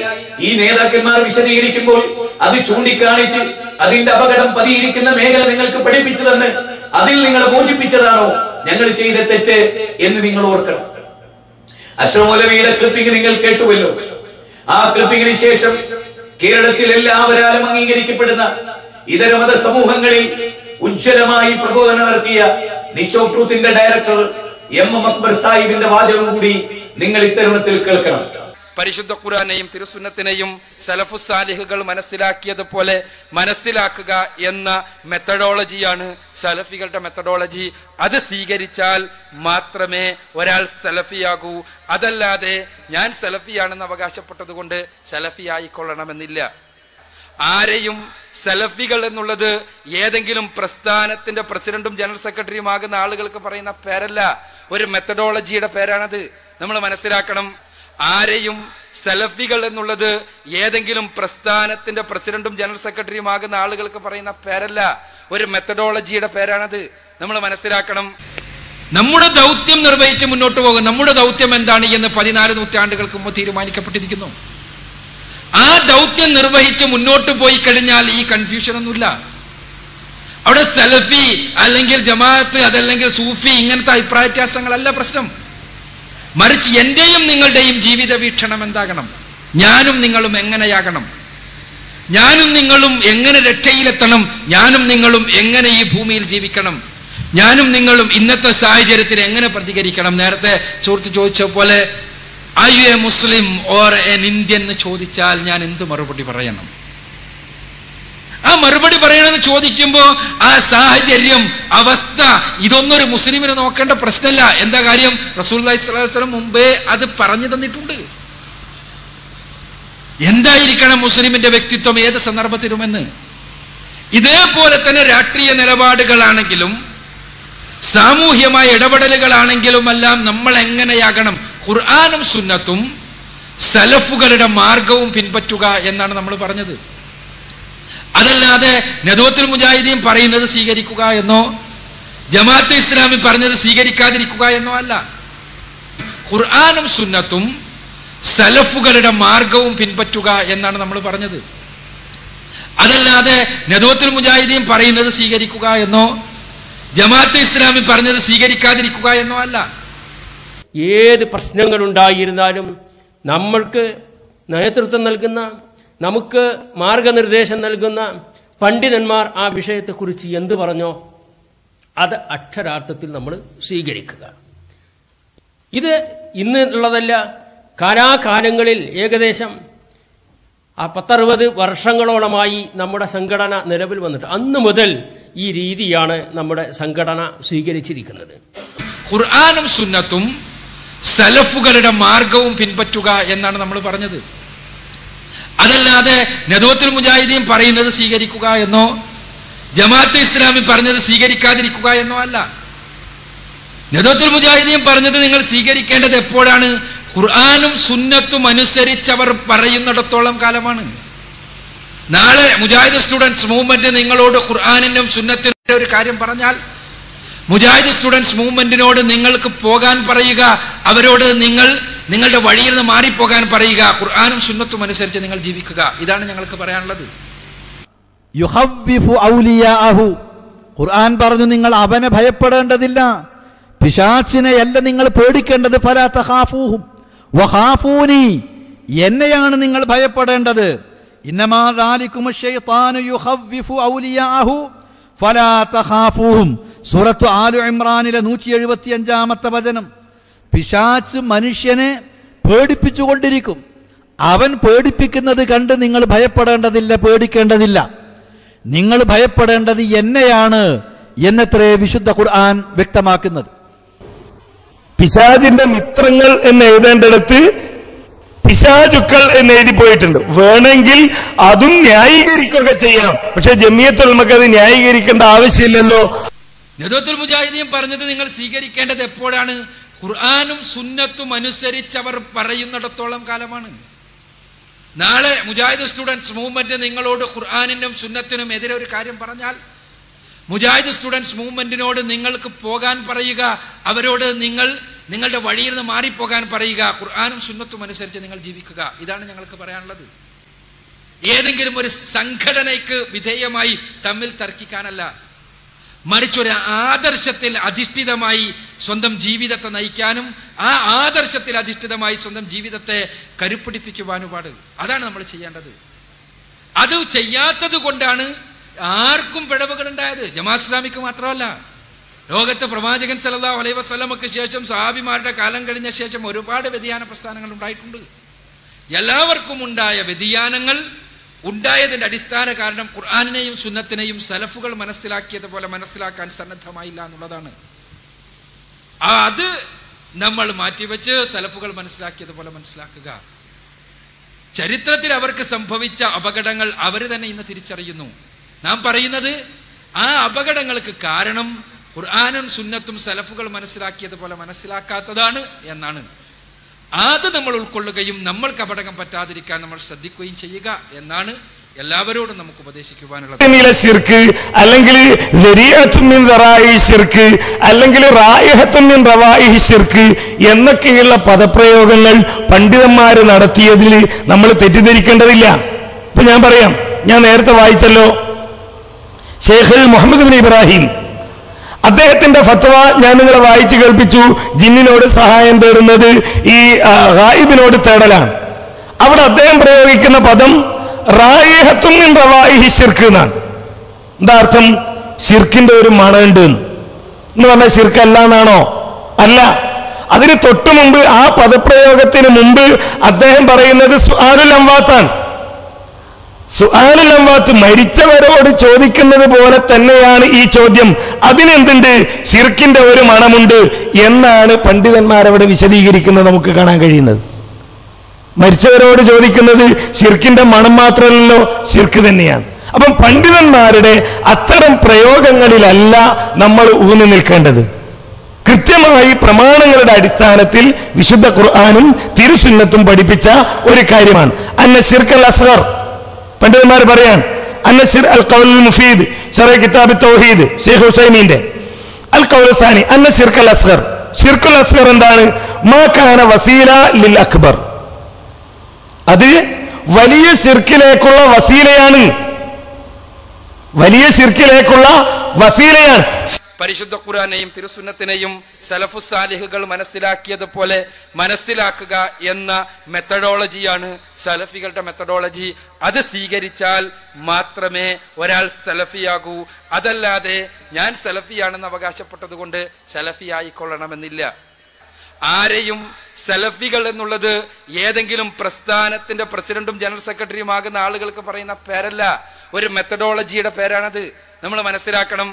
ഈ നേതാക്കന്മാർ വിശദീകരിക്കുമ്പോൾ അത് ചൂണ്ടിക്കാണിച്ച് അതിന്റെ അപകടം പതിയിരിക്കുന്ന മേഖല നിങ്ങൾക്ക് പഠിപ്പിച്ചു തന്ന് അതിൽ നിങ്ങളെ മോചിപ്പിച്ചതാണോ ഞങ്ങൾ ചെയ്ത തെറ്റ് എന്ന് നിങ്ങൾ ഓർക്കണം. അഷ്റഫ് മൗലവിയുടെ ക്ലിപ്പിംഗ് നിങ്ങൾ കേട്ടുവല്ലോ. ആ ക്ലിപ്പിംഗിന് ശേഷം കേരളത്തിൽ എല്ലാവരാലും അംഗീകരിക്കപ്പെടുന്ന ഇതര മത സമൂഹങ്ങളിൽ ഉജ്ജ്വലമായി പ്രബോധനം നടത്തിയ നിച്ച് ഓഫ് ട്രൂത്തിന്റെ ഡയറക്ടർ എം അക്ബർ സാഹിബിന്റെ വാചകം കൂടി നിങ്ങൾ ഇത്തരുണത്തിൽ കേൾക്കണം. പരിശുദ്ധ ഖുർആനെയും തിരുസുന്നത്തിനെയും സലഫു സാലിഹുകൾ മനസ്സിലാക്കിയതുപോലെ മനസ്സിലാക്കുക എന്ന മെത്തഡോളജിയാണ് സലഫികളുടെ മെത്തഡോളജി. അത് സ്വീകരിച്ചാൽ മാത്രമേ ഒരാൾ സലഫിയാകൂ. അതല്ലാതെ ഞാൻ സലഫിയാണെന്ന് അവകാശപ്പെട്ടത് കൊണ്ട് സലഫി ആയിക്കൊള്ളണമെന്നില്ല. ആരെയും സലഫികൾ എന്നുള്ളത് ഏതെങ്കിലും പ്രസ്ഥാനത്തിന്റെ പ്രസിഡന്റും ജനറൽ സെക്രട്ടറിയും ആകുന്ന ആളുകൾക്ക് പറയുന്ന പേരല്ല, ഒരു മെത്തഡോളജിയുടെ പേരാണത്. നമ്മൾ മനസ്സിലാക്കണം. ആരെയും സലഫികൾ എന്നുള്ളത് ഏതെങ്കിലും പ്രസ്ഥാനത്തിന്റെ പ്രസിഡന്റും ജനറൽ സെക്രട്ടറിയും ആകുന്ന ആളുകൾക്ക് പറയുന്ന പേരല്ല, ഒരു മെത്തഡോളജിയുടെ പേരാണത്. നമ്മൾ മനസ്സിലാക്കണം. നമ്മുടെ ദൗത്യം നിർവഹിച്ച് മുന്നോട്ട് പോകും. നമ്മുടെ ദൗത്യം എന്താണ് എന്ന് 14 നൂറ്റാണ്ടുകൾക്ക് മുമ്പ് തീരുമാനിക്കപ്പെട്ടിരിക്കുന്നു. ആ ദൗത്യം നിർവഹിച്ച് മുന്നോട്ട് പോയി കഴിഞ്ഞാൽ ഈ കൺഫ്യൂഷൻ ഒന്നുമില്ല. അവിടെ സലഫി അല്ലെങ്കിൽ ജമാഅത്ത് അതല്ലെങ്കിൽ സൂഫി ഇങ്ങനത്തെ അഭിപ്രായ വ്യത്യാസങ്ങളല്ല പ്രശ്നം. മറിച്ച് എന്റെയും നിങ്ങളുടെയും ജീവിത വീക്ഷണം എന്താകണം? ഞാനും നിങ്ങളും എങ്ങനെയാകണം? ഞാനും നിങ്ങളും എങ്ങനെ രക്ഷയിലെത്തണം? ഞാനും നിങ്ങളും എങ്ങനെ ഈ ഭൂമിയിൽ ജീവിക്കണം? ഞാനും നിങ്ങളും ഇന്നത്തെ സാഹചര്യത്തിൽ എങ്ങനെ പ്രതികരിക്കണം? നേരത്തെ സുഹൃത്ത് ചോദിച്ച പോലെ are you a Muslim or an Indian എന്ന് ചോദിച്ചാൽ ഞാൻ എന്ത് മറുപടി പറയണം? ആ മറുപടി പറയണമെന്ന് ചോദിക്കുമ്പോ ആ സാഹചര്യം, അവസ്ഥ, ഇതൊന്നും ഒരു മുസ്ലിമിന് നോക്കേണ്ട പ്രശ്നമല്ല. എന്താ കാര്യം? റസൂലുള്ളാഹി സ്വല്ലല്ലാഹു അലൈഹി വസല്ലം മുമ്പേ അത് പറഞ്ഞു തന്നിട്ടുണ്ട്. എന്തായിരിക്കണം മുസ്ലിമിന്റെ വ്യക്തിത്വം ഏത് സന്ദർഭത്തിലുമെന്ന്. ഇതേപോലെ തന്നെ രാഷ്ട്രീയ നിലപാടുകളാണെങ്കിലും സാമൂഹ്യമായ ഇടപെടലുകളാണെങ്കിലും എല്ലാം നമ്മൾ എങ്ങനെയാകണം? ഖുർആനും സുന്നത്തും സലഫുകളുടെ മാർഗവും പിൻപറ്റുക എന്നാണ് നമ്മൾ പറഞ്ഞത്. അതല്ലാതെ നദവത്തുൽ മുജാഹിദീൻ പറയുന്നത് സ്വീകരിക്കുക എന്നോ ജമാഅത്തെ ഇസ്ലാമി പറഞ്ഞത് സ്വീകരിക്കാതിരിക്കുക എന്നോ അല്ല. ഖുർആനും സുന്നത്തും സലഫുകളുടെ മാർഗവും പിൻപറ്റുക എന്നാണ് നമ്മൾ പറഞ്ഞത്. അതല്ലാതെ നദവത്തുൽ മുജാഹിദീൻ പറയുന്നത് സ്വീകരിക്കുക എന്നോ ജമാഅത്തെ ഇസ്ലാമി പറഞ്ഞത് സ്വീകരിക്കാതിരിക്കുക എന്നോ അല്ല. ഏത് പ്രശ്നങ്ങളുണ്ടായിരുന്നാലും നമ്മൾക്ക് നേതൃത്വം നൽകുന്ന, നമുക്ക് മാർഗനിർദ്ദേശം നൽകുന്ന പണ്ഡിതന്മാർ ആ വിഷയത്തെക്കുറിച്ച് എന്ത് പറഞ്ഞോ അത് അക്ഷരാർത്ഥത്തിൽ നമ്മൾ സ്വീകരിക്കുക. ഇത് ഇന്ന് ഉള്ളതല്ല. കാലാകാലങ്ങളിൽ ഏകദേശം 10-60 വർഷങ്ങളോളമായി നമ്മുടെ സംഘടന നിലവിൽ വന്നിട്ട് അന്ന് മുതൽ ഈ രീതിയാണ് നമ്മുടെ സംഘടന സ്വീകരിച്ചിരിക്കുന്നത്. ഖുർആനും സുന്നത്തും സലഫുകളുടെ മാർഗവും പിൻപറ്റുക എന്നാണ് നമ്മൾ പറഞ്ഞത്. അതല്ലാതെ നദവത്തുൽ മുജാഹിദീൻ പറയുന്നത് സ്വീകരിക്കുക എന്നോ ജമാഅത്തെ ഇസ്ലാമി പറഞ്ഞത് സ്വീകരിക്കാതിരിക്കുക എന്നോ അല്ല. നദവത്തുൽ മുജാഹിദീൻ പറഞ്ഞത് നിങ്ങൾ സ്വീകരിക്കേണ്ടത് എപ്പോഴാണ്? ഖുർആനും സുന്നത്തും അനുസരിച്ചവർ പറയുന്നിടത്തോളം കാലമാണ്. നാളെ മുജാഹിദ് സ്റ്റുഡൻസ് മൂവ്മെന്റ് നിങ്ങളോട് ഖുർആനിനും സുന്നത്തിനും ഒരു കാര്യം പറഞ്ഞാൽ മുജാഹിദ് സ്റ്റുഡൻസ് മൂവ്മെന്റിനോട് നിങ്ങൾക്ക് പോകാൻ പറയുക, അവരോട് നിങ്ങളുടെ വഴിയിൽ നിന്ന് മാറിപ്പോകാൻ പറയുക, ഖുർആനും സുന്നത്തും അനുസരിച്ച് നിങ്ങൾ ജീവിക്കുക. ഇതാണ് ഞങ്ങൾക്ക് പറയാനുള്ളത്. യുഖവ്വിഫു ഔലിയാഅഹു, ഖുർആൻ പറഞ്ഞു നിങ്ങൾ അവനെ ഭയപ്പെടേണ്ടതില്ല, പിശാചിനെയല്ല നിങ്ങൾ പേടിക്കേണ്ടത്. ഫലാ തഖാഫൂഹും വഖാഫൂനി, എന്നെയാണ് നിങ്ങൾ ഭയപ്പെടേണ്ടത്. ഇന്നമാ ദാലികുമുശ് ശൈത്താനു യുഖവ്വിഫു ഔലിയാഅഹു ഫലാ തഖാഫൂഹും. സൂറത്ത് ആലു ഇമ്രാനിലെ 175-ാമത്തെ വചനം. പിശാച് മനുഷ്യനെ പേടിപ്പിച്ചുകൊണ്ടിരിക്കും. അവൻ പേടിപ്പിക്കുന്നത് കണ്ട് നിങ്ങൾ ഭയപ്പെടേണ്ടതില്ല, പേടിക്കേണ്ടതില്ല. നിങ്ങൾ ഭയപ്പെടേണ്ടത് എന്നെയാണ് എന്നത്രേ വിശുദ്ധ ഖുർആൻ വ്യക്തമാക്കുന്നത്. പിശാചിന്റെ മിത്രങ്ങൾ എന്ന് എഴുതേണ്ടിടത്ത് പിശാചുക്കൾ എന്ന് എഴുതി പോയിട്ടുണ്ട്. വേണമെങ്കിൽ അതും ന്യായീകരിക്കുകയൊക്കെ ചെയ്യാം. പക്ഷെ ജമിയത്തുൽ ഉലമക്ക് അത് ന്യായീകരിക്കേണ്ട ആവശ്യമില്ലല്ലോ. നദവത്തുൽ മുജാഹിദീൻ പറഞ്ഞത് നിങ്ങൾ സ്വീകരിക്കേണ്ടത് എപ്പോഴാണ്? ഖുർആനും സുന്നത്തും അനുസരിച്ചവർ പറയുന്നിടത്തോളം കാലമാണ്. നാളെ മുജാഹിദ് സ്റ്റുഡൻസ് മൂവ്മെന്റ് നിങ്ങളോട് ഖുർആനിനും സുന്നത്തിനും എതിരെ ഒരു കാര്യം പറഞ്ഞാൽ മുജാഹിദ് സ്റ്റുഡൻസ് മൂവ്മെന്റിനോട് നിങ്ങൾക്ക് പോകാൻ പറയുക, അവരോട് നിങ്ങളുടെ വഴിയിൽ നിന്ന് മാറിപ്പോകാൻ പറയുക, ഖുർആനും സുന്നത്തും അനുസരിച്ച് നിങ്ങൾ ജീവിക്കുക. ഇതാണ് ഞങ്ങൾക്ക് പറയാനുള്ളത്. ഏതെങ്കിലും ഒരു സംഘടനയ്ക്ക് വിധേയമായി തമ്മിൽ തർക്കിക്കാനല്ല, മറിച്ചൊരു ആദർശത്തിൽ അധിഷ്ഠിതമായി സ്വന്തം ജീവിതത്തെ നയിക്കാനും ആ ആദർശത്തിൽ അധിഷ്ഠിതമായി സ്വന്തം ജീവിതത്തെ കരുപ്പിടിപ്പിക്കുവാനുമാണ്. അതാണ് നമ്മൾ ചെയ്യേണ്ടത്. അത് ചെയ്യാത്തത് കൊണ്ടാണ് ആർക്കും പിഴവുകൾ ഉണ്ടായത്. ജമാഅത്ത് ഇസ്ലാമിക്ക് മാത്രമല്ല, ലോകത്ത് പ്രവാചകൻ സല്ലല്ലാഹു അലൈഹി വസല്ലമക്ക് ശേഷം സഹാബിമാരുടെ കാലം കഴിഞ്ഞ ശേഷം ഒരുപാട് വ്യതിയാന പ്രസ്ഥാനങ്ങൾ ഉണ്ടായിട്ടുണ്ട്. എല്ലാവർക്കും ഉണ്ടായ വ്യതിയാനങ്ങൾ ഉണ്ടായതിന്റെ അടിസ്ഥാന കാരണം ഖുർആനിനെയും സുന്നത്തിനെയും സലഫുകൾ മനസ്സിലാക്കിയതുപോലെ മനസ്സിലാക്കാൻ സന്നദ്ധമായില്ല എന്നുള്ളതാണ്. അത് നമ്മൾ മാറ്റിവെച്ച് സലഫുകൾ മനസ്സിലാക്കിയതുപോലെ മനസ്സിലാക്കുക. ചരിത്രത്തിൽ അവർക്ക് സംഭവിച്ച അപകടങ്ങൾ അവർ തന്നെ ഇന്ന് തിരിച്ചറിയുന്നു. നാം പറയുന്നത് ആ അപകടങ്ങൾക്ക് കാരണം ഖുർആനും സുന്നത്തും സലഫുകൾ മനസ്സിലാക്കിയതുപോലെ മനസ്സിലാക്കാത്തതാണ് എന്നാണ്. അത് നമ്മൾ ഉൾക്കൊള്ളുകയും നമ്മൾക്ക് അപകടം പറ്റാതിരിക്കാൻ നമ്മൾ ശ്രദ്ധിക്കുകയും ചെയ്യുക എന്നാണ് എല്ലാവരോടും നമുക്ക് ഉപദേശിക്കുവാനുള്ളത്. അല്ലെങ്കിൽ അല്ലെങ്കിൽ എന്നൊക്കെയുള്ള പദപ്രയോഗങ്ങൾ പണ്ഡിതന്മാര് നടത്തിയതിൽ നമ്മൾ തെറ്റിദ്ധരിക്കേണ്ടതില്ല. ഇപ്പൊ ഞാൻ പറയാം, ഞാൻ നേരത്തെ വായിച്ചല്ലോ, ഷെയ്ഖ് മുഹമ്മദ് ബിൻ ഇബ്രാഹിം അദ്ദേഹത്തിന്റെ ഫത്വ ഞാൻ നിങ്ങളെ വായിച്ചു കേൾപ്പിച്ചു. ജിന്നിനോട് സഹായം തേടുന്നത് ഈ ഗായിബിനോട് തേടലാണ്. അവിടെ അദ്ദേഹം പ്രയോഗിക്കുന്ന പദം റായിഹത്തുൻ മിൻ റവായിഹി ശിർക്ക് എന്നാണ്. എന്താ അർത്ഥം? ശിർക്കിന്റെ ഒരു മണമുണ്ട് എന്ന് പറഞ്ഞാൽ ശിർക്ക് അല്ല എന്നാണോ? അല്ല. അതിന് തൊട്ടു മുമ്പ്, ആ പദപ്രയോഗത്തിന് മുമ്പ് അദ്ദേഹം പറയുന്നത് സുആലുൽ അംവാത്താണ്. സുആലുൽ അംവാത്ത്, മരിച്ചവരോട് ചോദിക്കുന്നത് പോലെ തന്നെയാണ് ഈ ചോദ്യം. അതിനെന്തുണ്ട്? ശിർക്കിന്റെ ഒരു മണമുണ്ട് എന്നാണ് പണ്ഡിതന്മാരവിടെ വിശദീകരിക്കുന്നത് നമുക്ക് കാണാൻ കഴിയുന്നത്. മരിച്ചവരോട് ചോദിക്കുന്നത് ശിർക്കിന്റെ മണം മാത്രമല്ലല്ലോ, ശിർക്ക് തന്നെയാണ്. അപ്പം പണ്ഡിതന്മാരുടെ അത്തരം പ്രയോഗങ്ങളിലല്ല നമ്മൾ ഊന്നി നിൽക്കേണ്ടത്. കൃത്യമായി പ്രമാണങ്ങളുടെ അടിസ്ഥാനത്തിൽ വിശുദ്ധ ഖുർആനും തിരുസുന്നത്തും പഠിപ്പിച്ച ഒരു കാര്യമാണ് അന്ന ശിർക്കൽ അസ്ഗർ. പണ്ഡിതന്മാർ പറയാൻ അന്ന അൽ ഖൗലുൽ മുഫീദ് ശറഹ് കിതാബ് തൗഹീദ് ശൈഖ് ഹുസൈമിന്റെ അൽ ഖൗലു സാനി അന്ന ശിർക്കൽ അസ്ഗർ. ശിർക്കുൽ അസ്ഗർ എന്താണ്? മാ കാന വസീല ലിൽ അക്ബർ. അത് വലിയ ശിർക്കിലേക്കുള്ള വസീലയാണ്. വലിയ ശിർക്കിലേക്കുള്ള വസീലയാണ്. പരിശുദ്ധ ഖുർആനെയും തിരുസുന്നത്തിനെയും സലഫു സാലിഹുകൾ മനസ്സിലാക്കിയതുപോലെ മനസ്സിലാക്കുക എന്ന മെത്തഡോളജിയാണ് സലഫികളുടെ മെത്തഡോളജി. അത് സ്വീകരിച്ചാൽ മാത്രമേ ഒരാൾ സലഫിയാകൂ. അതല്ലാതെ ഞാൻ സലഫിയാണെന്ന് അവകാശപ്പെട്ടത് കൊണ്ട് സലഫി ആയിക്കൊള്ളണമെന്നില്ല. ആരെയും സലഫികൾ എന്നുള്ളത് ഏതെങ്കിലും പ്രസ്ഥാനത്തിന്റെ പ്രസിഡന്റും ജനറൽ സെക്രട്ടറിയും ആകുന്ന ആളുകൾക്ക് പറയുന്ന പേരല്ല, ഒരു മെത്തഡോളജിയുടെ പേരാണത്. നമ്മൾ മനസ്സിലാക്കണം.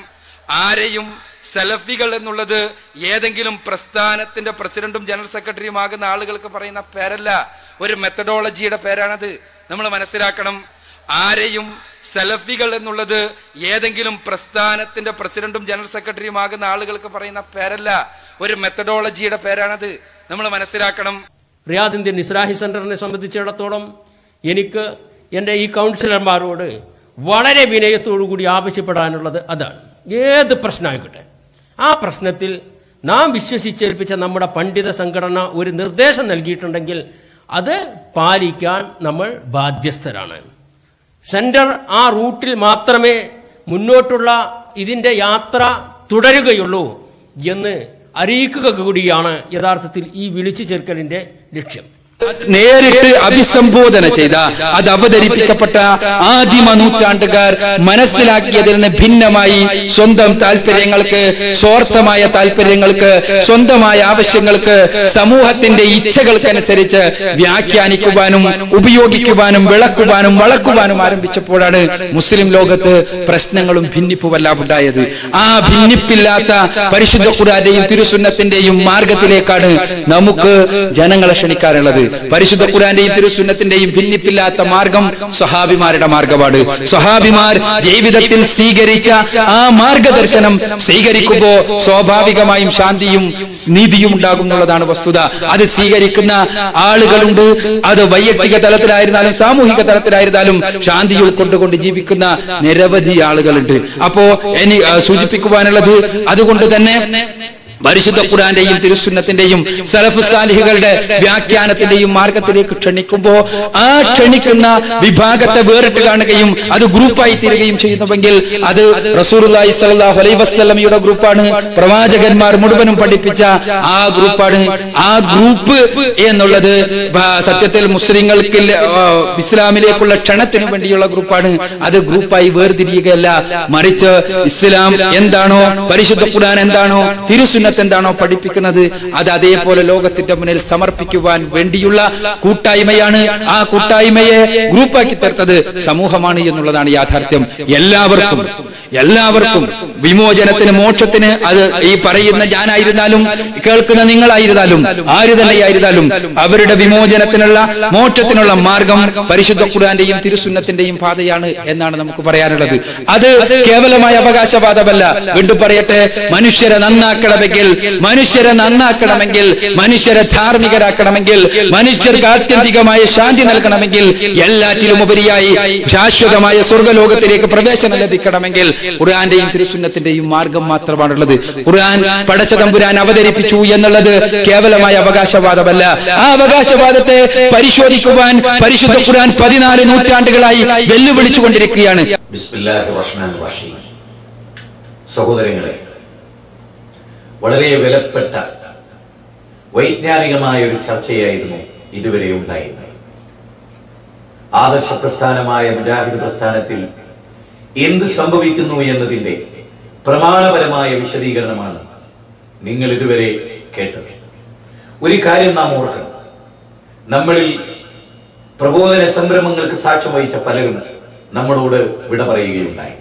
ആരെയും സലഫികൾ എന്നുള്ളത് ഏതെങ്കിലും പ്രസ്ഥാനത്തിന്റെ പ്രസിഡന്റും ജനറൽ സെക്രട്ടറിയും ആകുന്ന ആളുകൾക്ക് പറയുന്ന പേരല്ല, ഒരു മെത്തഡോളജിയുടെ പേരാണത്. നമ്മൾ മനസ്സിലാക്കണം. ആരെയും സലഫികൾ എന്നുള്ളത് ഏതെങ്കിലും പ്രസ്ഥാനത്തിന്റെ പ്രസിഡന്റും ജനറൽ സെക്രട്ടറിയും ആകുന്ന ആളുകൾക്ക് പറയുന്ന പേരല്ല, ഒരു മെത്തഡോളജിയുടെ പേരാണത്. നമ്മൾ മനസ്സിലാക്കണം. റിയാദ് ഇന്ത്യൻ ഇസ്ലാഹി സെന്ററിനെ സംബന്ധിച്ചിടത്തോളം എനിക്ക് എൻ്റെ ഈ കൗൺസിലർമാരോട് വളരെ വിനയത്തോടുകൂടി ആവശ്യപ്പെടാനുള്ളത് അതാണ്. ഏത് പ്രശ്നമായിക്കോട്ടെ, ആ പ്രശ്നത്തിൽ നാം വിശ്വസിച്ചേൽപ്പിച്ച നമ്മുടെ പണ്ഡിത സംഘടന ഒരു നിർദ്ദേശം നൽകിയിട്ടുണ്ടെങ്കിൽ അത് പാലിക്കാൻ നമ്മൾ ബാധ്യസ്ഥരാണ്. സെന്റർ ആ റൂട്ടിൽ മാത്രമേ മുന്നോട്ടുള്ള ഇതിന്റെ യാത്ര തുടരുകയുള്ളൂ എന്ന് അറിയിക്കുക കൂടിയാണ് യഥാർത്ഥത്തിൽ ഈ വിളിച്ചു ചേർക്കലിന്റെ ലക്ഷ്യം. നേരിട്ട് അഭിസംബോധന ചെയ്ത അത് അവതരിപ്പിക്കപ്പെട്ട ആദിമ നൂറ്റാണ്ടുകാർ മനസ്സിലാക്കിയതിൽ നിന്ന് ഭിന്നമായി സ്വന്തം താല്പര്യങ്ങൾക്ക്, സ്വാർത്ഥമായ താല്പര്യങ്ങൾക്ക്, സ്വന്തമായ ആവശ്യങ്ങൾക്ക്, സമൂഹത്തിന്റെ ഇച്ഛകൾക്കനുസരിച്ച് വ്യാഖ്യാനിക്കുവാനും ഉപയോഗിക്കുവാനും വിളക്കുവാനും വളക്കുവാനും ആരംഭിച്ചപ്പോഴാണ് മുസ്ലിം ലോകത്ത് പ്രശ്നങ്ങളും ഭിന്നിപ്പുമെല്ലാം ഉണ്ടായത്. ആ ഭിന്നിപ്പില്ലാത്ത പരിശുദ്ധ ഖുർആന്റെയും തിരുസുന്നത്തിന്റെയും മാർഗത്തിലേക്കാണ് നമുക്ക് ജനങ്ങളെ ക്ഷണിക്കാനുള്ളത്. പരിശുദ്ധ ഖുർആന്റെയും തിരുസുന്നത്തിന്റെയും ഭിന്നിപ്പില്ലാത്ത മാർഗം സ്വഹാബിമാരുടെ മാർഗമാണ്. സ്വഹാബിമാർ ജീവിതത്തിൽ സ്വീകരിച്ച ആ മാർഗദർശനം സ്വീകരിക്കുമ്പോൾ സ്വാഭാവികമായും ശാന്തിയും നീതിയും ഉണ്ടാകും എന്നുള്ളതാണ് വസ്തുത. അത് സ്വീകരിക്കുന്ന ആളുകളുണ്ട്. അത് വൈയക്തിക തലത്തിലായിരുന്നാലും സാമൂഹിക തലത്തിലായിരുന്നാലും ശാന്തി ഉൾക്കൊണ്ടുകൊണ്ട് ജീവിക്കുന്ന നിരവധി ആളുകളുണ്ട്. അപ്പോ ഇനി സൂചിപ്പിക്കുവാനുള്ളത്, അതുകൊണ്ട് തന്നെ പരിശുദ്ധ ഖുർആന്റെയും തിരുസുന്നത്തിന്റെയും സലഫ് സാലിഹുകളുടെ വ്യാഖ്യാനത്തിന്റെയും മാർഗത്തിലേക്ക് ക്ഷണിക്കുമ്പോൾ ആ ക്ഷണിക്കുന്ന വിഭാഗത്തെ വേറിട്ട് കാണുകയും അത് ഗ്രൂപ്പായി തീരുകയും ചെയ്യുന്നുവെങ്കിൽ അത് റസൂലുള്ളാഹി സ്വല്ലല്ലാഹു അലൈഹി വസല്ലമയുടെ ഗ്രൂപ്പാണ്. പ്രവാചകന്മാർ മുഴുവനും പഠിപ്പിച്ച ആ ഗ്രൂപ്പാണ്. ആ ഗ്രൂപ്പ് എന്നുള്ളത് സത്യത്തിൽ മുസ്ലിങ്ങൾക്ക് ഇസ്ലാമിലേക്കുള്ള ക്ഷണത്തിന് വേണ്ടിയുള്ള ഗ്രൂപ്പാണ്. അത് ഗ്രൂപ്പായി വേർതിരിയുകയല്ല, മറിച്ച് ഇസ്ലാം എന്താണോ, പരിശുദ്ധ ഖുർആൻ എന്താണോ, തിരുസുന്നത്ത് എന്താണോ പഠിപ്പിക്കുന്നത് അത് അതേപോലെ ലോകത്തിന്റെ മുന്നിൽ സമർപ്പിക്കുവാൻ വേണ്ടിയുള്ള കൂട്ടായ്മയാണ്. ആ കൂട്ടായ്മയെ ഗ്രൂപ്പാക്കി തീർത്തത് സമൂഹമാണ് എന്നുള്ളതാണ് യാഥാർത്ഥ്യം. എല്ലാവർക്കും വിമോചനത്തിന്, മോക്ഷത്തിന്, അത് ഈ പറയുന്ന ഞാനായിരുന്നാലും കേൾക്കുന്ന നിങ്ങളായിരുന്നാലും ആര് തന്നെയായിരുന്നാലും അവരുടെ വിമോചനത്തിനുള്ള, മോക്ഷത്തിനുള്ള മാർഗം പരിശുദ്ധ ഖുർആന്റെയും തിരുസുന്നത്തിന്റെയും പാതയാണ് എന്നാണ് നമുക്ക് പറയാനുള്ളത്. അത് കേവലമായ അവകാശവാദമല്ല. വീണ്ടും പറയട്ടെ, മനുഷ്യരെ നന്നാക്കണമെങ്കിൽ, മനുഷ്യരെ ധാർമ്മികരാക്കണമെങ്കിൽ, മനുഷ്യർക്ക് ആത്യന്തികമായ ശാന്തി നൽകണമെങ്കിൽ, എല്ലാറ്റിലും ഉപരിയായി ശാശ്വതമായ സ്വർഗ്ഗലോകത്തിലേക്ക് പ്രവേശനം ലഭിക്കണമെങ്കിൽ ഖുർആന്റെയും തിരുസുന്നത്തിന്റെയും മാർഗം മാത്രമാണുള്ളത്. ഖുർആൻ പടച്ച തമ്പുരാൻ അവതരിപ്പിച്ചു എന്നുള്ളത് കേവലമായ അവകാശവാദമല്ല. ആ അവകാശവാദത്തെ പരിശോധിക്കുവാൻ പരിശുദ്ധ ഖുർആൻ 14 നൂറ്റാണ്ടുകളായി വെല്ലുവിളിച്ചുകൊണ്ടിരിക്കുകയാണ്. ബിസ്മില്ലാഹിർ റഹ്മാനിർ റഹീം. സഹോദരങ്ങളെ, വളരെ വിലപ്പെട്ട വൈജ്ഞാനികമായ ഒരു ചർച്ചയായിരുന്നു ഇതുവരെ ഉണ്ടായിരുന്നത്. ആദർശ പ്രസ്ഥാനമായ മുജാഹിദ് പ്രസ്ഥാനത്തിൽ എന്ത് സംഭവിക്കുന്നു എന്നതിന്റെ പ്രമാണപരമായ വിശദീകരണമാണ് നിങ്ങൾ ഇതുവരെ കേട്ടത്. ഒരു കാര്യം നാം ഓർക്കണം, നമ്മളിൽ പ്രബോധന സംരംഭങ്ങൾക്ക് സാക്ഷ്യം വഹിച്ച പലരും നമ്മളോട് വിട പറയുകയുണ്ടായി.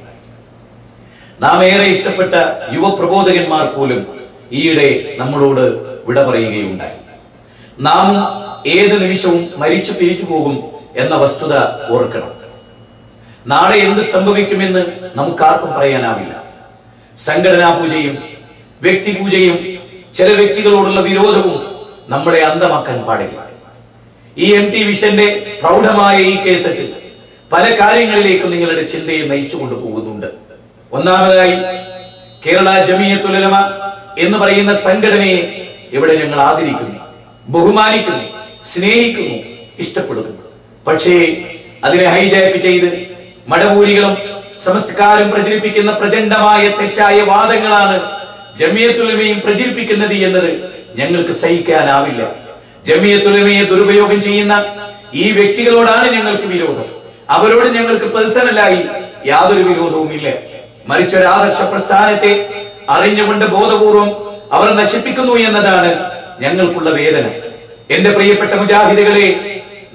നാം ഏറെ ഇഷ്ടപ്പെട്ട യുവപ്രബോധകന്മാർ പോലും ഈയിടെ നമ്മളോട് വിട പറയുകയുണ്ടായി. നാം ഏത് നിമിഷവും മരിച്ചു പിരിച്ചു പോകും എന്ന വസ്തുത ഓർക്കണം. നാളെ എന്ത് സംഭവിക്കുമെന്ന് നമുക്കാർക്കും പറയാനാവില്ല. സംഘടനാ പൂജയും വ്യക്തിപൂജയും ചില വ്യക്തികളോടുള്ള വിരോധവും നമ്മളെ അന്ധമാക്കാൻ പാടില്ല. ഈ MT വിഷന്റെ പ്രൗഢമായ ഈ കേസറ്റ് പല കാര്യങ്ങളിലേക്കും നിങ്ങളുടെ ചിന്തയെ നയിച്ചു കൊണ്ടുപോകുന്നുണ്ട്. ഒന്നാമതായി, കേരള ജമിയത്തുൽ ഉലമ എന്ന് പറയുന്ന സംഘടനയെ ഇവിടെ ഞങ്ങൾ ആദരിക്കുന്നു, ബഹുമാനിക്കുന്നു, സ്നേഹിക്കുന്നു, ഇഷ്ടപ്പെടുന്നു. പക്ഷേ അതിനെ ഹൈജാക്ക് ചെയ്ത് മടവൂരികളും സമസ്തക്കാരും പ്രചരിപ്പിക്കുന്ന പ്രചണ്ഡമായ തെറ്റായ വാദങ്ങളാണ് ജമിയത്തുൽ ഉലമയും പ്രചരിപ്പിക്കുന്നത് എന്നത് ഞങ്ങൾക്ക് സഹിക്കാനാവില്ല. ജമിയത്തുൽ ഉലമയെ ദുരുപയോഗം ചെയ്യുന്ന ഈ വ്യക്തികളോടാണ് ഞങ്ങൾക്ക് വിരോധം. അവരോട് ഞങ്ങൾക്ക് പേഴ്സണലായി യാതൊരു വിരോധവുമില്ല. മറിച്ച് ഒരു ആദർശ പ്രസ്ഥാനത്തെ അറിഞ്ഞുകൊണ്ട് ബോധപൂർവം അവർ നശിപ്പിക്കുന്നു എന്നതാണ് ഞങ്ങൾക്കുള്ള വേദന. എന്റെ പ്രിയപ്പെട്ട മുജാഹിദുകളെ,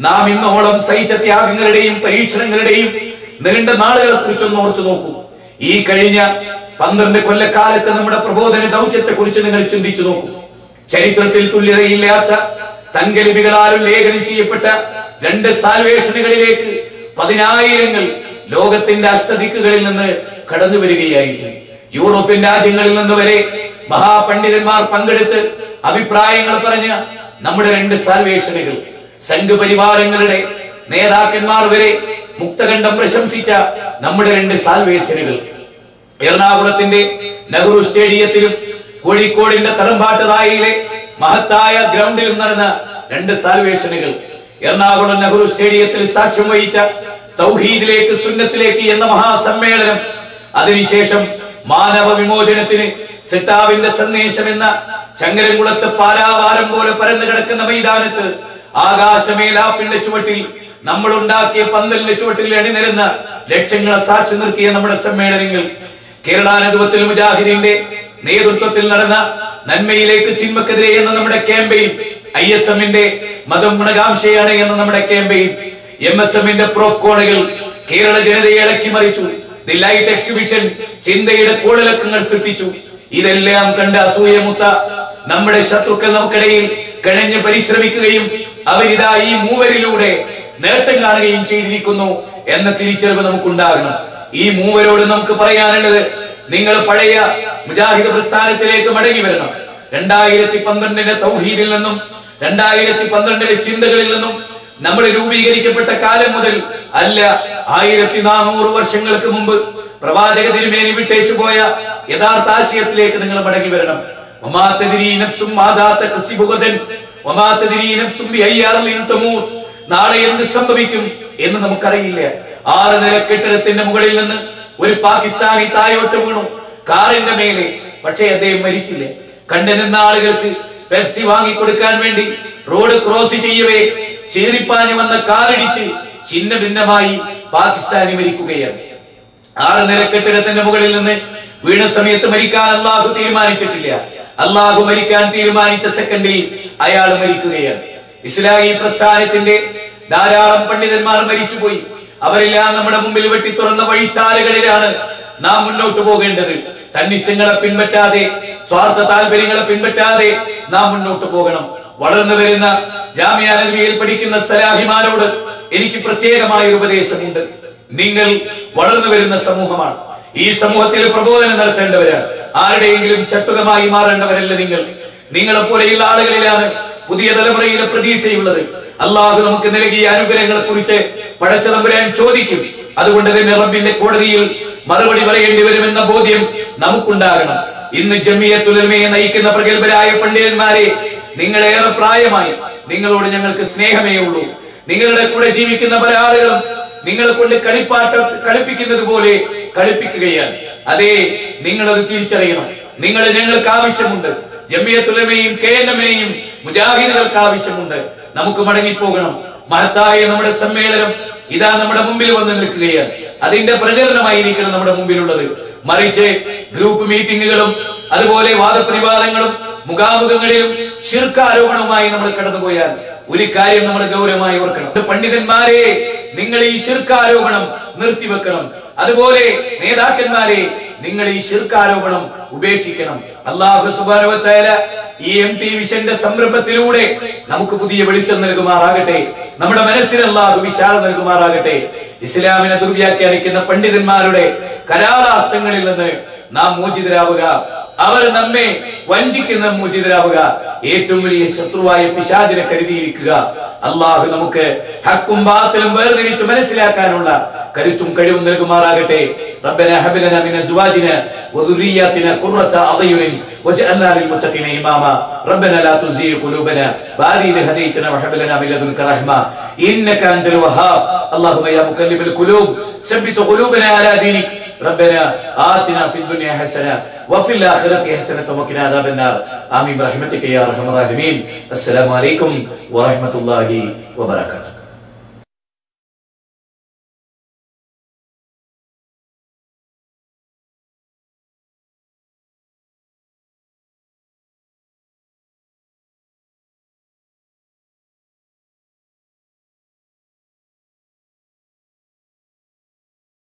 നാം ഇന്നോളം സഹിച്ച ത്യാഗങ്ങളുടെയും പരീക്ഷണങ്ങളുടെയും നീണ്ട നാളുകളെ കുറിച്ചൊന്ന് ഓർത്തു നോക്കൂ. ഈ കഴിഞ്ഞ 12 കൊല്ലക്കാലത്ത് നമ്മുടെ പ്രബോധന ദൗത്യത്തെ കുറിച്ച് നിങ്ങൾ ചിന്തിച്ചു നോക്കൂ. ചരിത്രത്തിൽ തുല്യതയില്ലാത്ത തങ്കലിപികളാൽ ലേഖനം ചെയ്യപ്പെട്ട 2 സാൽവേഷനുകളിലേക്ക് 10,000 ലോകത്തിന്റെ അഷ്ടദിക്കുകളിൽ നിന്ന് കടന്നു വരികയായിരുന്നു. യൂറോപ്യൻ രാജ്യങ്ങളിൽ നിന്ന് വരെ മഹാപണ്ഡിതന്മാർ പങ്കെടുത്ത് അഭിപ്രായങ്ങൾ പറഞ്ഞ നമ്മുടെ 2 സാൽവേഷനുകൾ, സംഘപരിവാരങ്ങളുടെ നേതാക്കന്മാർ വരെ മുക്തകണ്ഠം പ്രശംസിച്ച നമ്മുടെ 2 സാൽവേഷനുകൾ, എറണാകുളത്തിന്റെ നെഹ്റു സ്റ്റേഡിയത്തിലും കോഴിക്കോടിന്റെ തലമ്പാട്ടുതായിലെ മഹത്തായ ഗ്രൗണ്ടിലും നടന്ന 2 സാൽവേഷനുകൾ, എറണാകുളം നെഹ്റു സ്റ്റേഡിയത്തിൽ സാക്ഷ്യം വഹിച്ച തൗഹീദിലേക്ക് സുന്നത്തിലേക്ക് എന്ന മഹാസമ്മേളനം, അതിനുശേഷം മാനവ വിമോചനത്തിന് സിട്ടാവിന്റെ സന്ദേശം എന്ന ചങ്ങരംകുളത്ത് പാലാവാരം പോലെ പരന്നു കിടക്കുന്ന മൈതാനത്ത് ആകാശമേലാപ്പിന്റെ ചുവട്ടിൽ നമ്മൾ ഉണ്ടാക്കിയ പന്തലിന്റെ ചുവട്ടിൽ അണിനിരുന്ന ലക്ഷങ്ങളെ സാക്ഷി നിർത്തിയ നമ്മുടെ സമ്മേളനങ്ങൾ, കേരള നേതൃത്വത്തിൽ മുജാഹിദിന്റെ നേതൃത്വത്തിൽ നടന്ന നന്മയിലേക്ക് തിന്മക്കെതിരെ എന്ന നമ്മുടെ ക്യാമ്പയിൻ, ISMന്റെ മതം ഗുണകാംക്ഷയാണ് എന്ന നമ്മുടെ ക്യാമ്പയിൻ, MSMന്റെ പ്രോഫ്കോണുകൾ കേരള ജനതയെ ഇളക്കി മറിച്ചു. ദി ലൈറ്റ് എക്സിബിഷൻ ചിന്തയുടെ കോളിളക്കങ്ങൾ സൃഷ്ടിച്ചു. ഇതെല്ലാം കണ്ട് അസൂയമുത്ത നമ്മുടെ ശത്രുക്കൾ നമുക്കിടയിൽ കിണഞ്ഞ് പരിശ്രമിക്കുകയും അവരിതാ ഈ മൂവരിലൂടെ നേട്ടം കാണുകയും ചെയ്തിരിക്കുന്നു എന്ന തിരിച്ചറിവ് നമുക്കുണ്ടാകണം. ഈ മൂവരോട് നമുക്ക് പറയാനുള്ളത്, നിങ്ങൾ പഴയ മുജാഹിദ് പ്രസ്ഥാനത്തിലേക്ക് മടങ്ങി വരണം. 2012 തൗഹീദിൽ നിന്നും 2012 ചിന്തകളിൽ നിന്നും നമ്മൾ രൂപീകരിക്കപ്പെട്ട കാലം മുതൽ അല്ല, 1400 വർഷങ്ങൾക്ക് മുമ്പ് പ്രവാചക തിരുമേനി വിട്ടേച്ചു പോയ യഥാർത്ഥ ആശയത്തിലേക്ക് നിങ്ങൾ മടങ്ങി വരണം. നാളെ എന്ത് സംഭവിക്കും എന്ന് നമുക്കറിയില്ല. 6 നില കെട്ടിടത്തിന്റെ മുകളിൽ നിന്ന് ഒരു പാകിസ്ഥാനി തായോട്ട് വീണു കാറിന്റെ മേലെ. പക്ഷേ അദ്ദേഹം മരിച്ചില്ല. കണ്ടു നിന്ന ആളുകൾക്ക് പെപ്സി വാങ്ങിക്കൊടുക്കാൻ വേണ്ടി റോഡ് ക്രോസ് ചെയ്യവേ ചീറിപ്പാഞ്ഞു വന്ന കാറിടിച്ച് ചിന്ന ഭിന്നമായി പാകിസ്ഥാനി മരിക്കുകയാണ്. 6 നില കെട്ടിടത്തിന്റെ മുകളിൽ നിന്ന് വീണ സമയത്ത് മരിക്കാൻ അള്ളാഹു തീരുമാനിച്ചിട്ടില്ല. അള്ളാഹു മരിക്കാൻ തീരുമാനിച്ച സെക്കൻഡിൽ അയാൾ മരിക്കുകയാണ്. ഇസ്ലാഹി പ്രസ്ഥാനത്തിന്റെ ധാരാളം പണ്ഡിതന്മാർ മരിച്ചുപോയി. അവരെല്ലാം നമ്മുടെ മുമ്പിൽ വെട്ടി തുറന്ന വഴിത്താരകളിലാണ് നാം മുന്നോട്ട് പോകേണ്ടത്. തന്നിഷ്ടങ്ങളെ പിൻപറ്റാതെ, സ്വാർത്ഥ താല്പര്യങ്ങളെ പിൻപറ്റാതെ നാം മുന്നോട്ട് പോകണം. വളർന്നു വരുന്ന ജാമിയ നബവിയിൽ പഠിക്കുന്ന സലാഹിമാരോട് എനിക്ക് പ്രത്യേകമായ ഒരു ഉപദേശമുണ്ട്. നിങ്ങൾ വളർന്നു വരുന്ന സമൂഹമാണ്. ഈ സമൂഹത്തിൽ പ്രബോധനം നടത്തേണ്ടവരാണ്. ആരുടെയെങ്കിലും ചട്ടുകമായി മാറേണ്ടവരല്ല നിങ്ങൾ. നിങ്ങളെപ്പോലെയുള്ള ആളുകളിലാണ് പുതിയ തലമുറയിലെ പ്രതീക്ഷയുള്ളത്. അള്ളാഹു നമുക്ക് നൽകിയ അനുഗ്രഹങ്ങളെ കുറിച്ച് പടച്ച തമ്പുരാൻ ചോദിക്കും. അതുകൊണ്ട് തന്നെ റബ്ബിന്റെ കോടതിയിൽ മറുപടി പറയേണ്ടി വരുമെന്ന ബോധ്യം നമുക്കുണ്ടാകണം. ഇന്ന് ജമിയത്തുൽ ഉലമയെ നയിക്കുന്ന പ്രഗത്ഭരായ പണ്ഡിതന്മാരെ, നിങ്ങളേറെ പ്രായമായി, നിങ്ങളോട് ഞങ്ങൾക്ക് സ്നേഹമേ ഉള്ളൂ. നിങ്ങളുടെ കൂടെ ജീവിക്കുന്ന പല ആളുകളും നിങ്ങളെ കൊണ്ട് കളിപ്പിക്കുന്നത് പോലെ കളിപ്പിക്കുകയാണ്. അതേ, നിങ്ങളത് തിരിച്ചറിയണം. നിങ്ങളെ ഞങ്ങൾക്ക് ആവശ്യമുണ്ട്. ജമിയത്തുൽ ഉലമയെയും KNM-നെയും മുജാഹിദുകൾക്ക് ആവശ്യമുണ്ട്. നമുക്ക് മടങ്ങിപ്പോകണം. മഹത്തായ നമ്മുടെ സമ്മേളനം ഇതാ നമ്മുടെ മുമ്പിൽ വന്ന് നിൽക്കുകയാണ്. അതിന്റെ പ്രചരണമായിരിക്കണം നമ്മുടെ മുമ്പിലുള്ളത്. മറിച്ച് ഗ്രൂപ്പ് മീറ്റിങ്ങുകളും അതുപോലെ വാദപ്രതിവാദങ്ങളും മുഖാമുഖങ്ങളിലും ശിർക്കാരോപണവുമായി നമ്മൾ കടന്നുപോയാൽ ഒരു കാര്യം നമ്മൾ ഗൗരവമായി ഓർക്കണം. പണ്ഡിതന്മാരെ, നിങ്ങൾ ഈ ശിർക്കാരോപണം നിർത്തിവെക്കണം. അതുപോലെ നേതാക്കന്മാരെ, നിങ്ങൾ ഈ ശിർക്കാരോപണം ഉപേക്ഷിക്കണം. അല്ലാഹു സുബ്ഹാനഹു വ തആല ഈ MT വിഷന്റെ സംരംഭത്തിലൂടെ നമുക്ക് പുതിയ വെളിച്ചം നൽകുമാറാകട്ടെ. നമ്മുടെ മനസ്സിന് അല്ലാഹു വിശാല നൽകുമാറാകട്ടെ. ഇസ്ലാമിനെ ദുർവ്യാഖ്യാനിക്കുന്ന പണ്ഡിതന്മാരുടെ കരാളാസ്ത്രങ്ങളിൽ നിന്ന് നാം മോചിതരാവുക. അവർ നമ്മെ വഞ്ചിക്കുന്ന മോചിതരാവുക. ഏറ്റവും വലിയ ശത്രുവായ പിശാചിനെ കരുതിയിരിക്കുക. അള്ളാഹു നമുക്ക് ഹക്കും ബാത്തിലും വേർതിരിച്ച് മനസ്സിലാക്കാനുള്ള കരുത്തും കഴിവും നൽകുമാറാകട്ടെ. ربنا هب لنا من ازواجنا وذرياتنا قرة اعين واجعلنا للمتقين اماما ربنا لا تزغ قلوبنا بعد إذ هديتنا وهب لنا من لدنك رحمة انك انت الوهاب. اللهم يا مقلب القلوب ثبت قلوبنا على دينك. ربنا آتنا في الدنيا حسنة وفي الآخرة حسنة وقنا عذاب النار. آمين برحمتك يا أرحم الراحمين. السلام عليكم ورحمة الله وبركاته.